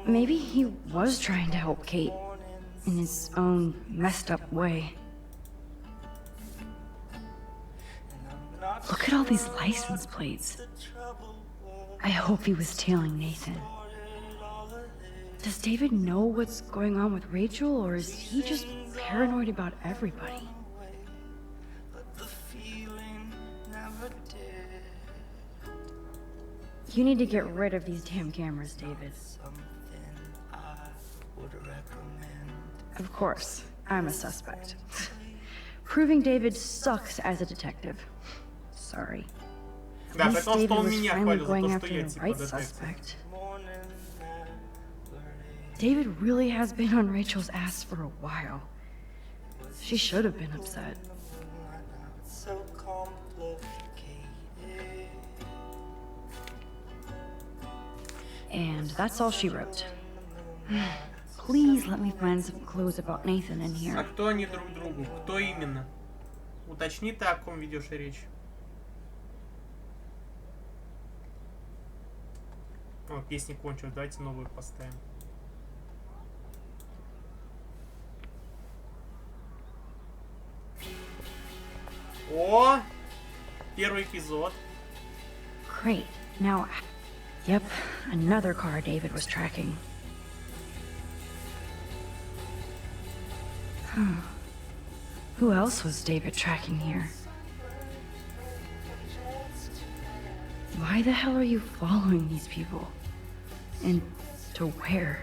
Maybe he was trying to help Kate in his own messed up way. Look at all these license plates. I hope he was tailing Nathan. Does David know what's going on with Rachel, or is he just paranoid about everybody? You need to get rid of these damn cameras, David. Of course, I'm a suspect. Proving David sucks as a detective. Sorry. Да, At least потому что David он was меня finally хвалил за going то, что after я the типа right детектив. suspect. David really has been on Rachel's ass for a while. She should have been upset. And that's all she wrote. Please let me find some clues about Nathan in А here. кто они друг другу? Кто именно? Уточни ты, о ком ведешь речь. О, песни кончилась. Давайте новую поставим. О! Первый эпизод. Great. Now, yep, another car David was tracking. Who else was David tracking here? Why the hell are you following these people? And to where?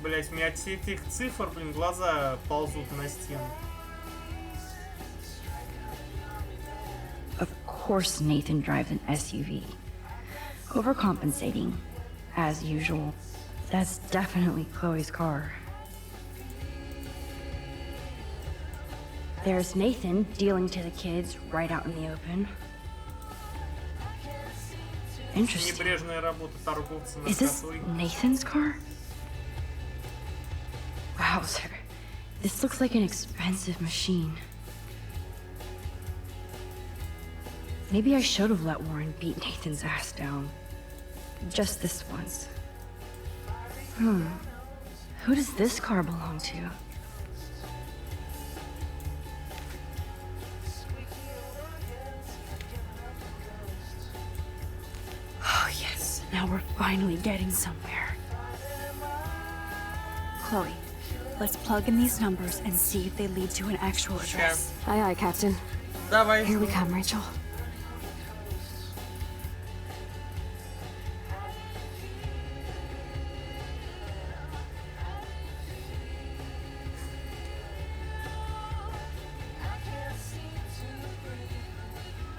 Блять, у меня от всех этих цифр, блин, глаза ползут на стену. Of course Nathan drives an SUV. Overcompensating, as usual. That's definitely Chloe's car. There's Nathan dealing to the kids right out in the open. Interesting. Небрежная работа торговца Is this наркотой. Nathan's car? Wowzer. This looks like an expensive machine. Maybe I should have let Warren beat Nathan's ass down. Just this once. Who does this car belong to? Oh yes, now we're finally getting somewhere. Chloe, let's plug in these numbers and see if they lead to an actual address. Aye, aye, Captain. Давай. Here we come, Rachel.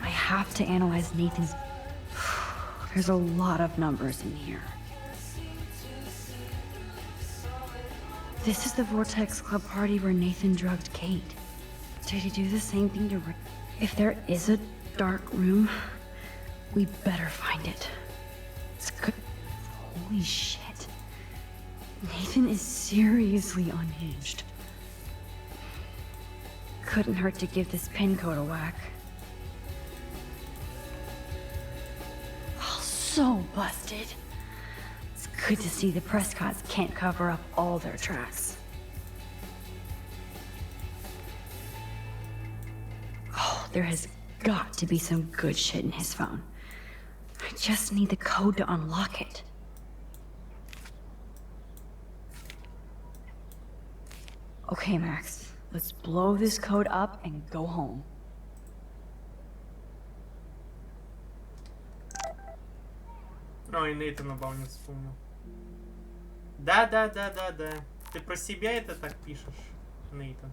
I have to analyze Nathan's... There's a lot of numbers in here. This is the Vortex Club party where Nathan drugged Kate. Did he do the same thing to... If there is a dark room, we better find it. It's good... Holy shit. Nathan is seriously unhinged. Couldn't hurt to give this pin code a whack. Oh, so busted. It's good to see the Prescotts can't cover up all their tracks. Oh, there has got to be some good shit in his phone. I just need the code to unlock it. Okay, Max. Let's blow this code up and go home. Ой, Нейтан обо мне вспомнил. Да. Ты про себя это так пишешь, Нейтан?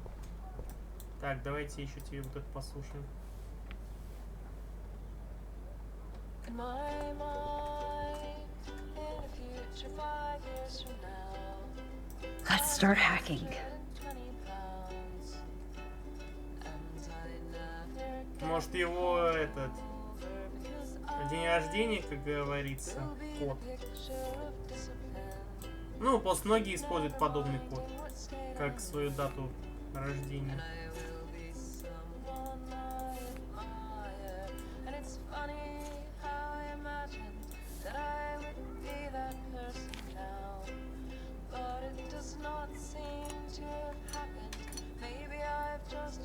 Так, давайте еще тебе вот это послушаем. In my mind, in a future 5 years from now, Let's start hacking. Может, его этот день рождения, как говорится, код. Ну, просто многие используют подобный код, как свою дату рождения.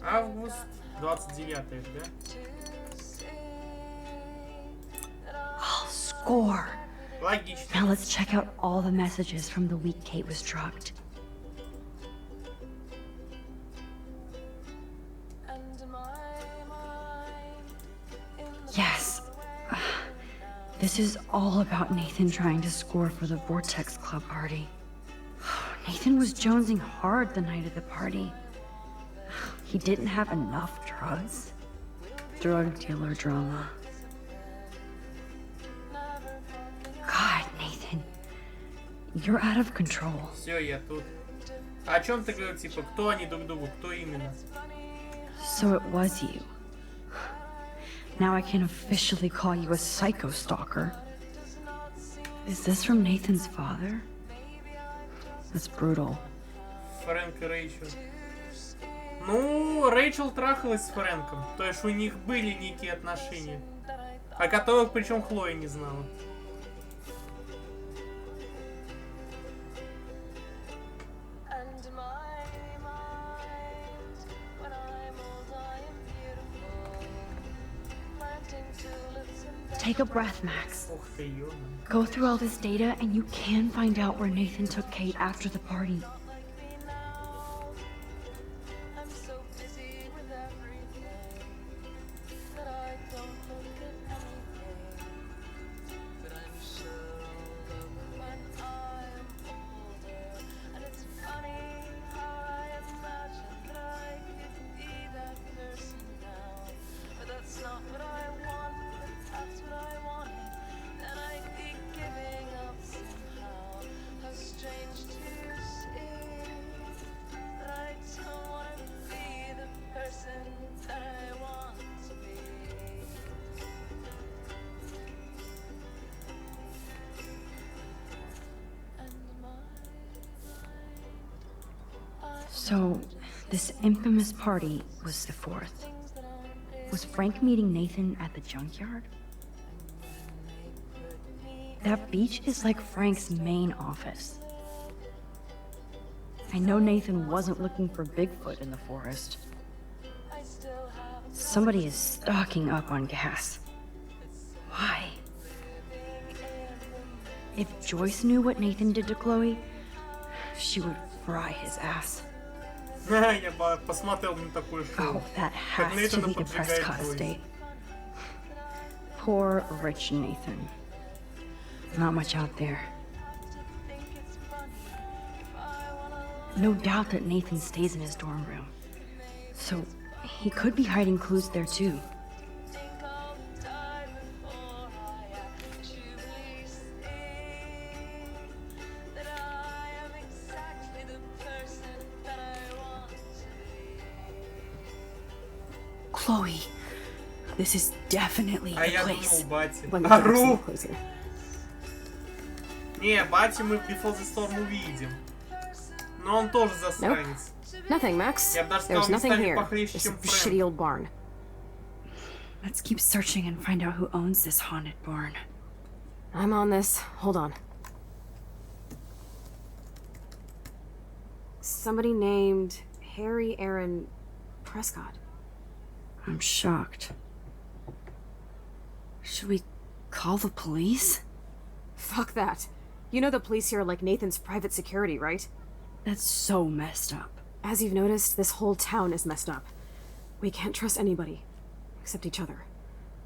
Август 29, да? Oh, score. Логично. Now let's check out all the messages from the week Kate was drugged. Yes. This is all about Nathan trying to score for the Vortex Club party. Nathan was jonesing hard the night of the party. He didn't have enough drugs. Drug dealer drama. God, Nathan. You're out of control. Все, я тут. О чем ты говорил, типа, кто они друг другу, кто именно? So it was you. Now I can officially call you a psycho stalker. Is this from Nathan's father? That's brutal. Фрэнк и Рэйчел. Ну, Рэйчел трахалась с Фрэнком. То есть у них были некие отношения. О которых, причем, Хлоя не знала. Take a breath, Max. Go through all this data and you can find out where Nathan took Kate after the party. So, this infamous party was the 4th. Was Frank meeting Nathan at the junkyard? That beach is like Frank's main office. I know Nathan wasn't looking for Bigfoot in the forest. Somebody is stocking up on gas. Why? If Joyce knew what Nathan did to Chloe, she would fry his ass. Я посмотрел на такое шоу. Oh, that has to be the Prescott estate. Poor rich Nathan. Not much out there. No doubt that Nathan stays in his dorm room. So he could be hiding clues there too. Chloe, this is definitely the place. Let me Ару! Не, Бати мы в Before the Storm увидим. Но он тоже засранец. Nothing, Max. Я бы даже There's сказал, nothing местами here. похлеще, This чем shitty Фрэнк. old barn. Let's keep searching and find out who owns this haunted barn. I'm on this. Hold on. Somebody named Harry Aaron Prescott. I'm shocked. Should we call the police? Fuck that. You know the police here are like Nathan's private security, right? That's so messed up. As you've noticed, this whole town is messed up. We can't trust anybody. Except each other.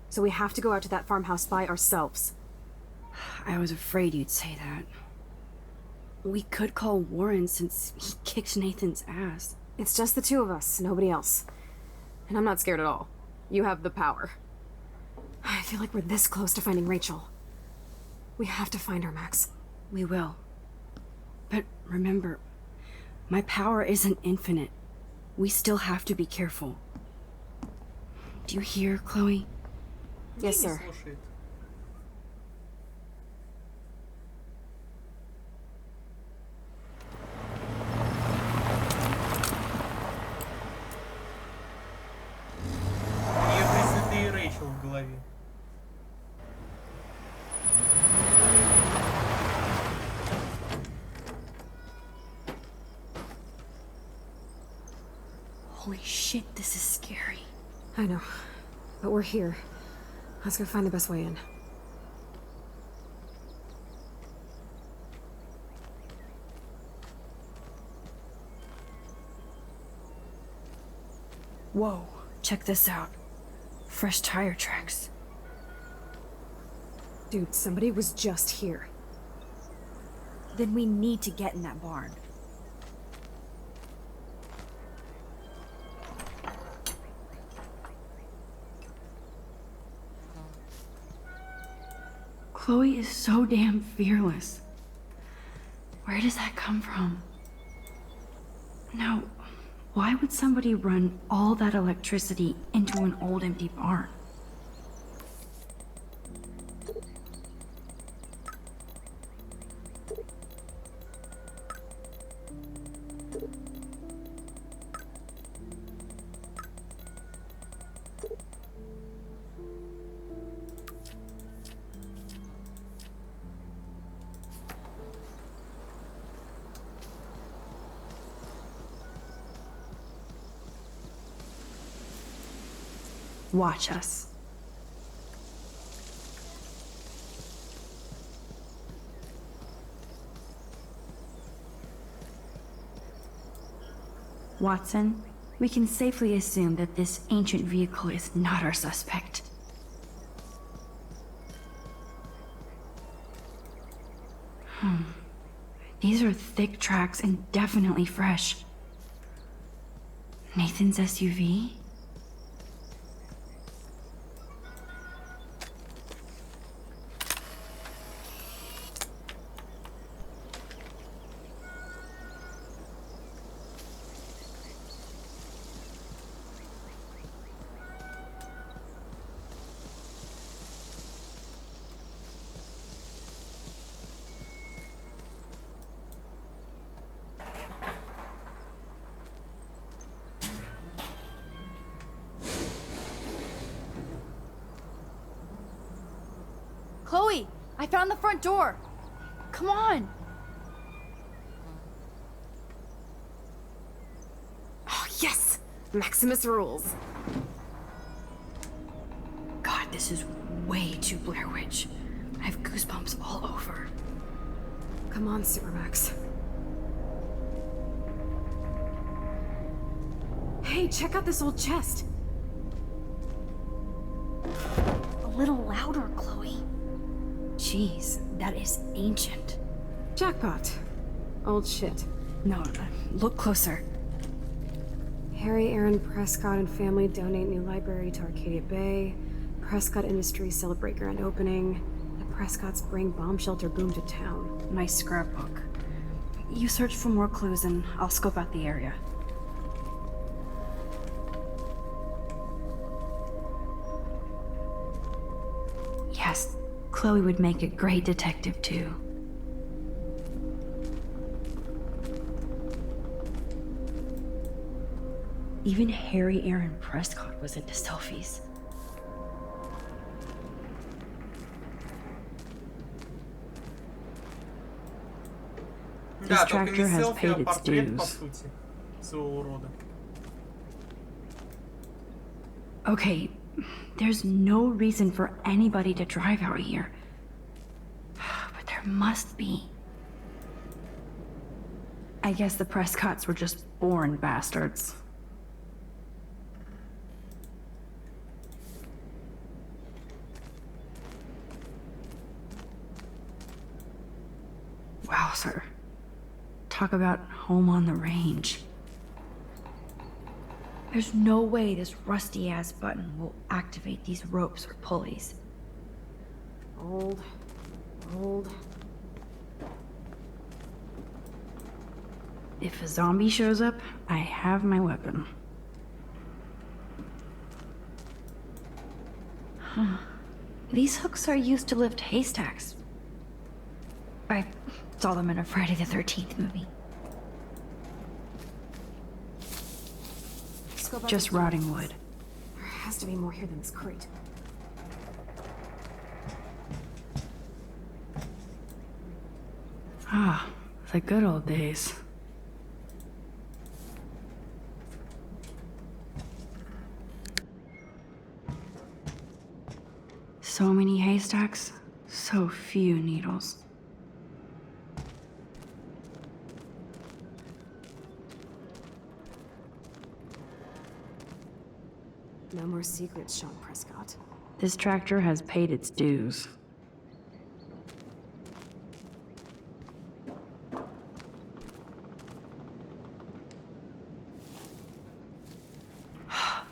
So we have to go out to that farmhouse by ourselves. I was afraid you'd say that. We could call Warren since he kicked Nathan's ass. It's just the two of us, nobody else. And I'm not scared at all. You have the power. I feel like we're this close to finding Rachel. We have to find her, Max. We will. But remember, My power isn't infinite. We still have to be careful. Do you hear, Chloe? Yes, sir. Ей Рэйчел в голове. Holy shit, this is scary. I know, but we're here. Let's go find the best way in. Whoa, check this out. Fresh tire tracks. Dude, somebody was just here. Then we need to get in that barn. Chloe is so damn fearless. Where does that come from? Now, why would somebody run all that electricity into an old empty barn? Watch us. Watson, we can safely assume that this ancient vehicle is not our suspect. These are thick tracks and definitely fresh. Nathan's SUV? Chloe, I found the front door. Come on. Oh, yes! Maximus rules. God, this is way too Blair Witch. I have goosebumps all over. Come on, Supermax. Hey, check out this old chest. A little louder, Chloe. Jeez, that is ancient. Jackpot. Old shit. No, look closer. Harry Aaron Prescott and family donate new library to Arcadia Bay. Prescott Industries celebrate grand opening. The Prescotts bring bomb shelter boom to town. Nice scrapbook. You search for more clues and I'll scope out the area. Yes, Chloe would make a great detective too. Even Harry Aaron Prescott was into selfies. This tractor has paid its dues. Okay, there's no reason for anybody to drive out here. But there must be. I guess the Prescotts were just born bastards. Wow, sir. Talk about home on the range. There's no way this rusty-ass button will activate these ropes or pulleys. Old. If a zombie shows up, I have my weapon. Huh. These hooks are used to lift haystacks. I saw them in a Friday the 13th movie. Just rotting wood. There has to be more here than this crate. Ah, the good old days. So many haystacks, so few needles. No more secrets, Sean Prescott. This tractor has paid its dues.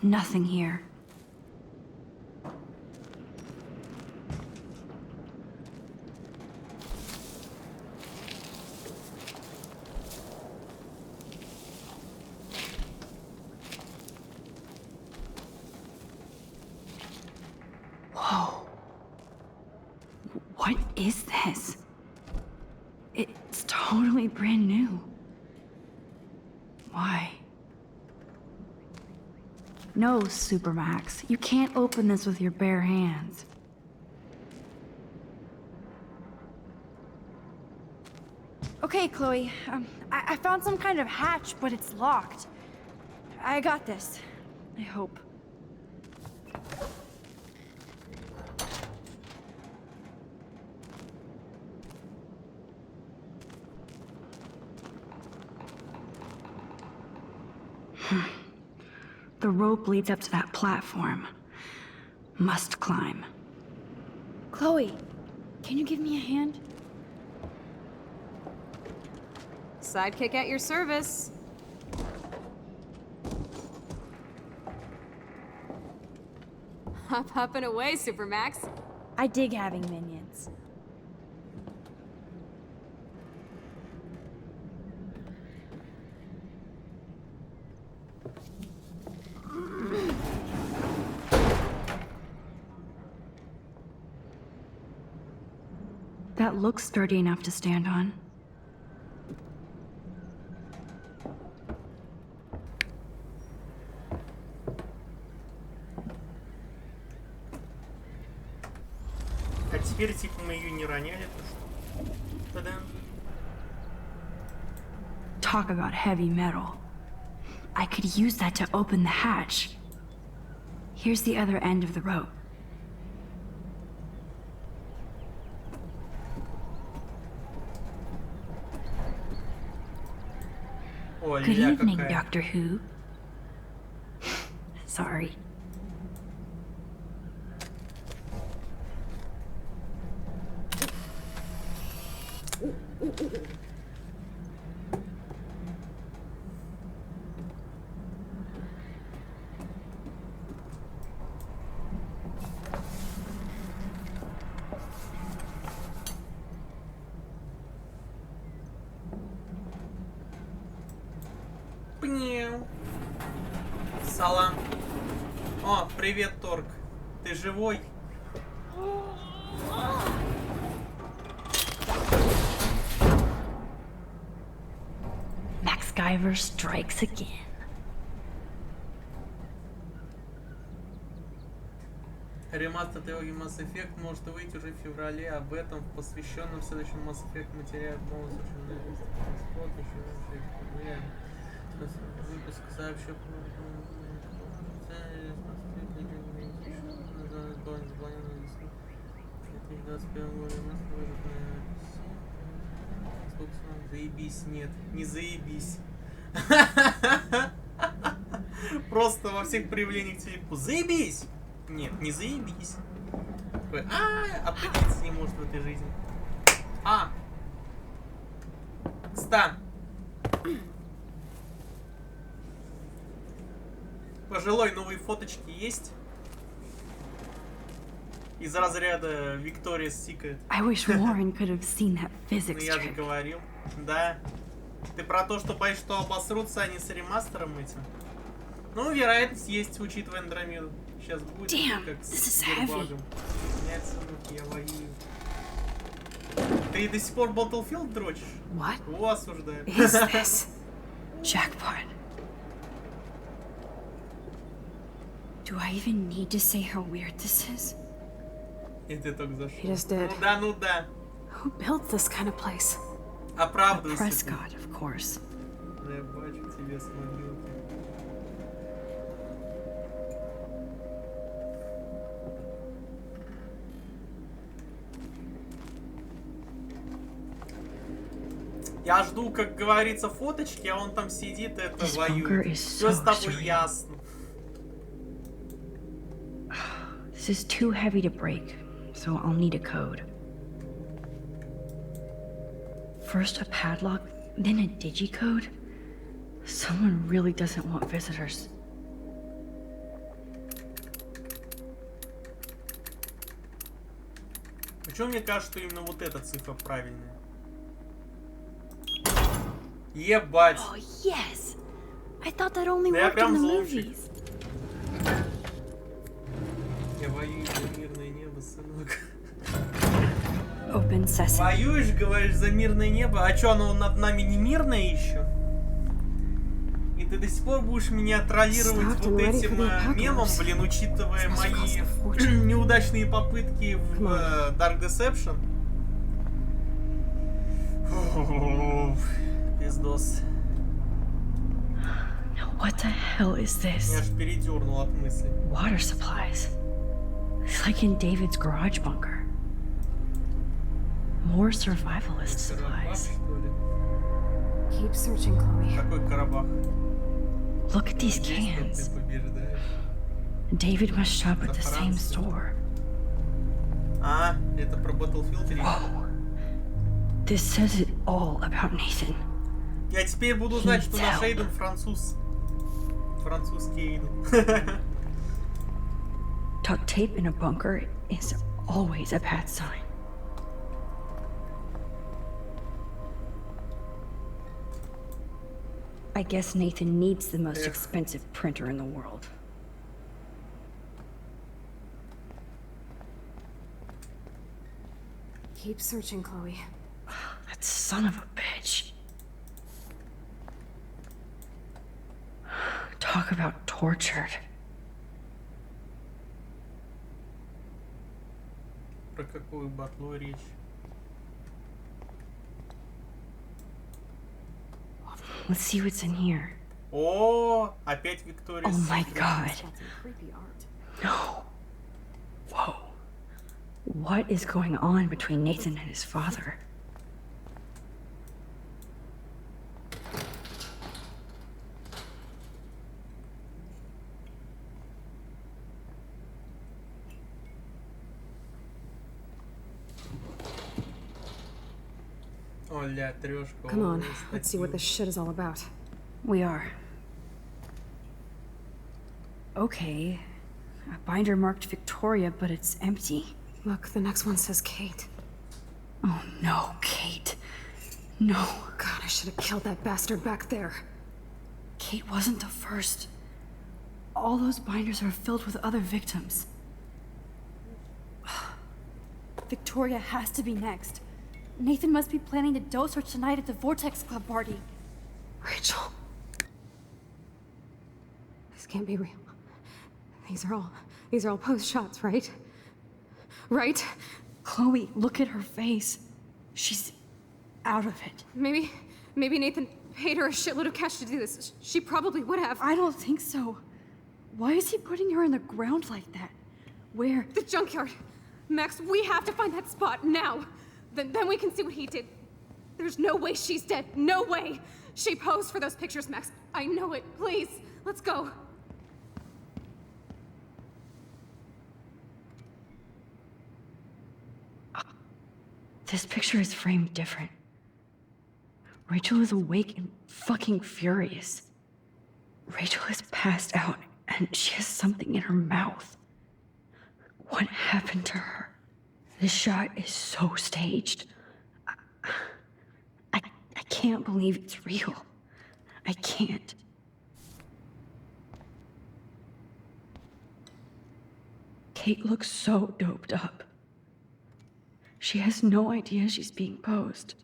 Nothing here. Whoa. What is this? It's totally brand new. Why? No, Supermax. You can't open this with your bare hands. Okay, Chloe. I found some kind of hatch, but it's locked. I got this. I hope. The rope leads up to that platform. Must climb. Chloe, can you give me a hand? Sidekick at your service. Hop and away, Supermax. I dig having minions. That looks sturdy enough to stand on. А теперь типа мы ее не роняли, то что? Та-дам. Talk about heavy metal. I could use that to open the hatch. Here's the other end of the rope. Ой, Good ля evening, какая. Doctor Who. Sorry. Пняу. Салам. О, привет, Торг. Ты живой? Max Guyver strikes again. Ремастер трилогии Mass Effect может выйти уже в феврале. Об этом в посвященном в следующем Mass Effect материале нового выпуск сообщил заебись, нет, не заебись. Просто во всех проявлениях типа заебись! Нет, не заебись. Такой, определиться не может в этой жизни. Стан. Пожилой, новые фоточки есть? Из разряда Victoria's Secret. I wish Warren could have seen that Ну physics я же trick. говорил. Да. Ты про то, что боишься, что обосрутся они с ремастером этим? Ну, вероятность есть, учитывая Андромеду. Сейчас будет как с гербагом. Меняется руки, я воюю. Ты до сих пор Battlefield дрочишь? What? О, осуждаю. Is this? Jackpot. Do I even need to say how weird this is? И ты только зашел. He just did. Ну да, ну да. Who built this kind of place? Оправдывайся. Prescott, of course. Я бачу тебя с могилки. Я жду, как говорится, фоточки, а он там сидит, это воюет. Все с тобой ясно. This is too heavy to break, so I'll need a code. First a padlock, then a digicode? Someone really doesn't want visitors. Почему мне кажется, что именно вот эта цифра правильная? Ебать. Oh, yes. I thought that only Да я worked in прям the злоумщик. movies. Я воюю за мирное небо, сынок. Open sesame. Воюешь, говоришь, за мирное небо? А чё, оно над нами не мирное еще? И ты до сих пор будешь меня троллировать вот этим мемом, блин, учитывая мои неудачные попытки в Dark Deception? Пиздос. Now what the hell is this? Меня аж передернул от мысли. Water supplies. It's like in David's garage bunker. More survivalist supplies. Keep searching, Chloe. Какой Карабах? Look at these cans. David must shop at the same store. А, это про Battlefield 3. Whoa. This says it all about Nathan. Я теперь буду знать, что наш Эйден француз. Французский Эйден. Duct tape in a bunker is always a bad sign. I guess Nathan needs the most expensive printer in the world. Keep searching, Chloe. That son of a bitch. Talk about tortured. Про какую батлу речь? Let's see what's in here. О, опять Виктория. Oh my god. No. Whoa. What is going on between Nathan and his father? Come on, let's see what this shit is all about. We are. Okay. A binder marked Victoria, but it's empty. Look, the next one says Kate. Oh no, Kate. No. God, I should have killed that bastard back there. Kate wasn't the first. All those binders are filled with other victims. Victoria has to be next. Nathan must be planning to dose her tonight at the Vortex Club party. Rachel. This can't be real. These are all post shots, right? Right? Chloe, look at her face. She's out of it. Maybe Nathan paid her a shitload of cash to do this. She probably would have. I don't think so. Why is he putting her in the ground like that? Where? The junkyard. Max, we have to find that spot now. Then we can see what he did. There's no way she's dead. No way. She posed for those pictures, Max. I know it. Please, let's go. This picture is framed different. Rachel is awake and fucking furious. Rachel is passed out and she has something in her mouth. What happened to her? This shot is so staged. I can't believe it's real. I can't. Kate looks so doped up. She has no idea she's being posed.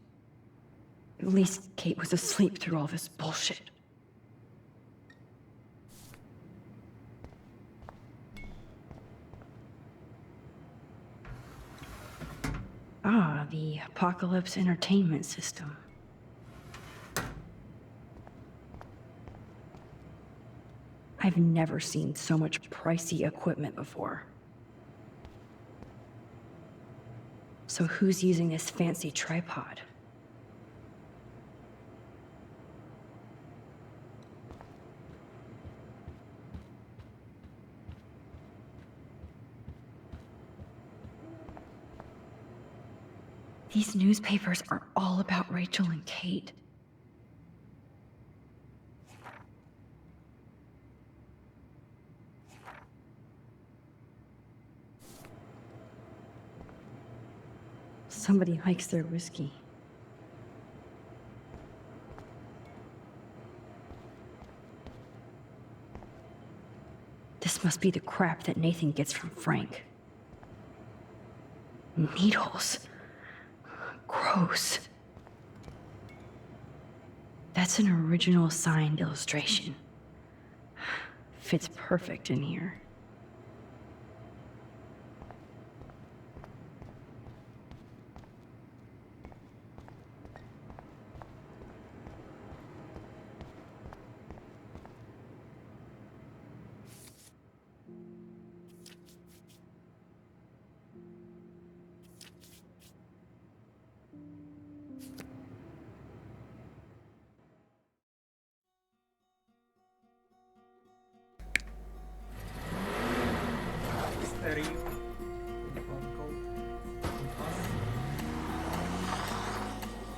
At least Kate was asleep through all this bullshit. Ah, the Apocalypse Entertainment System. I've never seen so much pricey equipment before. So who's using this fancy tripod? These newspapers are all about Rachel and Kate. Somebody likes their whiskey. This must be the crap that Nathan gets from Frank. Needles. Gross. That's an original signed illustration. Fits perfect in here.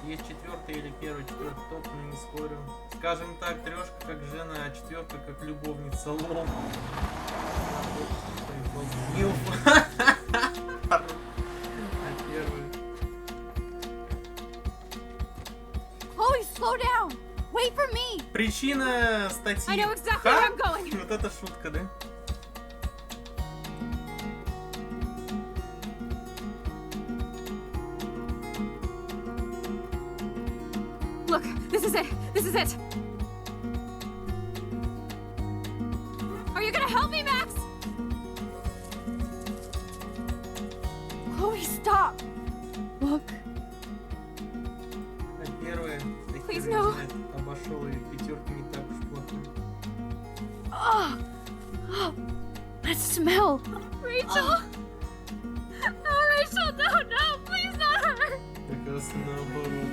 Есть четвертый или первый, четвертый топ, но не спорю. Скажем так, трешка как жена, а четверка как любовница. Лом. А первый. Chloe, slow down! Wait for me! Причина статьи. I know exactly where I'm going. Вот это шутка, да? Look, this is it. This is it. Are you gonna help me, Max? Chloe, stop! Look. А первое, Please, no. обошел и пятерка не так уж плохо. Oh, that smell. Rachel. Oh, Rachel, no, please not her. Как раз наоборот.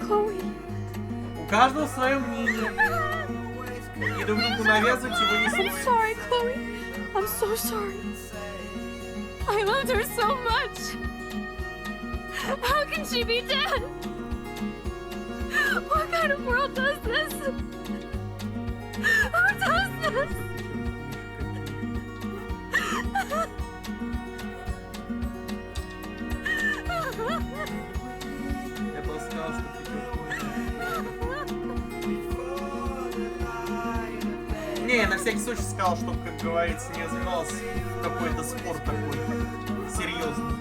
Chloe. У каждого свое мнение. И друг другу навязывать его не I'm стоит. sorry, Chloe. I'm so sorry. I loved her so much. How can she be dead? What kind of world does this? Who does this? Я бы сказал, что пятерка. Не, я на всякий случай сказал, чтобы, как говорится, не развивался в какой-то спор такой серьезный.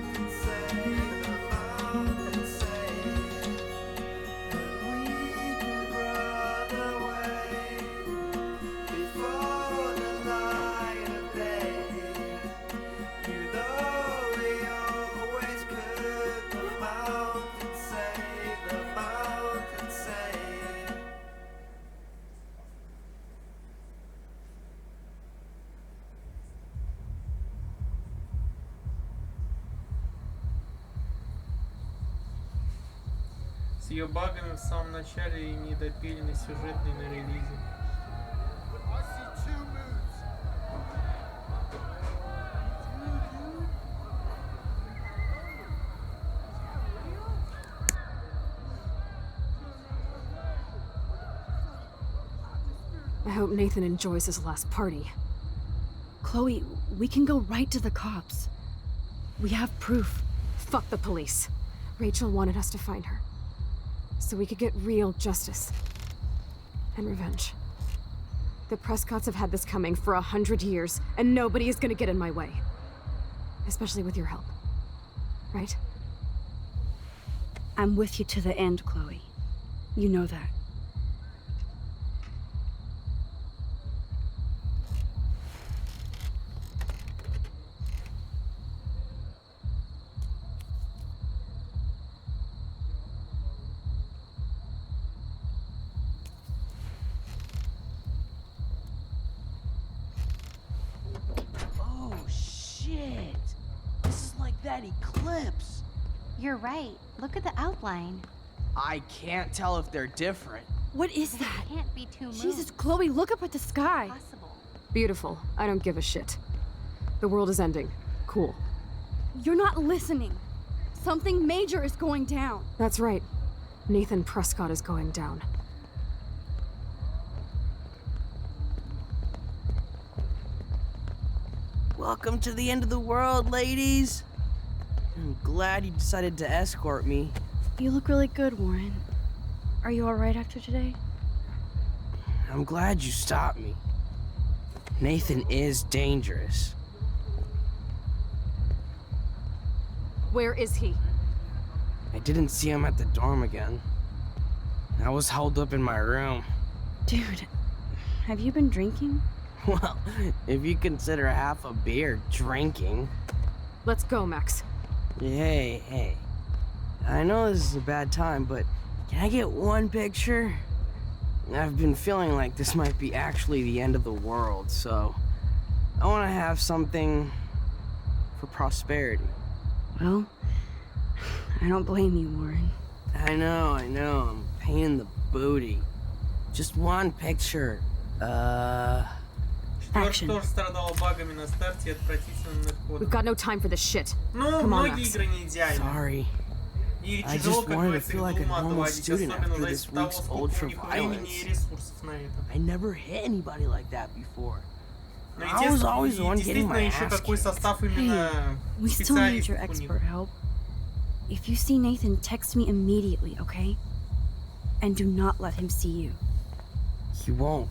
С ее багами в самом начале и недопиленный сюжетный на релизе. I hope Nathan enjoys his last party. Chloe, we can go right to the cops. We have proof. Fuck the police. Rachel wanted us to find her. So we could get real justice. And revenge. The Prescotts have had this coming for 100 years, and nobody is gonna get in my way. Especially with your help. Right? I'm with you to the end, Chloe. You know that. Oh, shit. This is like that eclipse. You're right. Look at the outline. I can't tell if they're different. What is that? Can't be two moons. Jesus, Chloe, look up at the sky. Beautiful. I don't give a shit. The world is ending. Cool. You're not listening. Something major is going down. That's right. Nathan Prescott is going down. Welcome to the end of the world, ladies. I'm glad you decided to escort me. You look really good, Warren. Are you alright after today? I'm glad you stopped me. Nathan is dangerous. Where is he? I didn't see him at the dorm again. I was holed up in my room. Dude, have you been drinking? Well, if you consider half a beer drinking. Let's go, Max. Hey. I know this is a bad time, but can I get one picture? I've been feeling like this might be actually the end of the world, so I want to have something for prosperity. Well, I don't blame you, Warren. I know. I'm a pain in the booty. Just one picture. Action. We've got no time for this shit. Come on, Max. Sorry. I just wanted to feel like a normal student after this week's ultra-violence. I never hit anybody like that before. I was always the one getting my ass kicked. Hey, we still need your expert help. If you see Nathan, text me immediately, okay? And do not let him see you. He won't.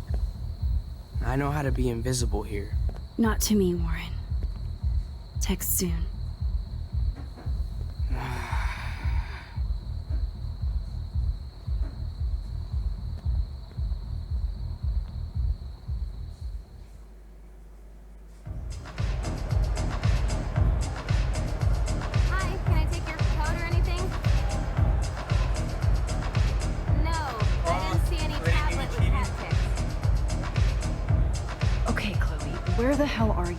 I know how to be invisible here. Not to me, Warren. Text soon. Hi, can I take your code or anything? No, I didn't see any tablet with cat pics. Okay, Chloe, where the hell are you?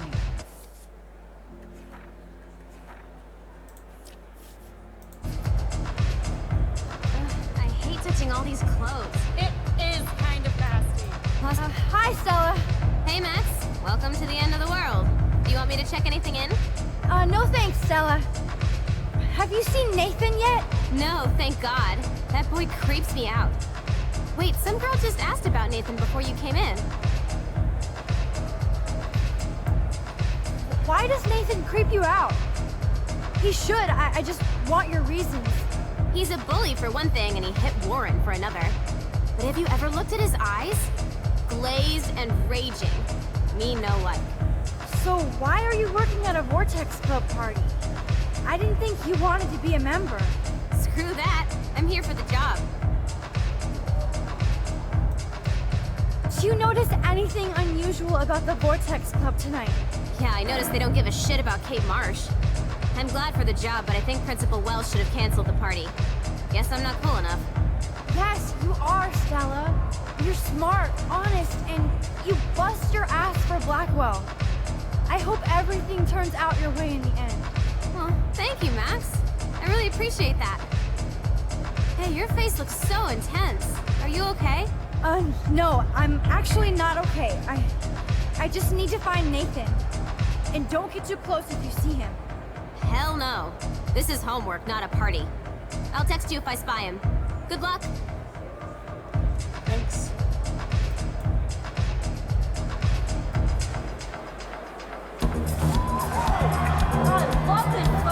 I hate touching all these clothes. It is kind of nasty. Hi, Stella. Hey, Max. Welcome to the end of the world. Do you want me to check anything in? No thanks, Stella. Have you seen Nathan yet? No, thank God. That boy creeps me out. Wait, some girl just asked about Nathan before you came in. Why does Nathan creep you out? He should. I just want your reasons. He's a bully for one thing, and he hit Warren for another. But have you ever looked at his eyes? Glazed and raging. Me no like. So why are you working at a Vortex Club party? I didn't think you wanted to be a member. Screw that. I'm here for the job. Do you notice anything unusual about the Vortex Club tonight? Yeah, I noticed they don't give a shit about Kate Marsh. I'm glad for the job, but I think Principal Wells should have canceled the party. Guess I'm not cool enough. Yes, you are, Stella. You're smart, honest, and you bust your ass for Blackwell. I hope everything turns out your way in the end. Well, thank you, Max. I really appreciate that. Hey, your face looks so intense. Are you okay? No, I'm actually not okay. I just need to find Nathan. And don't get too close if you see him. Hell no. This is homework, not a party. I'll text you if I spy him. Good luck. Thanks. I love this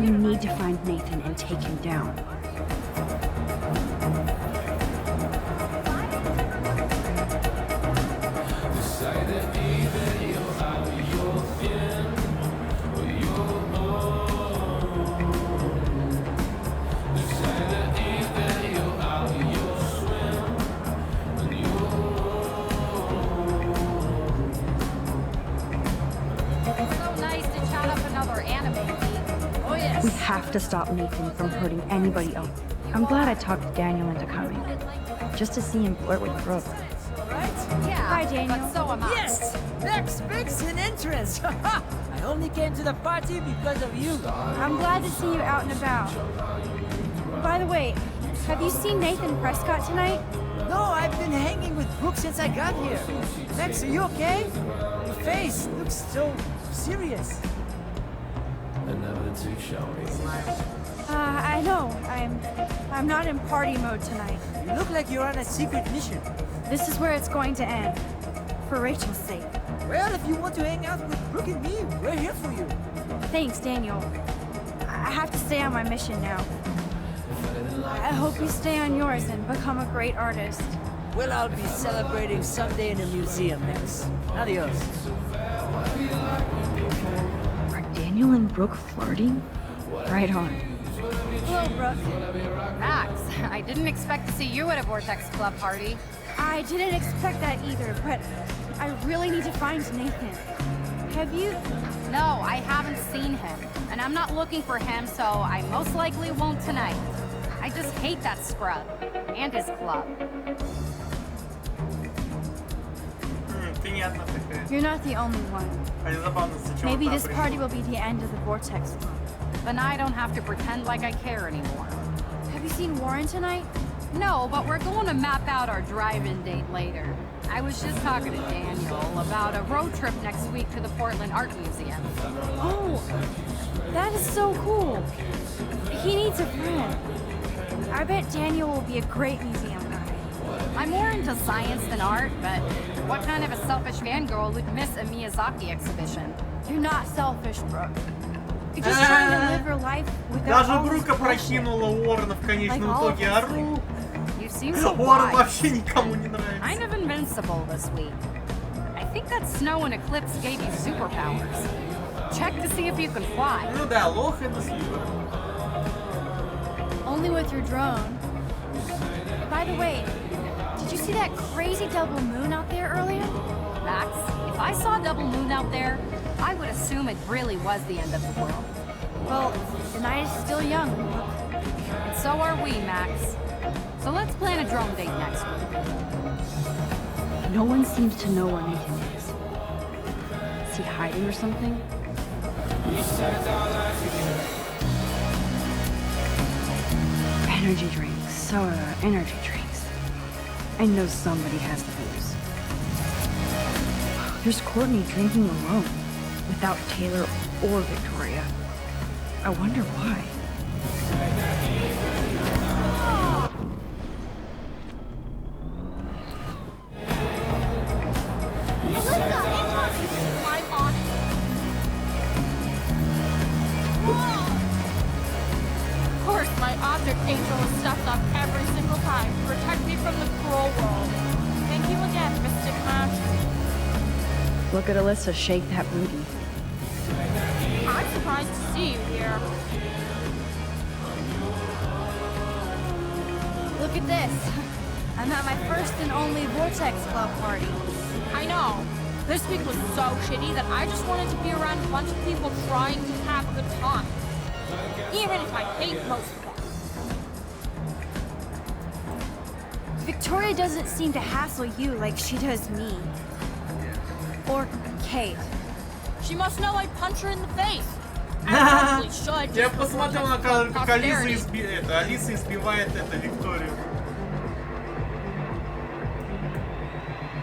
We need to find Nathan and take him down. We have to stop Nathan from hurting anybody else. I'm glad I talked Daniel into coming. Just to see him flirt with Brooke. Yeah. Hi, Daniel. But so am I. Yes! Max makes an entrance! I only came to the party because of you. I'm glad to see you out and about. By the way, have you seen Nathan Prescott tonight? No, I've been hanging with Brooke since I got here. Max, are you okay? Your face looks so serious. I know. I'm not in party mode tonight. You look like you're on a secret mission. This is where it's going to end. For Rachel's sake. Well, if you want to hang out with Brooke and me, we're here for you. Thanks, Daniel. I have to stay on my mission now. I hope you stay on yours and become a great artist. Well, I'll be celebrating someday in a museum next. Adios. Are Daniel and Brooke flirting? Right on. Hello, Brooke. Max, I didn't expect to see you at a Vortex Club party. I didn't expect that either, but I really need to find Nathan. Have you? No, I haven't seen him. And I'm not looking for him, so I most likely won't tonight. I just hate that scrub. And his club. You're not the only one. Maybe this party will be the end of the Vortex Club. Then I don't have to pretend like I care anymore. Have you seen Warren tonight? No, but we're going to map out our drive-in date later. I was just talking to Daniel about a road trip next week to the Portland Art Museum. Oh, that is so cool. He needs a friend. I bet Daniel will be a great museum guy. I'm more into science than art, but what kind of a selfish fangirl would miss a Miyazaki exhibition? You're not selfish, Brooke. You're just trying to live your life without all this bullshit. прокинула Уоррена в конечном итоге ору. You seem so Уоррен wise. вообще никому не нравится. Kind of invincible this week. I think that snow and eclipse gave you superpowers. Check to see if you can fly. Ну да, лох это супер. Only with your drone. By the way, did you see that crazy double moon out there earlier? Max, if I saw a double moon out there, I would assume it really was the end of the world. Well, the night is still young. And so are we, Max. So let's plan a drone date next week. No one seems to know where Nathan is. Is he hiding or something? Energy drinks, soda, energy drinks. I know somebody has the booze. There's Courtney drinking alone, without Taylor or Victoria. I wonder why. Of course, my object angel is stuffed up every single time to protect me from the cruel world. Thank you again, Mystic Max. Look at Alyssa shake that booty. I'm surprised to see you here. Look at this. I'm at my first and only Vortex Club party. I know. This week was so shitty that I just wanted to be around a bunch of people trying to have a good time. Even if I hate most of them. Victoria doesn't seem to hassle you like she does me. Or Kate. She must know I'd punch her in the face. I probably should. Я посмотрел на как Алиса избивает Викторию.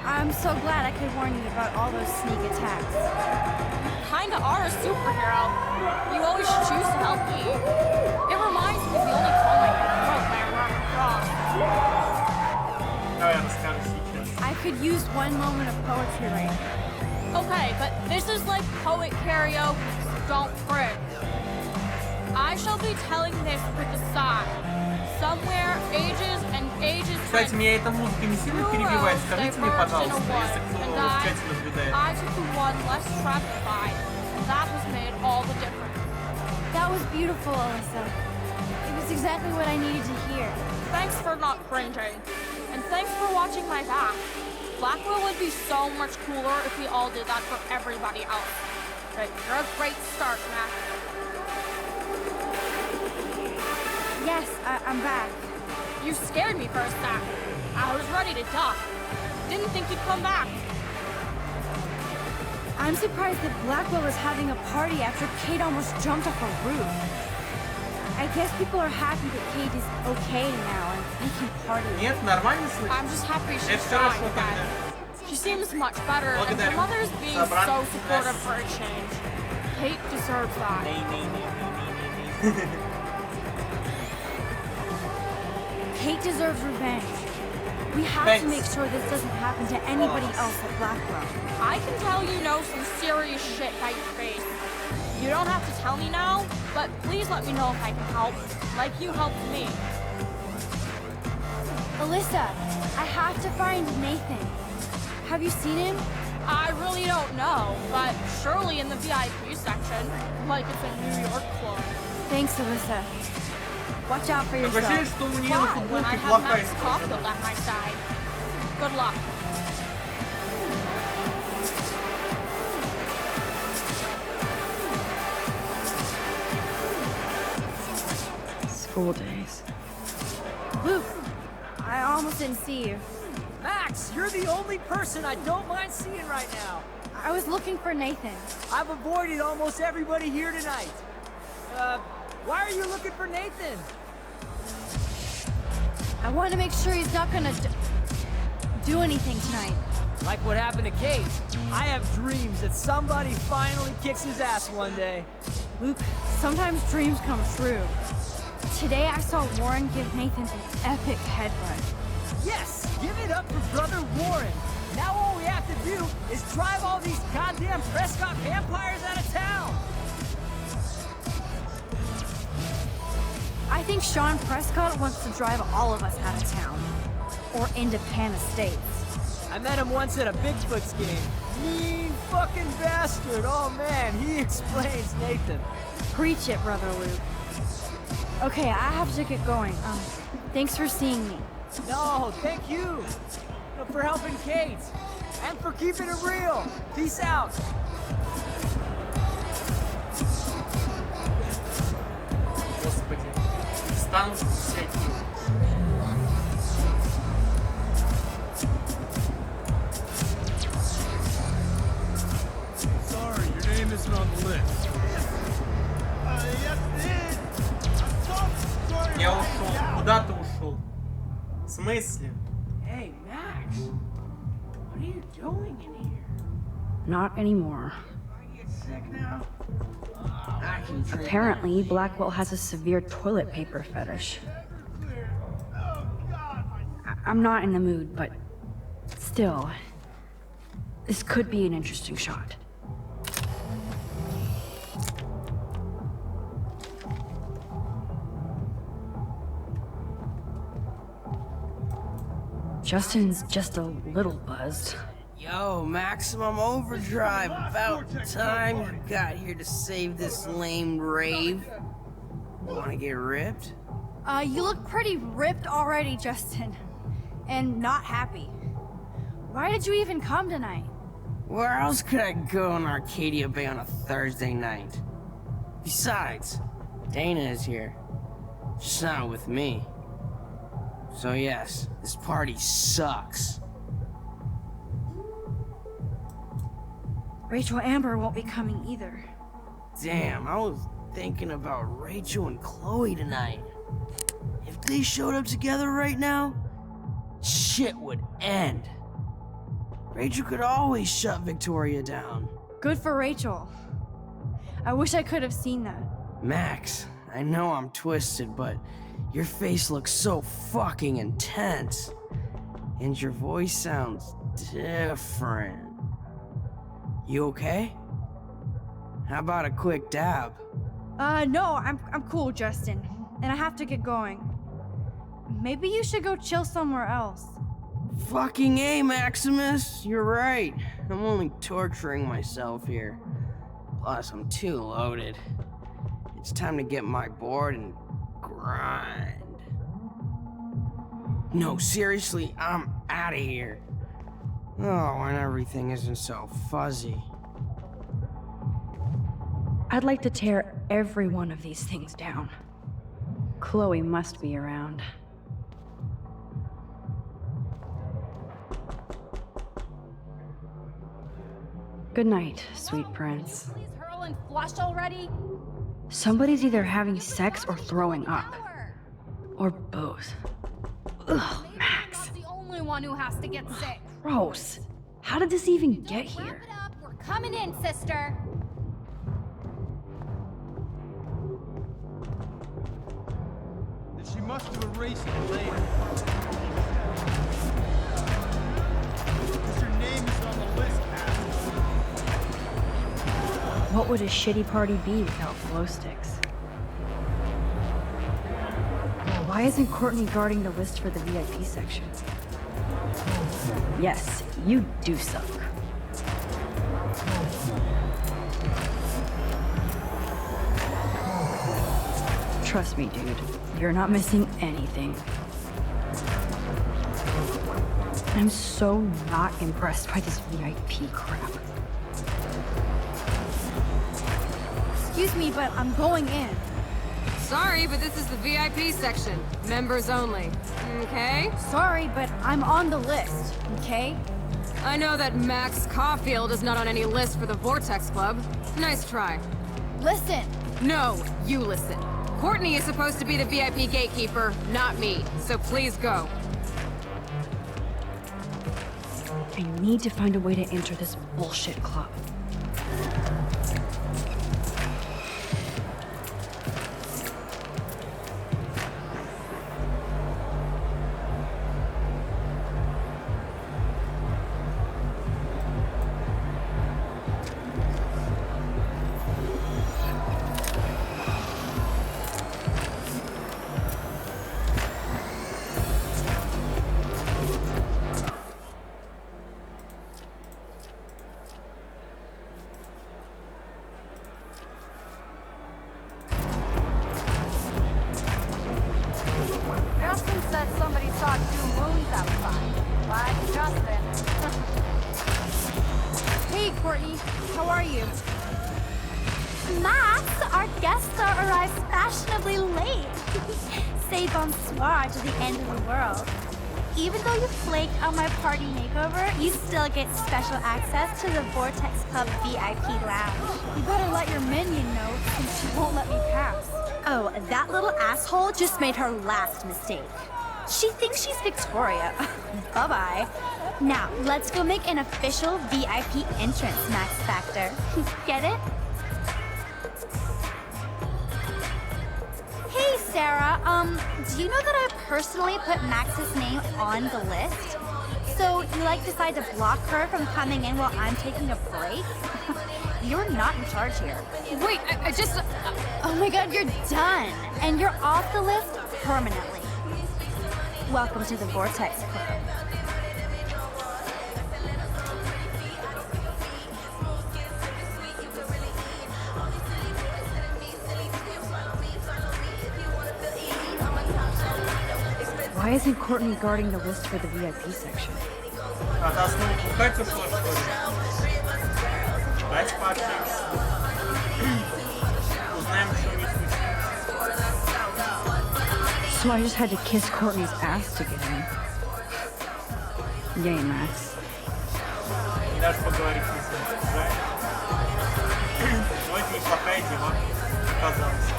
I'm so glad I could warn you about all those sneak attacks. You kinda are a superhero. You always choose to help me. It reminds me of the only poem I can quote by Robert Frost. Давай расскажи сейчас. I could use one moment of poetry right now. Okay, but this is like poet karaoke. Don't frick. I shall be telling this with a sigh. Somewhere ages and ages. Кстати, меня эта музыка не сильно перебивает. Скажите мне, пожалуйста, если кто в чате наблюдает. I took the one less traveled by, and that has made all the difference. That was beautiful, Alyssa. It was exactly what I needed to hear. Thanks for not cringing, and thanks for watching my back. Blackwell would be so much cooler if we all did that for everybody else. But you're a great start, Mac. Yes, I'm back. You scared me for a sec. I was ready to duck. Didn't think you'd come back. I'm surprised that Blackwell is having a party after Kate almost jumped off a roof. I guess people are happy that Kate is okay now and they can party. Нет, нормально слышно. I'm just happy she's Это хорошо fine again. She seems much better, and her mother's being so supportive for a change. Kate deserves that. Kate deserves revenge. We have to make sure this doesn't happen to anybody else at Blackwell. I can tell you know some serious shit by your face. You don't have to tell me now, but please let me know if I can help, like you helped me. Alyssa, I have to find Nathan. Have you seen him? I really don't know, but surely in the VIP section, like it's a New York club. Thanks, Alyssa. Watch out for yourself. Why, when I have Max Caulfield at my side. Good luck. School days. Luke, I almost didn't see you. Max, you're the only person I don't mind seeing right now. I was looking for Nathan. I've avoided almost everybody here tonight. Why are you looking for Nathan? I want to make sure he's not gonna do anything tonight. Like what happened to Kate. I have dreams that somebody finally kicks his ass one day. Luke, sometimes dreams come true. Today I saw Warren give Nathan an epic headbutt. Yes! Give it up for Brother Warren! Now all we have to do is drive all these goddamn Prescott vampires out of town! I think Sean Prescott wants to drive all of us out of town. Or into Pan Estates. I met him once at a Bigfoot's game. Mean fucking bastard! Oh man, he explains Nathan. Preach it, Brother Luke. Okay, I have to get going. Thanks for seeing me. No, thank you for helping Kate. And for keeping it real. Peace out. Господи, стану всякие. Sorry, your name isn't on the list. Я ушел. Куда ты ушел? В смысле? Hey, Max. What are you doing in here? Not anymore. You sick now? I can drink. Apparently, Blackwell has a severe toilet paper fetish. I'm not in the mood, but still, this could be an interesting shot. Justin's just a little buzzed. Yo, Maximum Overdrive, about time you got here to save this lame rave. Wanna get ripped? You look pretty ripped already, Justin. And not happy. Why did you even come tonight? Where else could I go in Arcadia Bay on a Thursday night? Besides, Dana is here. Just not with me. So yes, this party sucks. Rachel Amber won't be coming either. Damn, I was thinking about Rachel and Chloe tonight. If they showed up together right now, shit would end. Rachel could always shut Victoria down. Good for Rachel. I wish I could have seen that. Max, I know I'm twisted, but your face looks so fucking intense. And your voice sounds different. You okay? How about a quick dab? No, I'm cool, Justin. And I have to get going. Maybe you should go chill somewhere else. Fucking A, Maximus. You're right. I'm only torturing myself here. Plus, I'm too loaded. It's time to get my board and grind. No, seriously, I'm out of here. Oh, and everything isn't so fuzzy. I'd like to tear every one of these things down. Chloe must be around. Good night, sweet prince. Please hurl and flush already? Somebody's either having sex or throwing up. Or both. Ugh, Max. I'm not the only one who has to get sick. Gross. How did this even get here? Wrap it up. We're coming in, sister. She must have erased it later. Because your name is on the list, What would a shitty party be without glow sticks? Why isn't Courtney guarding the list for the VIP section? Yes, you do suck. Trust me, dude. You're not missing anything. I'm so not impressed by this VIP crap. Excuse me, but I'm going in. Sorry, but this is the VIP section. Members only. Okay? Sorry, but I'm on the list, okay? I know that Max Caulfield is not on any list for the Vortex Club. Nice try. Listen! No, you listen. Courtney is supposed to be the VIP gatekeeper, not me. So please go. I need to find a way to enter this bullshit club. Justin said somebody saw 2 moons outside. Like Justin. Hey, Courtney. How are you? Max, our guest star arrives fashionably late. Say bonsoir to the end of the world. Even though you flaked on my party makeover, you still get special access to the Vortex Club VIP lounge. You better let your minion know, since she won't let me pass. Oh, that little asshole just made her last mistake. She thinks she's Victoria. Bye-bye. Now, let's go make an official VIP entrance, Max Factor. Get it? Hey, Sarah, do you know that I personally put Max's name on the list? So you decide to block her from coming in while I'm taking a break? You're not in charge here. Wait, I just... Oh my god, you're done! And you're off the list permanently. Welcome to the Vortex Club. Why isn't Courtney guarding the list for the VIP section? А та снова пухать ушла, что ли? Давайте пообщаемся. Узнаем, что у них случилось. So I just had to kiss Courtney's ass to get in. Yay, Max. И даже поговорить не сможешь, правильно? Но это неплохая идея, оказалось.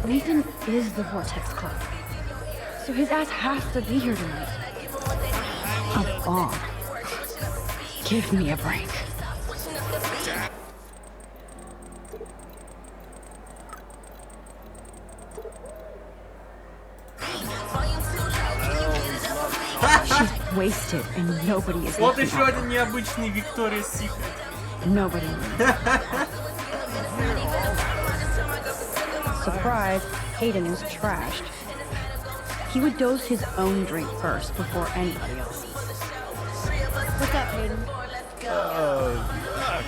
Nathan is the Vortex Club. So his ass has to be here tonight. A bomb. Give me a break. She's wasted and nobody is Вот looking еще out один необычный Victoria's Secret. Nobody. Surprise, Hayden was trashed. He would dose his own drink first before anybody else's. What's up, Hayden? Look,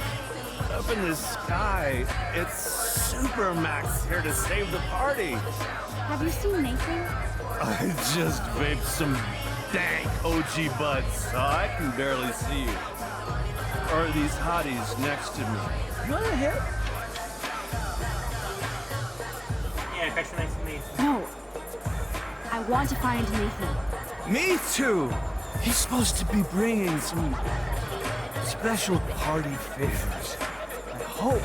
up in the sky, it's Supermax here to save the party. Have you seen Nathan? I just vaped some dank OG buds, so I can barely see you. Or these hotties next to me. You want a hit? Не, я хочу найти Нейтана. No. I want to find Nathan. Me too! He's supposed to be bringing some special party favors. I hope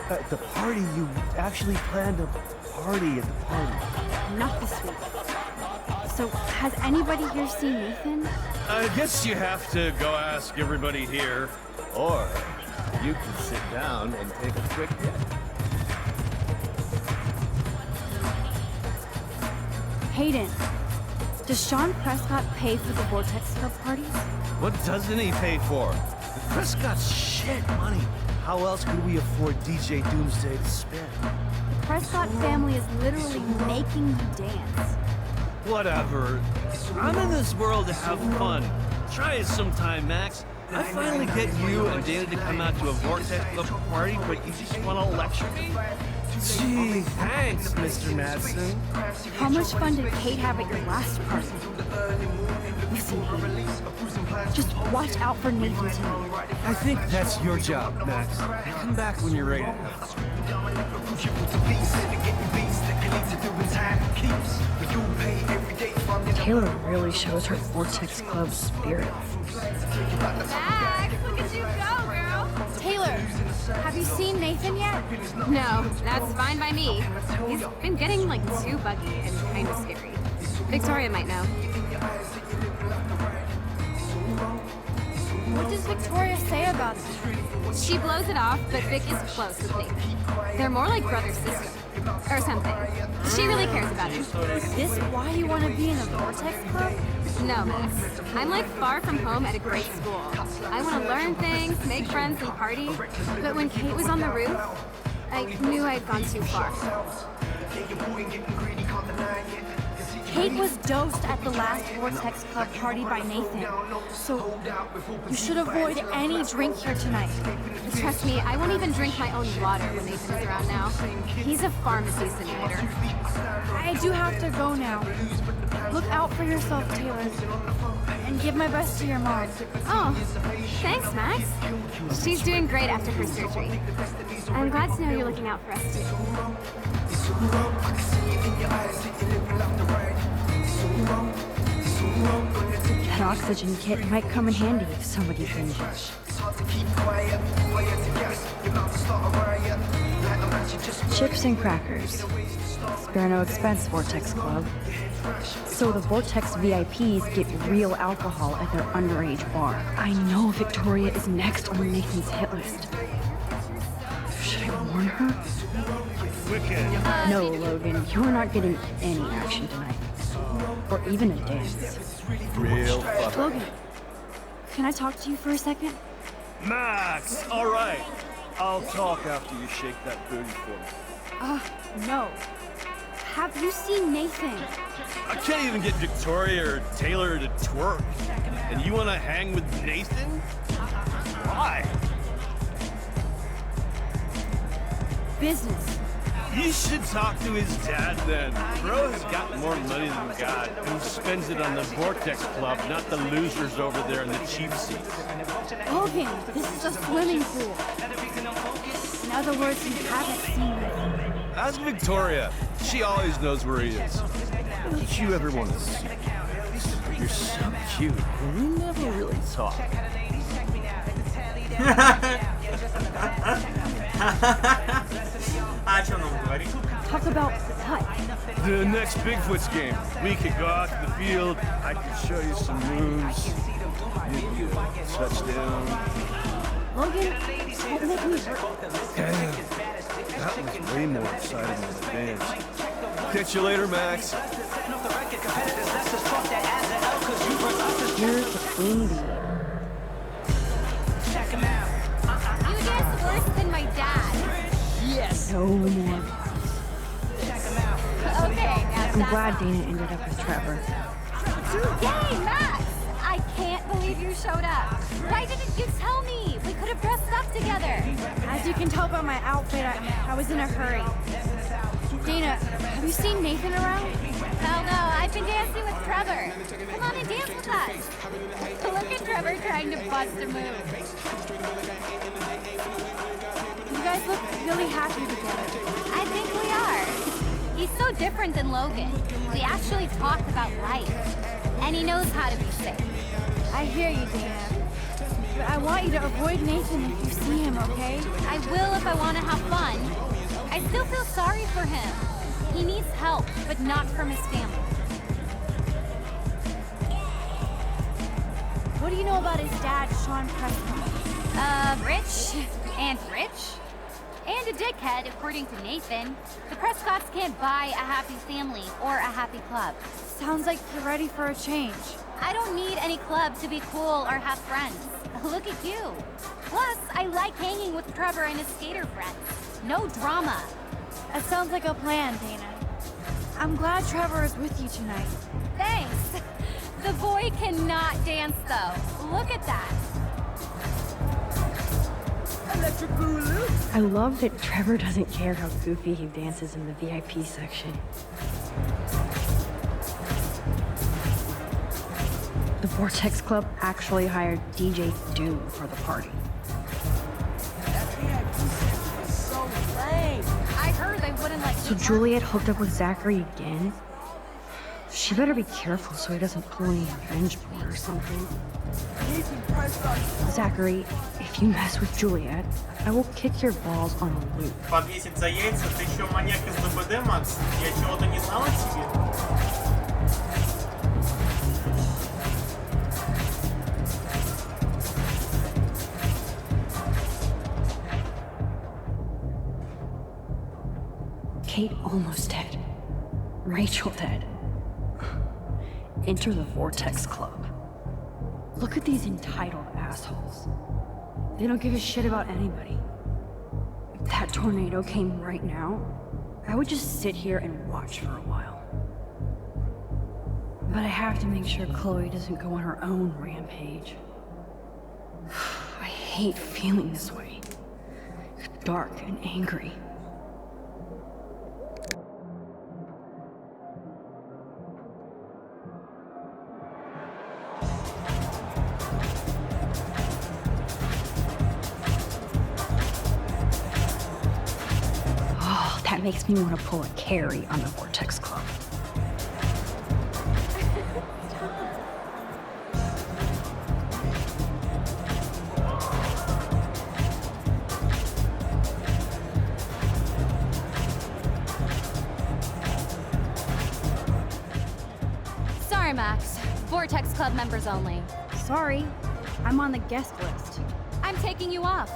at the party you actually planned a party at the party. Not this week. So, has anybody here seen Nathan? I guess you have to go ask everybody here, or you can sit down and take a quick hit. Hayden, does Sean Prescott pay for the Vortex Club parties? What doesn't he pay for? Prescott's shit money. How else could we afford DJ Doomsday to spend? The Prescott family is literally making you dance. Whatever. I'm in this world to have fun. Try it sometime, Max. I finally get you and Dana to come out to a Vortex Club party, but you just want to lecture me? Gee, thanks, Mr. Madsen. How much fun did Kate have at your last party? Listen, Hayden, just watch out for Nathan tonight. I think that's your job, Max. Come back when you're ready to have fun. Taylor really shows her Vortex Club spirit. Max, look at you go, girl. Taylor, have you seen Nathan yet? No, that's fine by me. He's been getting like too buggy and kind of scary. Victoria might know. What does Victoria say about this? She blows it off, but Vic is close with Nathan. They're more like brother-sister. Or something. She really cares about him. Is this why you want to be in a Vortex Club? No, Max. I'm like far from home at a great school. I want to learn things, make friends, and party. But when Kate was on the roof, I knew I'd gone too far. Kate was dosed at the last Vortex Club party by Nathan. So, you should avoid any drink here tonight. Trust me, I won't even drink my own water when Nathan is around now. He's a pharmacy simulator. I do have to go now. Look out for yourself, Taylor. And give my best to your mom. Oh, thanks, Max. She's doing great after her surgery. I'm glad to know you're looking out for us, too. That oxygen kit might come in handy if somebody binges. Chips and crackers. Spare no expense, Vortex Club. So the Vortex VIPs get real alcohol at their underage bar. I know Victoria is next on Nathan's hit list. Should I warn her? No, Logan, you're not getting any action tonight. Or even a dance. Real fuck. Logan, can I talk to you for a second? Max! Alright. I'll talk after you shake that booty for me. No. Have you seen Nathan? I can't even get Victoria or Taylor to twerk. And you want to hang with Nathan? Why? Business. You should talk to his dad then. Bro has got more money than God, and he spends it on the Vortex Club, not the losers over there in the cheap seats. Logan, this is a swimming pool. In other words, you haven't seen Nathan. Ask Victoria. She always knows where he is. Don't you ever want to see him? You're so cute, and we never really talk. А о чем нам говорить? Talk about what? The next Bigfoot's game. We could go out to the field. I could show you some moves. Maybe a touchdown. Logan, don't make me hurt. Damn. That was way more exciting than the dance. Catch you later, Max. Indeed. You dance worse than my dad. Yes. No more. Okay, now I'm glad Dana ended up with Trevor. Yay, Max! I can't believe you showed up. Why didn't you tell me? We could have dressed up together. As you can tell by my outfit, I was in a hurry. Dana, have you seen Nathan around? Hell no, I've been dancing with Trevor. Come on and dance with us. Look at Trevor trying to bust a move. You guys look really happy together. I think we are. He's so different than Logan. We actually talk about life. And he knows how to be safe. I hear you, Dana. But I want you to avoid Nathan if you see him, okay? I will if I want to have fun. I still feel sorry for him. He needs help, but not from his family. What do you know about his dad, Sean Prescott? Rich and rich. And a dickhead, according to Nathan. The Prescotts can't buy a happy family or a happy club. Sounds like you're ready for a change. I don't need any club to be cool or have friends. Look at you. Plus, I like hanging with Trevor and his skater friends. No drama. That sounds like a plan, Dana. I'm glad Trevor is with you tonight. Thanks. The boy cannot dance, though. Look at that. I love that Trevor doesn't care how goofy he dances in the VIP section. The Vortex Club actually hired DJ Doom for the party. So lame. I heard they wouldn't let So Juliet hooked up with Zachary again? She better be careful so he doesn't pull any revenge porn or something. Zachary, if you mess with Juliet, I will kick your balls on a loop. Подвесить за яйца? Ты еще маньяк из ДБД, Макс? Я чего-то не знал о тебе? Kate almost dead. Rachel dead. Enter the Vortex Club. Look at these entitled assholes. They don't give a shit about anybody. If that tornado came right now, I would just sit here and watch for a while. But I have to make sure Chloe doesn't go on her own rampage. I hate feeling this way. Dark and angry. That makes me want to pull a Carrie on the Vortex Club. Sorry, Max. Vortex Club members only. Sorry, I'm on the guest list. I'm taking you off.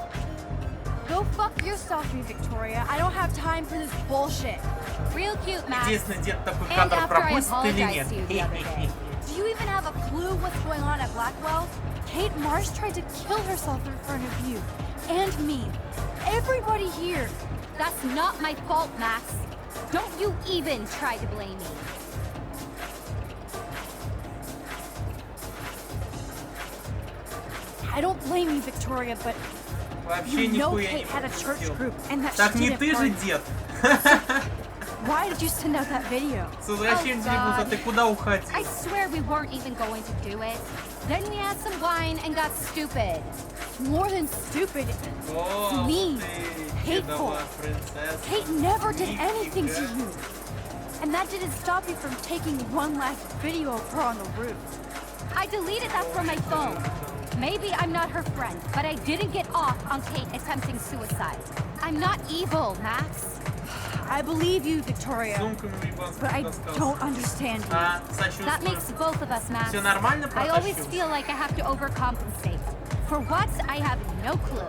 Go fuck yourself, Victoria. I don't have time for this bullshit. Real cute, Max. Интересно, где-то такой And кадр after I пропустит или apologized нет? to you the other day. Do you even have a clue what's going on at Blackwell? Kate Marsh tried to kill herself in front of you. And me. Everybody here. That's not my fault, Max. Don't you even try to blame me. I don't blame you, Victoria, but Вообще you know нихуя не Kate had a church пропустил. group and that Так she не didn't ты же, party. дед. Why did you send out that video? С возвращением Дигуса, ты куда уходил? I swear we weren't even going to do it. Then we had some wine and got stupid. More than stupid. О, Mean. ты, Hateful. дедова принцесса. Kate never did Нифига. anything to you. And that didn't stop you from taking one last video of her on the roof. I deleted that from my phone. Maybe I'm not her friend, but I didn't get off on Kate attempting suicide. I'm not evil, Max. I believe you, Victoria, Сумками в ебанском but I таскался. don't understand you. А, That сочувствую. makes both of us, Max. Всё нормально I always протащил? feel like I have to overcompensate. For what? I have no clue.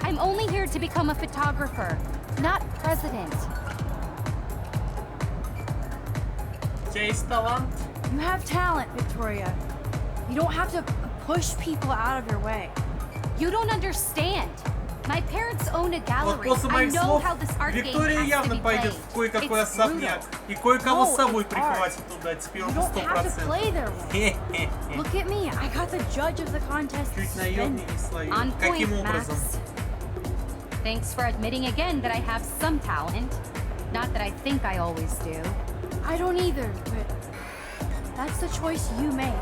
I'm only here to become a photographer, not president. У тебя есть талант? You have talent, Victoria. You don't have to push people out of your way. You don't understand. My parents own a Вот gallery. после I моих know слов how this art game Виктория has to явно be пойдет played. в кое-какой It's особняк. brutal. И кое-кого No, с собой it's прихватит туда, теперь You уже don't have to 100%. play their way. Look at me. I got the judge of the contest. Чуть наемнее не словил. On Каким point, образом? Max. Thanks for admitting again that I have some talent. Not that I think I always do. I don't either, but that's the choice you make.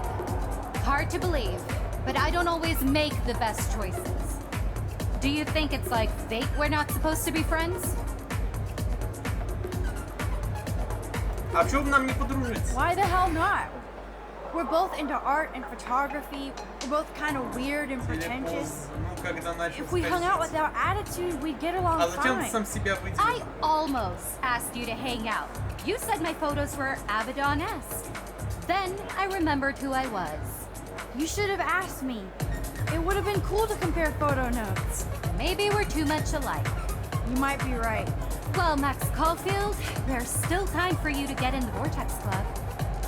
Hard to believe, but I don't always make the best choices. Do you think it's like fate we're not supposed to be friends? А почему бы нам не подружиться? Why the hell not? We're both into art and photography. We're both kind of weird and pretentious. Ну, когда начал If we hung out with our attitude, we'd get along А зачем ты fine. сам себя выделил? I almost asked you to hang out. You said my photos were Abaddon-esque. Then I remembered who I was. You should have asked me. It would have been cool to compare photo notes. Maybe we're too much alike. You might be right. Well, Max Caulfield, there's still time for you to get in the Vortex Club.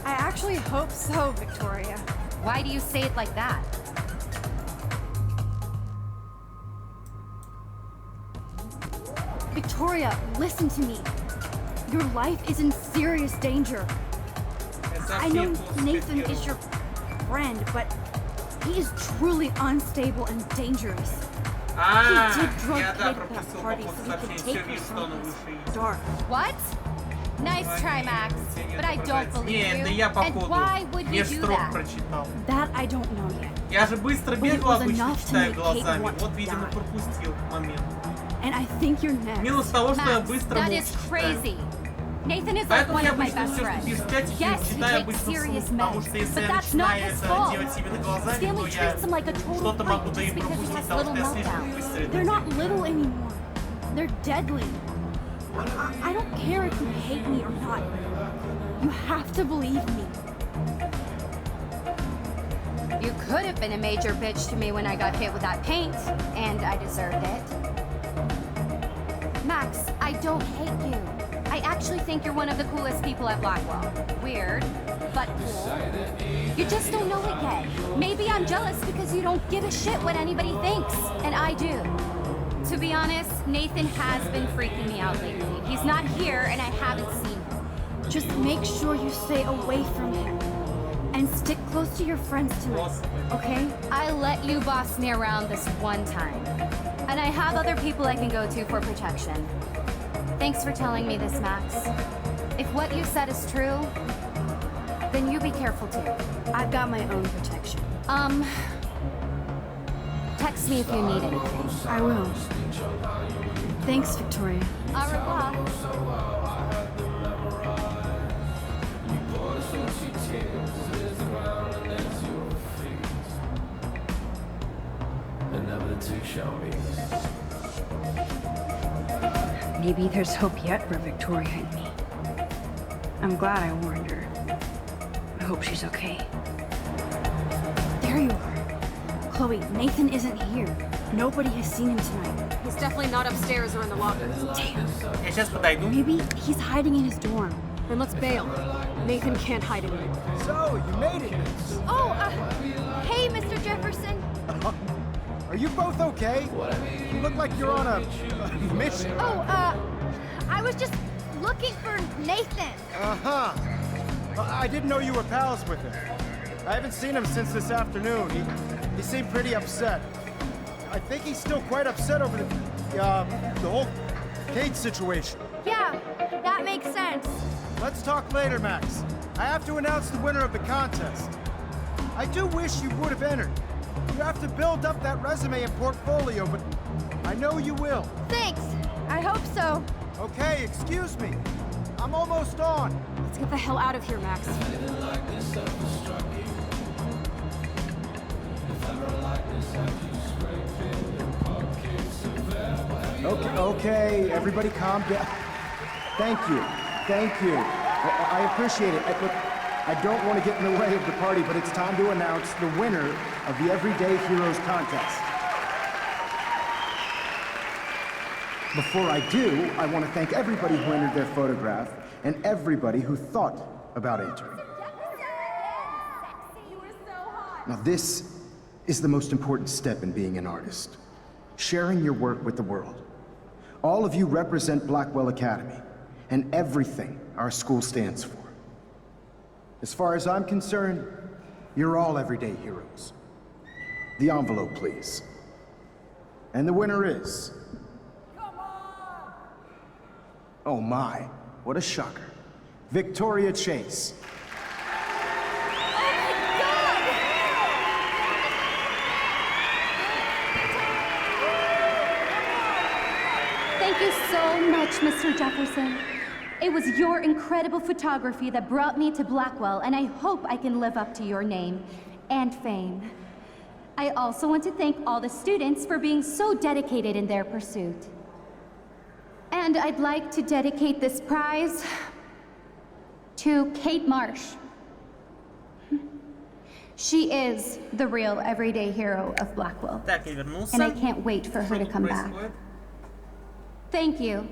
I actually hope so, Victoria. Why do you say it like that? Victoria, listen to me. Your life is in serious danger. I know Nathan is your friend, but he is truly unstable and dangerous. He did drug я да, Kate at that пропустил party по so he could сообщению, take все her вижу, что оно выше someplace dark. What? Nice try, Max, but I don't believe Не, you. да я And походу why would you do межстрок that? прочитал. That I don't know yet. Я же быстро But it бегу, was обычно enough to читаю make Kate глазами. want to Вот, видимо, die. пропустил момент. And I think you're next. Минус того, что я Max, быстро that молча is читаю. crazy. Nathan is like Поэтому one я of my обычно best все, что friends. пишу в чатике, Yes, he читаю takes обычно serious вслух, потому meds, что если but я that's not начинаю his это fault. делать именно глазами, Stanley то я treats him like a total что-то могу freak да и just because he пропустить, has потому что little я слишком meltdowns. быстро это They're not делаю. little anymore. They're deadly. I don't care if you hate me or not. You have to believe me. You could have been a major bitch to me when I got hit with that paint, and I deserved it. Max, I don't hate you. I actually think you're one of the coolest people at Blackwell. Weird, but cool. You just don't know it yet. Maybe I'm jealous because you don't give a shit what anybody thinks, and I do. To be honest, Nathan has been freaking me out lately. He's not here, and I haven't seen him. Just make sure you stay away from him. And stick close to your friends tonight, okay? I let you boss me around this one time. And I have other people I can go to for protection. Thanks for telling me this, Max. If what you said is true, then you be careful too. I've got my own protection. Text me if you need anything. I will. Thanks, Victoria. Au revoir. Maybe there's hope yet for Victoria and me. I'm glad I warned her. I hope she's okay. There you are. Chloe, Nathan isn't here. Nobody has seen him tonight. He's definitely not upstairs or in the locker. Damn. Я сейчас подойду. Maybe he's hiding in his dorm. Then let's bail. Nathan can't hide anymore. So, you made it. Oh, hey, Mr. Jefferson. Are you both okay? You look like you're on a mission. Oh, I was just looking for Nathan. Uh-huh. Well, I didn't know you were pals with him. I haven't seen him since this afternoon. He seemed pretty upset. I think he's still quite upset over the whole Kate situation. Yeah, that makes sense. Let's talk later, Max. I have to announce the winner of the contest. I do wish you would have entered. You have to build up that resume and portfolio, but I know you will. Thanks. I hope so. Okay, excuse me. I'm almost on. Let's get the hell out of here, Max. Okay, everybody calm down. Thank you. I appreciate it. Look, I don't want to get in the way of the party, but it's time to announce the winner of the Everyday Heroes contest. Before I do, I want to thank everybody who entered their photograph and everybody who thought about entering. You were so hot. Now this is the most important step in being an artist. Sharing your work with the world. All of you represent Blackwell Academy, and everything our school stands for. As far as I'm concerned, you're all everyday heroes. The envelope, please. And the winner is... Oh my, what a shocker. Victoria Chase. Thank you so much, Mr. Jefferson. It was your incredible photography that brought me to Blackwell, and I hope I can live up to your name and fame. I also want to thank all the students for being so dedicated in their pursuit. And I'd like to dedicate this prize to Kate Marsh. She is the real everyday hero of Blackwell. Так, я вернулся. And I can't wait for her to come back. Thank you.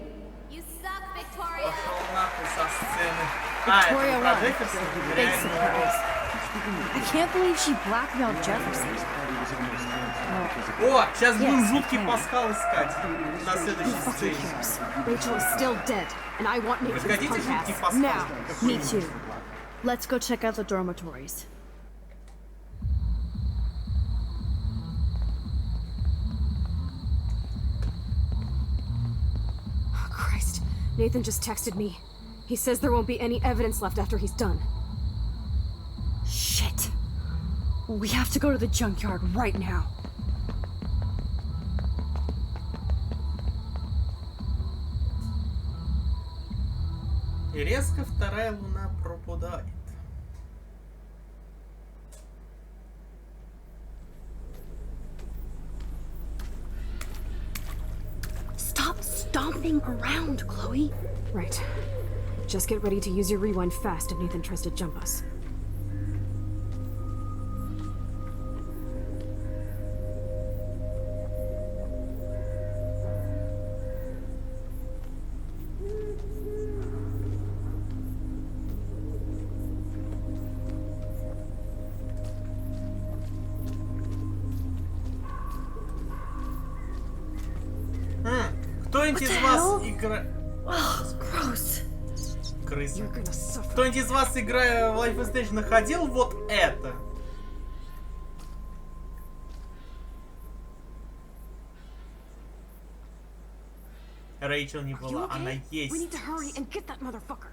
Пошел нахуй со сцены. Victoria это won. Джефферсон? Big Реально. surprise. I can't believe she blackmailed Jefferson. О, сейчас будем жуткий пасхал искать на следующей сцене. Rachel is still dead, and I want Вы Nathan's хотите punk жуткий ass пасхал? now. Me too. Let's go check out the dormitories. Oh, Christ. Nathan just texted me. He says there won't be any evidence left after he's done. Shit. We have to go to the junkyard right now. И резко вторая луна пропадает. Stop stomping around, Chloe. Right. Just get ready to use your rewind fast if Nathan tries to jump us. Кто-нибудь из вас играет... Крыса. Кто-нибудь из вас, играя в Life is Strange, находил вот это? Рэйчел не была, она есть. We need to hurry and get that motherfucker.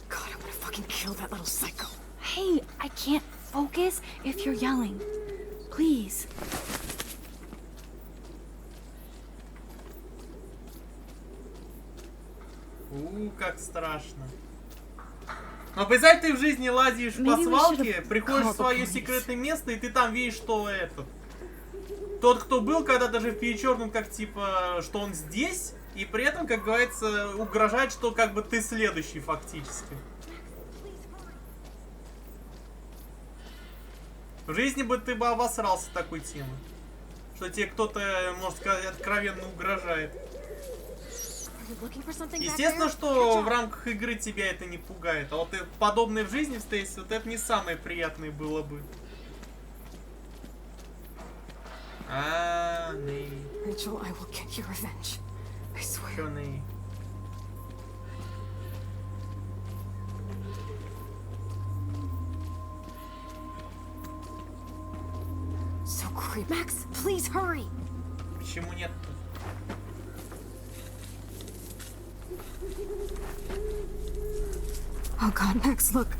God, I'm gonna fucking kill that little psycho. Hey, I can't focus if you're yelling. Please. Как страшно. Но представь, ты в жизни лазишь по свалке, приходишь в свое секретное место, и ты там видишь, что этот... Тот, кто был когда-то же перечеркнут, как типа, что он здесь, и при этом, как говорится, угрожает, что как бы ты следующий фактически. В жизни бы ты бы обосрался такой темы. Что тебе кто-то, можно сказать, откровенно угрожает. Естественно, что в рамках игры тебя это не пугает. А вот подобное в жизни встретить, вот это не самое приятное было бы. Ней. Rachel, I will get your revenge. I swear. Чё, Ней? So creepy. Max, please hurry. Почему нет? Oh God, Max, look.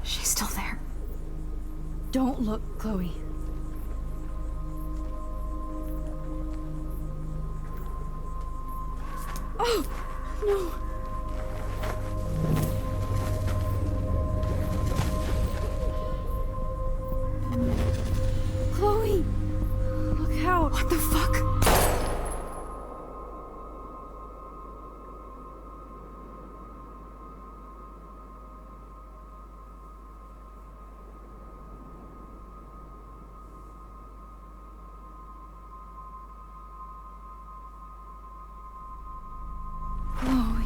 She's still there. Don't look, Chloe. Oh, no. Chloe! Look out! What the fuck? Chloe.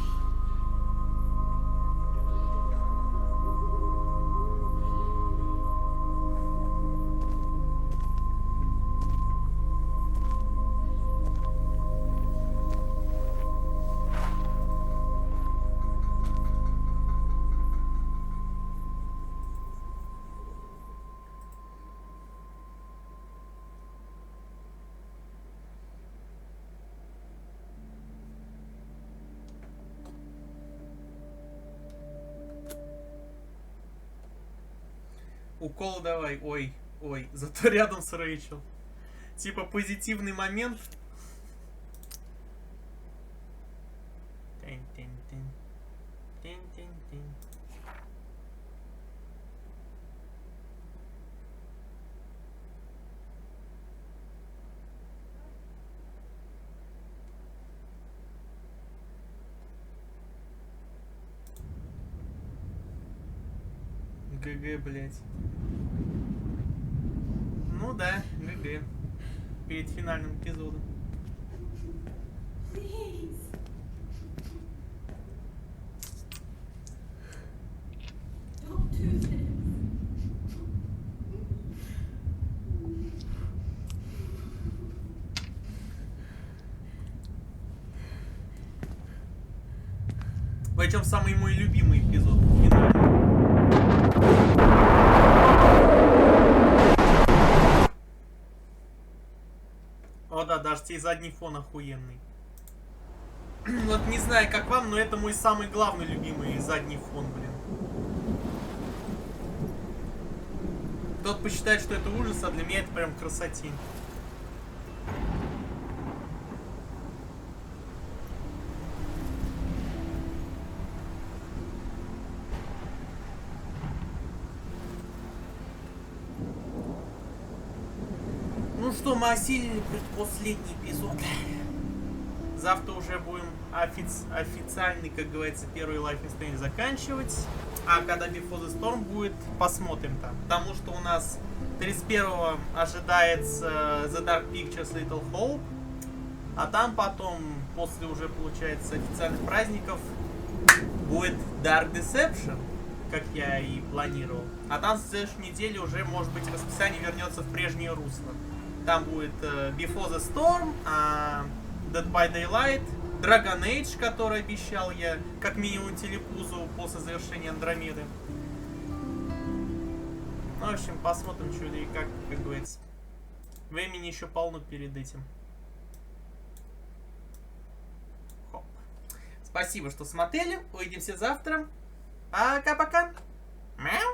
Укол давай. Ой, ой. Зато рядом с Рэйчел. Типа позитивный момент. Тин-тин-тин. Тин-тин-тин. ГГ, блять. Ну да, ГГ. Перед финальным эпизодом. Причем самый мой любимый эпизод. О да, даже тебе задний фон охуенный. Вот не знаю, как вам, но это мой самый главный любимый задний фон, блин. Кто-то посчитает, что это ужас, а для меня это прям красотень. Ну что, мы осилили предпоследний эпизод. Завтра уже будем официальный, как говорится, первый Life is Strange заканчивать. А когда Before the Storm будет, посмотрим там. Потому что у нас 31-го ожидается The Dark Pictures Little Hope. А там потом, после уже, получается, официальных праздников, будет Dark Deception, как я и планировал. А там в следующей неделе уже, может быть, расписание вернется в прежнее русло. Там будет Before the Storm, Dead by Daylight, Dragon Age, который обещал я, как минимум телепузу после завершения Андромеды. Ну, в общем, посмотрим, что и как говорится. Времени еще полно перед этим. Хоп. Спасибо, что смотрели. Увидимся завтра. Пока-пока. Мяу.